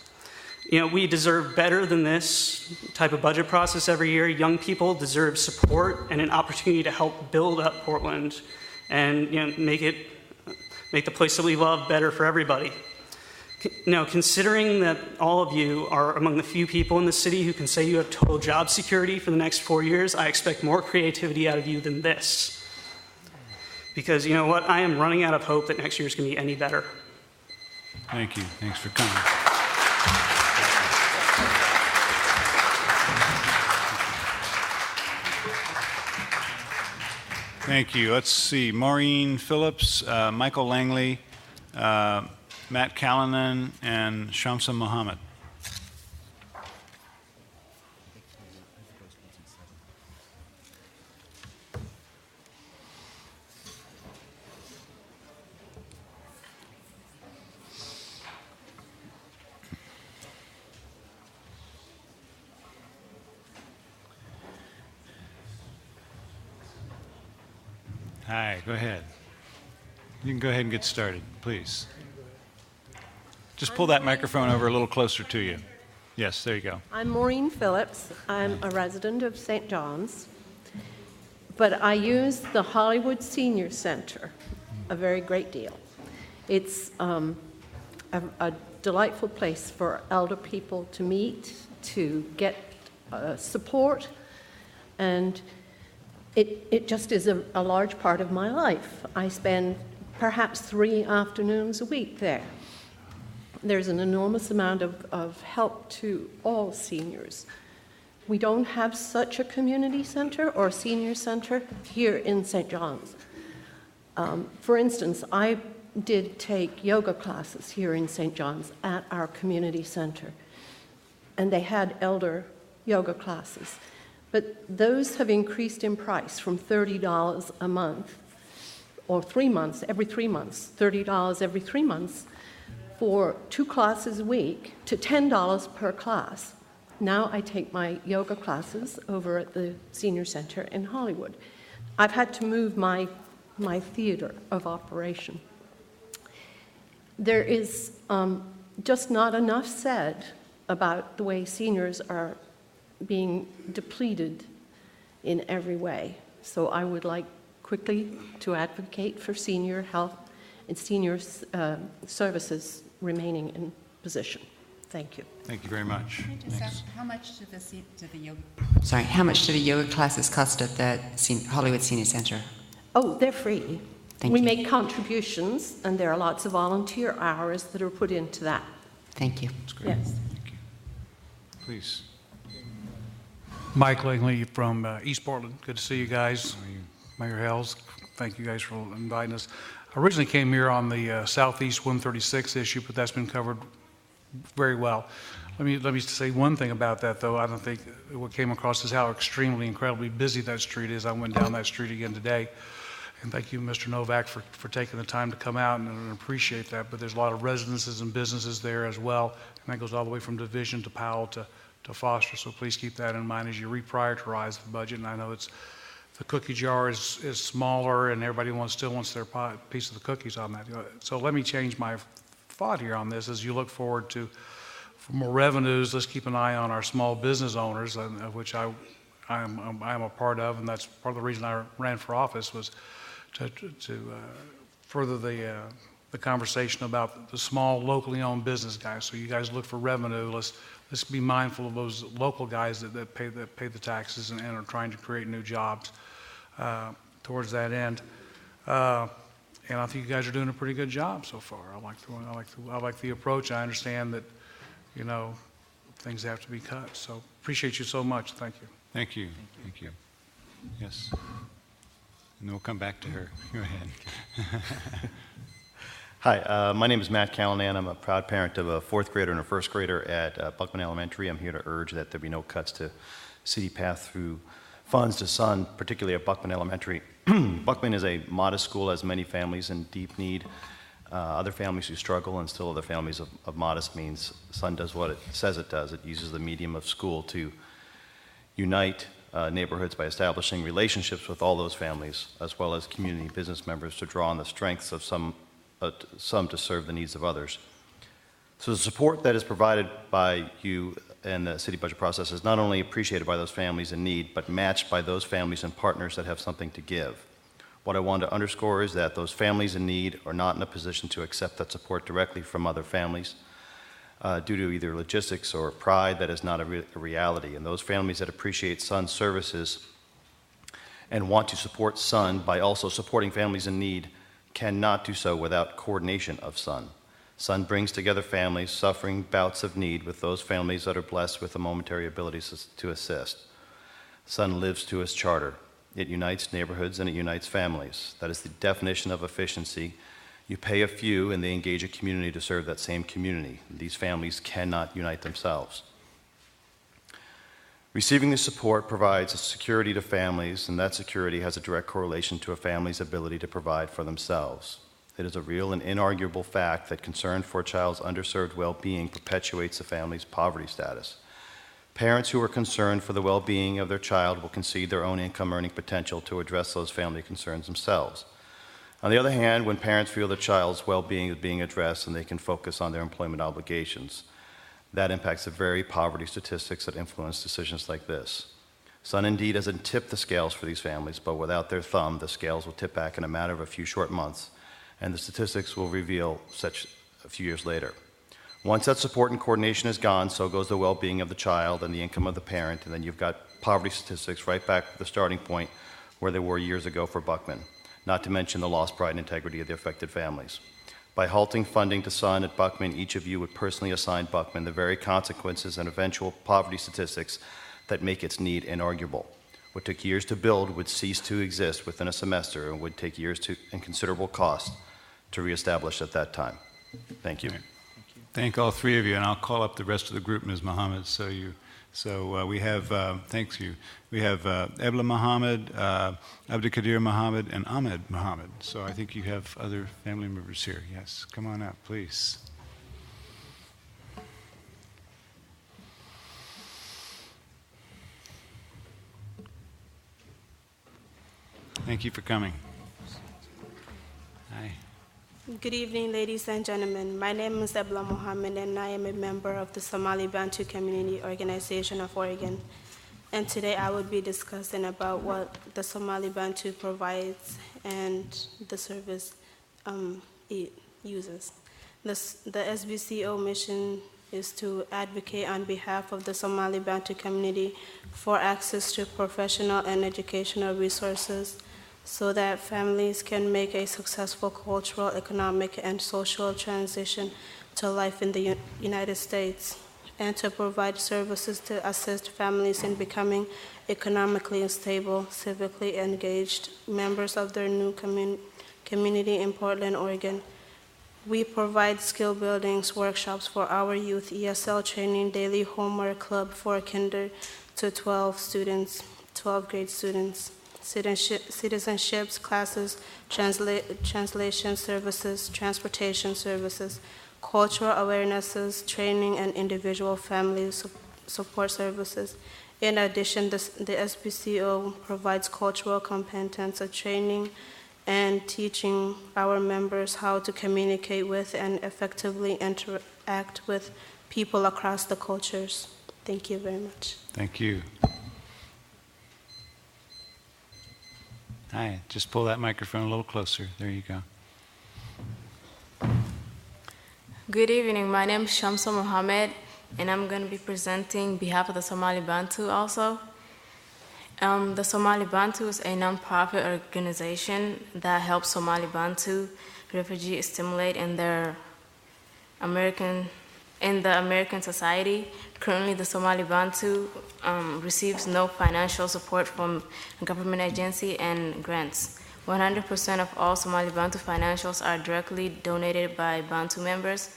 Speaker 18: We deserve better than this type of budget process every year. Young people deserve support and an opportunity to help build up Portland and make the place that we love better for everybody. Considering that all of you are among the few people in the city who can say you have total job security for the next 4 years, I expect more creativity out of you than this. Because you know what? I am running out of hope that next year is going to be any better.
Speaker 2: Thank you. Thanks for coming. Thank you. Let's see. Maureen Phillips, Michael Langley, Matt Callanan, and Shamsa Mohammed. Hi, go ahead. You can go ahead and get started, please. Just pull that microphone over a little closer to you. Yes, there you go.
Speaker 19: I'm Maureen Phillips. I'm a resident of St. John's, but I use the Hollywood Senior Center a very great deal. It's a delightful place for elder people to meet, to get support, and it just is a large part of my life. I spend perhaps 3 afternoons a week there. There's an enormous amount of help to all seniors. We don't have such a community center or senior center here in St. John's. For instance, I did take yoga classes here in St. John's at our community center, and they had elder yoga classes. But those have increased in price from $30 a month, or 3 months, every 3 months, $30 every 3 months for 2 classes a week to $10 per class. Now I take my yoga classes over at the Senior Center in Hollywood. I've had to move my theater of operation. There is just not enough said about the way seniors are being depleted in every way. So I would like quickly to advocate for senior health and senior services remaining in position. Thank you.
Speaker 2: Thank you very much.
Speaker 5: Can I just ask, how much do the yoga classes cost at the Hollywood Senior Center?
Speaker 19: Oh, they're free.
Speaker 5: Thank
Speaker 19: we
Speaker 5: you.
Speaker 19: make contributions, and there are lots of volunteer hours that are put into that.
Speaker 5: Thank you.
Speaker 2: That's great.
Speaker 19: Yes.
Speaker 2: Thank you. Please.
Speaker 20: Mike Langley from East Portland. Good to see you guys. Mayor Hales, thank you guys for inviting us. I originally came here on the Southeast 136 issue, but that's been covered very well. Let me say one thing about that, though. I don't think what came across is how extremely, incredibly busy that street is. I went down that street again today. And thank you, Mr. Novak, for taking the time to come out and appreciate that. But there's a lot of residences and businesses there as well. And that goes all the way from Division to Powell to Foster. So please keep that in mind as you reprioritize the budget. And I know the cookie jar is smaller and everybody still wants their piece of the cookies on that. So let me change my thought here on this. As you look forward to for more revenues, let's keep an eye on our small business owners, of which I am a part of, and that's part of the reason I ran for office was to further the conversation about the small locally owned business guys. So you guys look for revenue. Let's be mindful of those local guys that pay the taxes and are trying to create new jobs towards that end. And I think you guys are doing a pretty good job so far. I like the approach. I understand that, things have to be cut. So appreciate you so much. Thank you.
Speaker 2: Thank you. Thank you. Yes. And then we'll come back to her. Go ahead.
Speaker 23: Hi, my name is Matt Callanan. I'm a proud parent of a fourth grader and a first grader at Buckman Elementary. I'm here to urge that there be no cuts to city pass-through funds to Sun, particularly at Buckman Elementary. Buckman is a modest school, has many families in deep need, other families who struggle, and still other families of modest means. Sun does what it says it does. It uses the medium of school to unite neighborhoods by establishing relationships with all those families, as well as community business members to draw on the strengths of some to serve the needs of others. So the support that is provided by you and the city budget process is not only appreciated by those families in need, but matched by those families and partners that have something to give. What I want to underscore is that those families in need are not in a position to accept that support directly from other families due to either logistics or pride. That is not a reality. And those families that appreciate Sun's services and want to support Sun by also supporting families in need cannot do so without coordination of Sun. Sun brings together families suffering bouts of need with those families that are blessed with the momentary abilities to assist. Sun lives to its charter. It unites neighborhoods and it unites families. That is the definition of efficiency. You pay a few and they engage a community to serve that same community. These families cannot unite themselves. Receiving the support provides a security to families, and that security has a direct correlation to a family's ability to provide for themselves. It is a real and inarguable fact that concern for a child's underserved well-being perpetuates a family's poverty status. Parents who are concerned for the well-being of their child will concede their own income-earning potential to address those family concerns themselves. On the other hand, when parents feel their child's well-being is being addressed and they can focus on their employment obligations, that impacts the very poverty statistics that influence decisions like this. Sun indeed hasn't tipped the scales for these families, but without their thumb, the scales will tip back in a matter of a few short months, and the statistics will reveal such a few years later. Once that support and coordination is gone, so goes the well-being of the child and the income of the parent, and then you've got poverty statistics right back to the starting point where they were years ago for Buckman, not to mention the lost pride and integrity of the affected families. By halting funding to Sun at Buckman, each of you would personally assign Buckman the very consequences and eventual poverty statistics that make its need inarguable. What took years to build would cease to exist within a semester and would take years and considerable cost to reestablish at that time. Thank you.
Speaker 2: Thank all three of you, and I'll call up the rest of the group, Ms. Mohammed. We have, thanks you. We have Ebla Mohammed, Abdikadir Mohammed, and Ahmed Mohammed. So I think you have other family members here. Yes, come on up, please. Thank you for coming. Hi.
Speaker 3: Good evening, ladies and gentlemen. My name is Ebla Mohammed, and I am a member of the Somali Bantu Community Organization of Oregon. And today I will be discussing about what the Somali Bantu provides and the service it uses. The SBCO mission is to advocate on behalf of the Somali Bantu community for access to professional and educational resources so that families can make a successful cultural, economic, and social transition to life in the United States, and to provide services to assist families in becoming economically stable, civically engaged members of their new community in Portland, Oregon. We provide skill buildings workshops for our youth, ESL training, daily homework club for kinder to 12 grade students, citizenships classes, translation services, transportation services, cultural awarenesses, training, and individual family support services. In addition, the SBCO provides cultural competence training and teaching our members how to communicate with and effectively interact with people across the cultures. Thank you very much.
Speaker 2: Thank you. Hi, just pull that microphone a little closer. There you go.
Speaker 21: Good evening. My name is Shamsa Mohammed, and I'm going to be presenting on behalf of the Somali Bantu also. The Somali Bantu is a non-profit organization that helps Somali Bantu refugees stimulate in the American society. Currently, the Somali Bantu receives no financial support from a government agency and grants. 100% of all Somali Bantu financials are directly donated by Bantu members.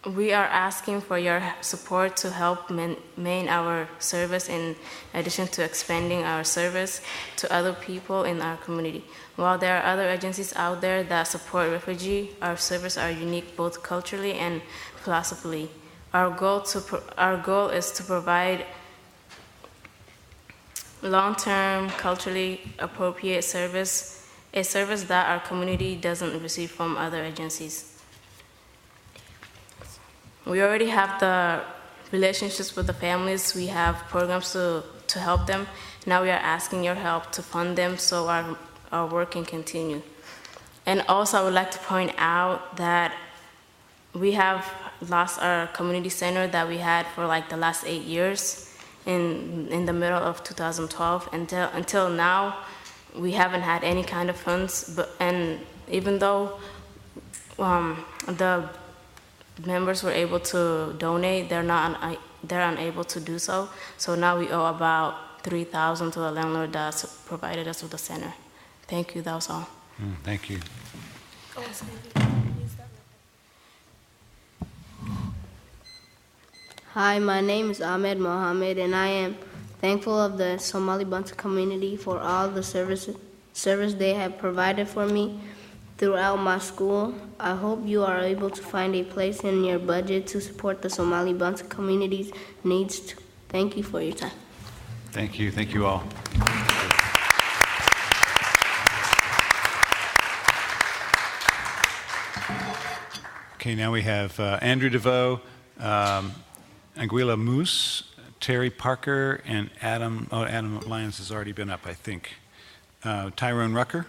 Speaker 21: We are asking for your support to help maintain our service in addition to expanding our service to other people in our community. While there are other agencies out there that support refugees, our services are unique both culturally and philosophically. Our goal is to provide long-term, culturally appropriate service, a service that our community doesn't receive from other agencies. We already have the relationships with the families. We have programs to help them. Now we are asking your help to fund them so our work can continue. And also I would like to point out that we have lost our community center that we had for like the last 8 years in the middle of 2012. Until now, we haven't had any kind of funds, and even though the members were able to donate, they're unable to do so. So now we owe about $3,000 to the landlord that provided us with the center. Thank you, that was all.
Speaker 2: Thank you.
Speaker 22: Hi, my name is Ahmed Mohammed, and I am thankful of the Somali Bantu community for all the service they have provided for me throughout my school. I hope you are able to find a place in your budget to support the Somali Bantu community's needs. Thank you for your time.
Speaker 2: Thank you. Thank you all. Okay, now we have Andrew DeVoe, Anguilla Moose, Terry Parker, and Adam Lyons has already been up, I think. Tyrone Rucker.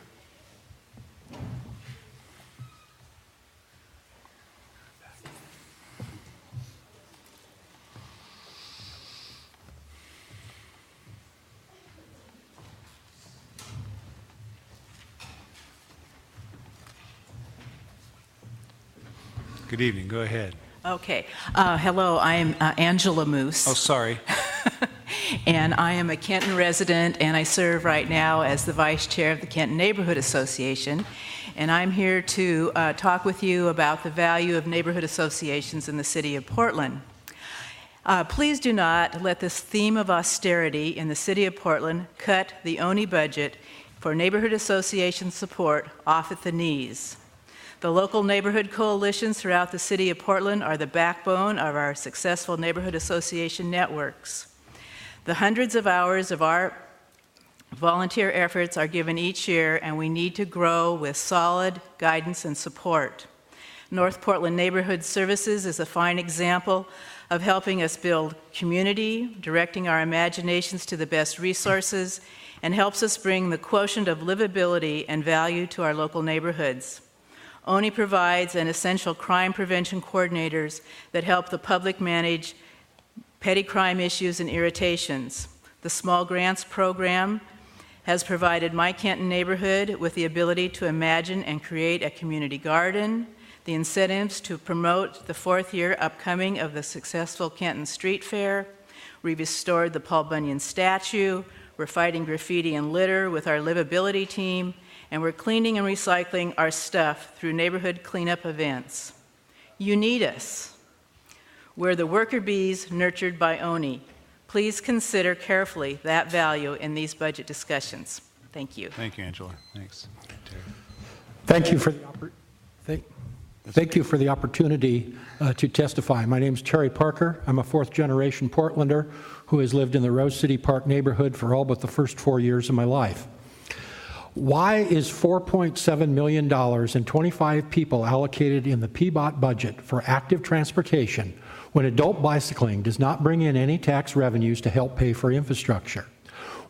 Speaker 2: Good evening. Go ahead.
Speaker 24: Okay. Hello, I'm Angela Moose.
Speaker 2: Oh, sorry.
Speaker 24: And I am a Kenton resident, and I serve right now as the vice chair of the Kenton Neighborhood Association. And I'm here to talk with you about the value of neighborhood associations in the city of Portland. Please do not let this theme of austerity in the city of Portland cut the ONI budget for neighborhood association support off at the knees. The local neighborhood coalitions throughout the city of Portland are the backbone of our successful neighborhood association networks. The hundreds of hours of our Volunteer efforts are given each year, and we need to grow with solid guidance and support. North Portland Neighborhood Services is a fine example of helping us build community, directing our imaginations to the best resources, and helps us bring the quotient of livability and value to our local neighborhoods. ONI provides an essential crime prevention coordinators that help the public manage petty crime issues and irritations. The Small Grants Program has provided my Canton neighborhood with the ability to imagine and create a community garden, the incentives to promote the 4th year upcoming of the successful Canton Street Fair. We restored the Paul Bunyan statue. We're fighting graffiti and litter with our livability team, and we're cleaning and recycling our stuff through neighborhood cleanup events. You need us. We're the worker bees nurtured by ONI. Please consider carefully that value in these budget discussions. Thank you.
Speaker 2: Thank you, Angela. Thanks.
Speaker 1: Thank you for the opportunity to testify. My name is Terry Parker. I'm a 4th-generation Portlander who has lived in the Rose City Park neighborhood for all but the first 4 years of my life. Why is $4.7 million and 25 people allocated in the PBOT budget for active transportation when adult bicycling does not bring in any tax revenues to help pay for infrastructure?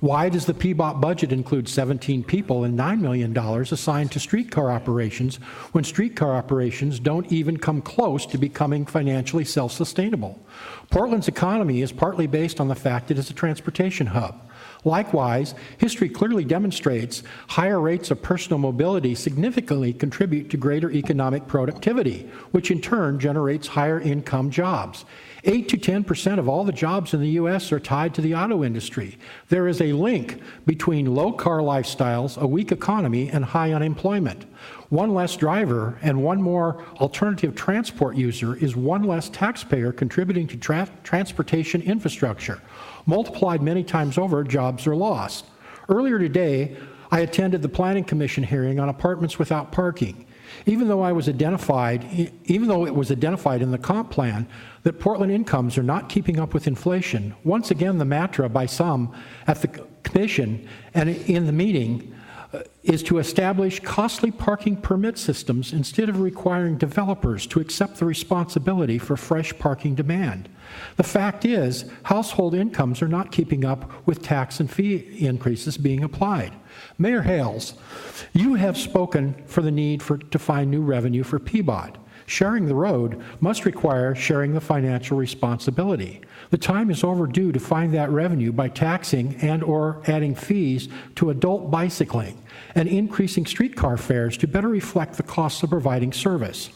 Speaker 1: Why does the PBOT budget include 17 people and $9 million assigned to streetcar operations when streetcar operations don't even come close to becoming financially self-sustainable? Portland's economy is partly based on the fact it is a transportation hub. Likewise, history clearly demonstrates higher rates of personal mobility significantly contribute to greater economic productivity, which in turn generates higher income jobs. 8 to 10% of all the jobs in the U.S. are tied to the auto industry. There is a link between low car lifestyles, a weak economy, and high unemployment. One less driver and one more alternative transport user is one less taxpayer contributing to transportation infrastructure. Multiplied many times over, jobs are lost. Earlier today, I attended the Planning Commission hearing on apartments without parking. Even though it was identified in the comp plan that Portland incomes are not keeping up with inflation, once again the mantra by some at the commission and in the meeting is to establish costly parking permit systems instead of requiring developers to accept the responsibility for fresh parking demand. The fact is, household incomes are not keeping up with tax and fee increases being applied. Mayor Hales, you have spoken for the need to find new revenue for PBOT. Sharing the road must require sharing the financial responsibility. The time is overdue to find that revenue by taxing and/or adding fees to adult bicycling and increasing streetcar fares to better reflect the costs of providing service.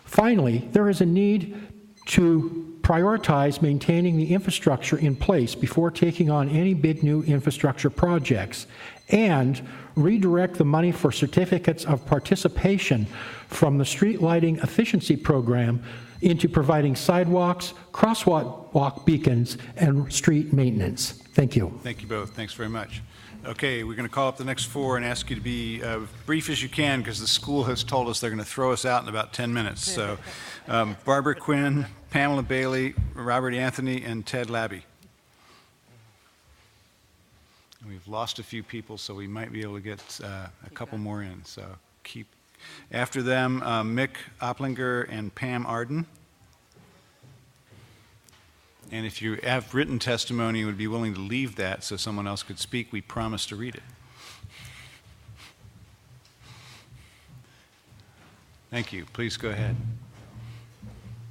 Speaker 1: Finally, there is a need to prioritize maintaining the infrastructure in place before taking on any big new infrastructure projects, and redirect the money for certificates of participation from the street lighting efficiency program into providing sidewalks, crosswalk beacons, and street maintenance. Thank you.
Speaker 2: Thank you both. Thanks very much. Okay, we're going to call up the next four and ask you to be brief as you can because the school has told us they're going to throw us out in about 10 minutes. So Barbara Quinn, Pamela Bailey, Robert Anthony, and Ted Labby. We've lost a few people, so we might be able to get a couple more in. So keep. After them, Mick Oplinger and Pam Arden. And if you have written testimony, you would be willing to leave that so someone else could speak, we promise to read it. Thank you. Please go ahead.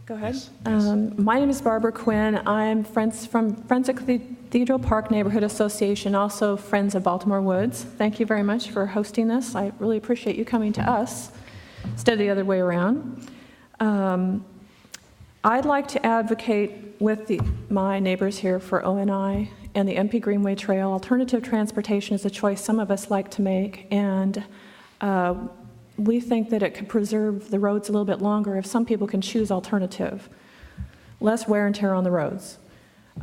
Speaker 6: Go ahead. Yes. My name is Barbara Quinn. I'm from Friends of Cathedral Park Neighborhood Association, also Friends of Baltimore Woods. Thank you very much for hosting this. I really appreciate you coming to us instead of the other way around. I'd like to advocate with my neighbors here for ONI and the MP Greenway Trail. Alternative transportation is a choice some of us like to make, and we think that it could preserve the roads a little bit longer if some people can choose alternative. Less wear and tear on the roads.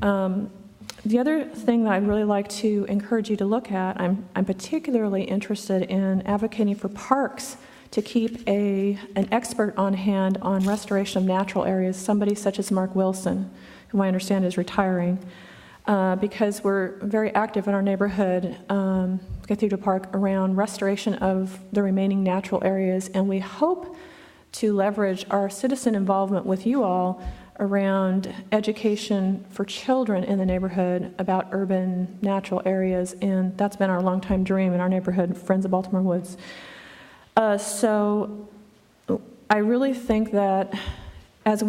Speaker 6: The other thing that I'd really like to encourage you to look at, I'm particularly interested in advocating for parks to keep an expert on hand on restoration of natural areas, somebody such as Mark Wilson, who I understand is retiring. because we're very active in our neighborhood, Cathedral Park, around restoration of the remaining natural areas, and we hope to leverage our citizen involvement with you all around education for children in the neighborhood about urban natural areas, and that's been our longtime dream in our neighborhood, Friends of Baltimore Woods. So I really think that as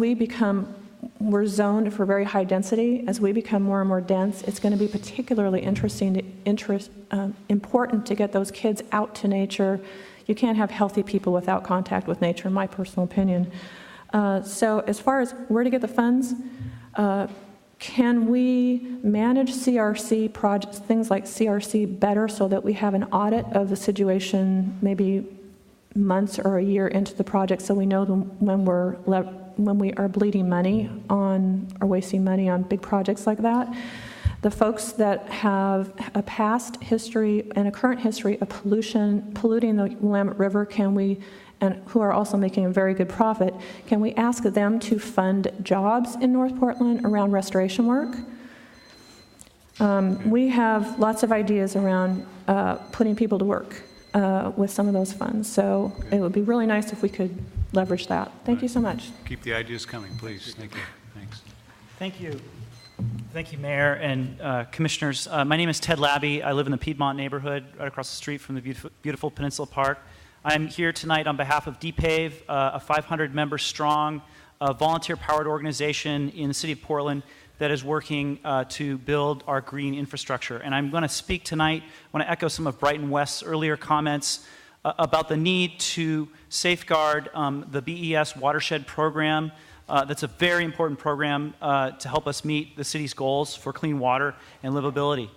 Speaker 6: we're zoned for very high density. As we become more and more dense, it's going to be particularly important to get those kids out to nature. You can't have healthy people without contact with nature, in my personal opinion. So as far as where to get the funds, can we manage CRC projects, things like CRC, better so that we have an audit of the situation maybe months or a year into the project, so we know when we are bleeding money on or wasting money on big projects like that? The folks that have a past history and a current history of polluting the Willamette River, and who are also making a very good profit, can we ask them to fund jobs in North Portland around restoration work? We have lots of ideas around putting people to work with some of those funds, so it would be really nice if we could leverage that. Thank you so much.
Speaker 2: Keep the ideas coming, please. Thank you. Thanks.
Speaker 4: Thank you. Thank you, Mayor and Commissioners. My name is Ted Labby. I live in the Piedmont neighborhood right across the street from the beautiful Peninsula Park. I'm here tonight on behalf of DPAVE, a 500-member strong volunteer-powered organization in the city of Portland that is working to build our green infrastructure. And I'm going to speak tonight, I want to echo some of Brighton West's earlier comments about the need to safeguard the BES watershed program. That's a very important program to help us meet the city's goals for clean water and livability.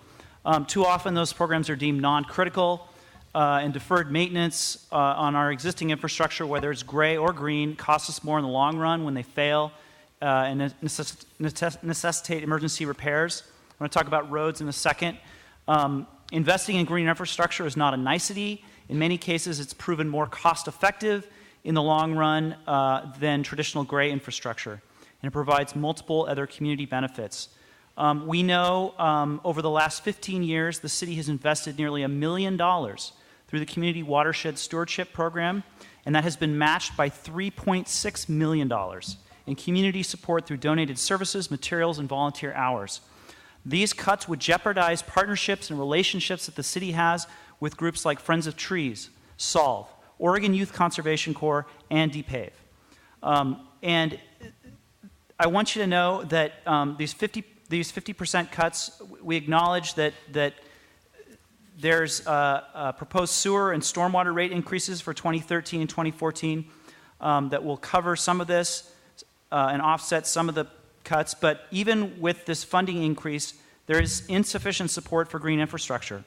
Speaker 4: Too often those programs are deemed non-critical, and deferred maintenance on our existing infrastructure, whether it's gray or green, costs us more in the long run when they fail and necessitate emergency repairs. I'm going to talk about roads in a second. Investing in green infrastructure is not a nicety. In many cases, it's proven more cost-effective in the long run than traditional gray infrastructure, and it provides multiple other community benefits. We know over the last 15 years, the city has invested nearly $1 million through the Community Watershed Stewardship Program, and that has been matched by $3.6 million in community support through donated services, materials, and volunteer hours. These cuts would jeopardize partnerships and relationships that the city has with groups like Friends of Trees, Solve, Oregon Youth Conservation Corps, and DPAVE. And I want you to know that these 50% cuts, we acknowledge that there's proposed sewer and stormwater rate increases for 2013 and 2014 that will cover some of this and offset some of the cuts. But even with this funding increase, there is insufficient support for green infrastructure.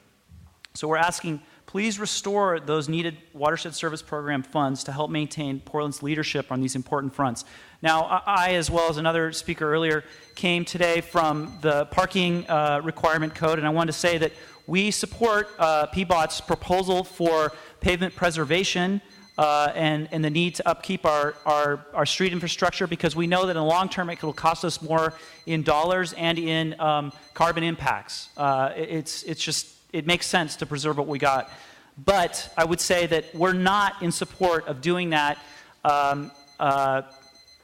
Speaker 4: So we're asking, please restore those needed Watershed Service Program funds to help maintain Portland's leadership on these important fronts. Now, I, as well as another speaker earlier, came today from the parking requirement code, and I want to say that we support PBOT's proposal for pavement preservation and the need to upkeep our street infrastructure, because we know that in the long term it will cost us more in dollars and in carbon impacts. It makes sense to preserve what we got. But I would say that we're not in support of doing that on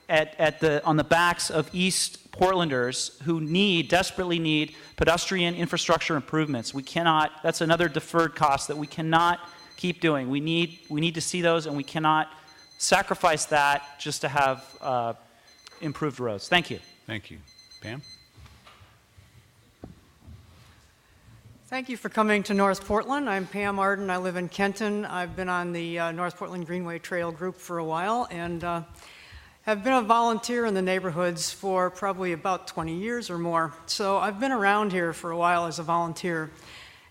Speaker 4: the backs of East Portlanders who desperately need pedestrian infrastructure improvements. We cannot, that's another deferred cost that we cannot keep doing. We need to see those, and we cannot sacrifice that just to have improved roads. Thank you.
Speaker 2: Thank you. Pam?
Speaker 7: Thank you for coming to North Portland. I'm Pam Arden. I live in Kenton. I've been on the North Portland Greenway Trail group for a while, and have been a volunteer in the neighborhoods for probably about 20 years or more. So I've been around here for a while as a volunteer,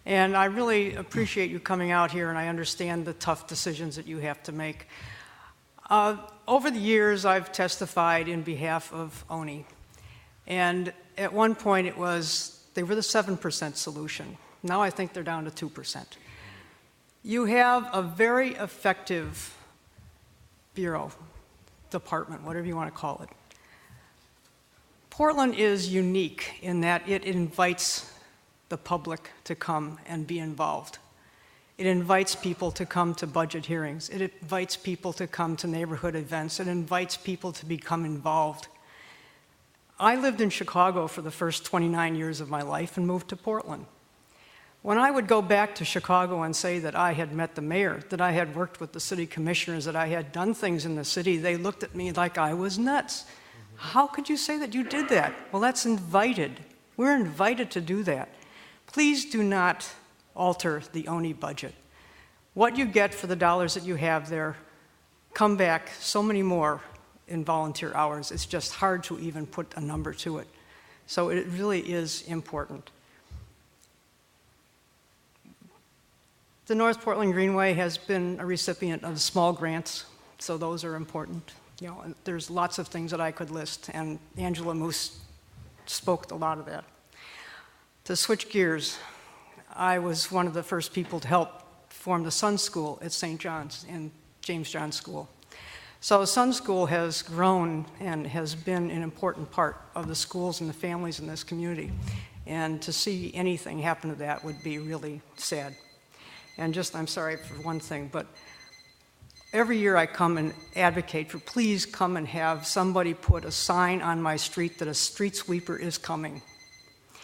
Speaker 7: and I really appreciate you coming out here, and I understand the tough decisions that you have to make. Over the years, I've testified in behalf of ONI, and at one point they were the 7% solution. Now I think they're down to 2%. You have a very effective bureau, department, whatever you want to call it. Portland is unique in that it invites the public to come and be involved. It invites people to come to budget hearings. It invites people to come to neighborhood events. It invites people to become involved. I lived in Chicago for the first 29 years of my life and moved to Portland. When I would go back to Chicago and say that I had met the mayor, that I had worked with the city commissioners, that I had done things in the city, they looked at me like I was nuts. How could you say that you did that? Well, that's invited. We're invited to do that. Please do not alter the ONI budget. What you get for the dollars that you have there, come back so many more in volunteer hours. It's just hard to even put a number to it. So it really is important. The North Portland Greenway has been a recipient of small grants, so those are important. You know, and there's lots of things that I could list, and Angela Moose spoke a lot of that. To switch gears, I was one of the first people to help form the Sun School at St. John's in James John School. So Sun School has grown and has been an important part of the schools and the families in this community. And to see anything happen to that would be really sad. And just, I'm sorry for one thing, but every year I come and advocate for, please come and have somebody put a sign on my street that a street sweeper is coming,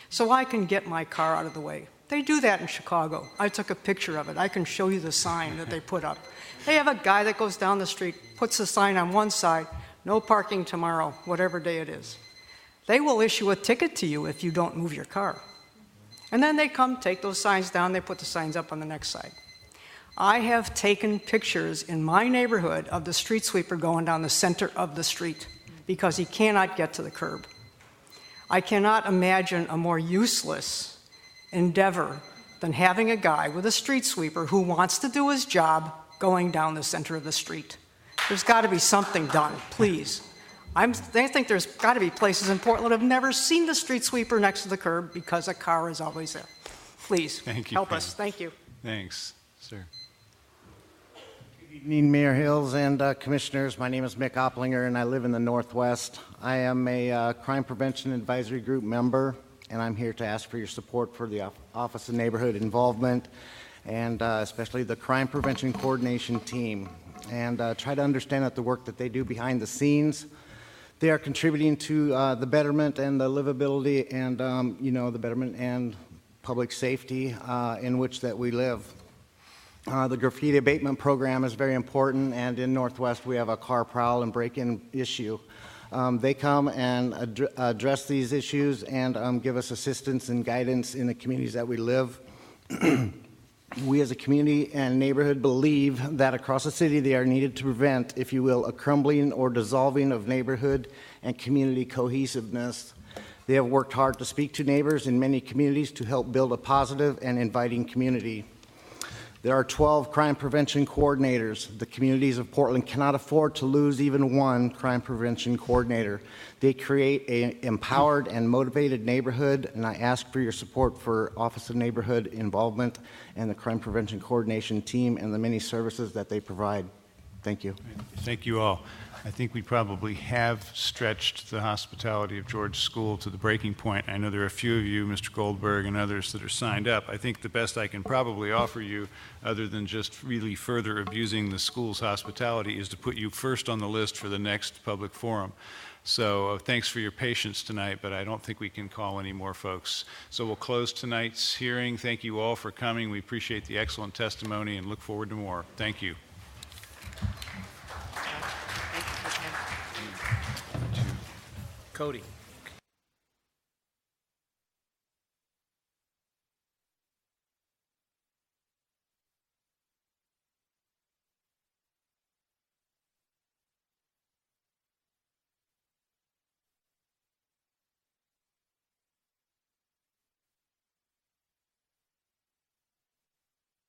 Speaker 7: so I can get my car out of the way. They do that in Chicago. I took a picture of it. I can show you the sign that they put up. They have a guy that goes down the street, puts a sign on one side, no parking tomorrow, whatever day it is. They will issue a ticket to you if you don't move your car. And then they come, take those signs down, they put the signs up on the next side. I have taken pictures in my neighborhood of the street sweeper going down the center of the street because he cannot get to the curb. I cannot imagine a more useless endeavor than having a guy with a street sweeper who wants to do his job going down the center of the street. There's got to be something done, please. I think there's got to be places in Portland that have never seen the street sweeper next to the curb because a car is always there. Please,
Speaker 2: Thank you,
Speaker 7: help
Speaker 2: Pam.
Speaker 7: us. Thank you.
Speaker 2: Thanks, sir.
Speaker 8: Good evening, Mayor Hills and Commissioners. My name is Mick Opplinger, and I live in the Northwest. I am a Crime Prevention Advisory Group member, and I'm here to ask for your support for the Office of Neighborhood Involvement, and especially the Crime Prevention Coordination Team, and try to understand that the work that they do behind the scenes. They are contributing to the betterment and the livability and, the betterment and public safety in which that we live. The graffiti abatement program is very important, and in Northwest we have a car prowl and break-in issue. They come and address these issues and give us assistance and guidance in the communities that we live. We as a community and neighborhood believe that across the city they are needed to prevent, if you will, a crumbling or dissolving of neighborhood and community cohesiveness. They have worked hard to speak to neighbors in many communities to help build a positive and inviting community. There are 12 crime prevention coordinators. The communities of Portland cannot afford to lose even one crime prevention coordinator. They create an empowered and motivated neighborhood, and I ask for your support for Office of Neighborhood Involvement and the Crime Prevention Coordination Team and the many services that they provide. Thank you.
Speaker 2: Thank you all. I think we probably have stretched the hospitality of George School to the breaking point. I know there are a few of you, Mr. Goldberg and others, that are signed up. I think the best I can probably offer you, other than just really further abusing the school's hospitality, is to put you first on the list for the next public forum. So thanks for your patience tonight, but I don't think we can call any more folks. So we'll close tonight's hearing. Thank you all for coming. We appreciate the excellent testimony and look forward to more. Thank you.
Speaker 9: Cody.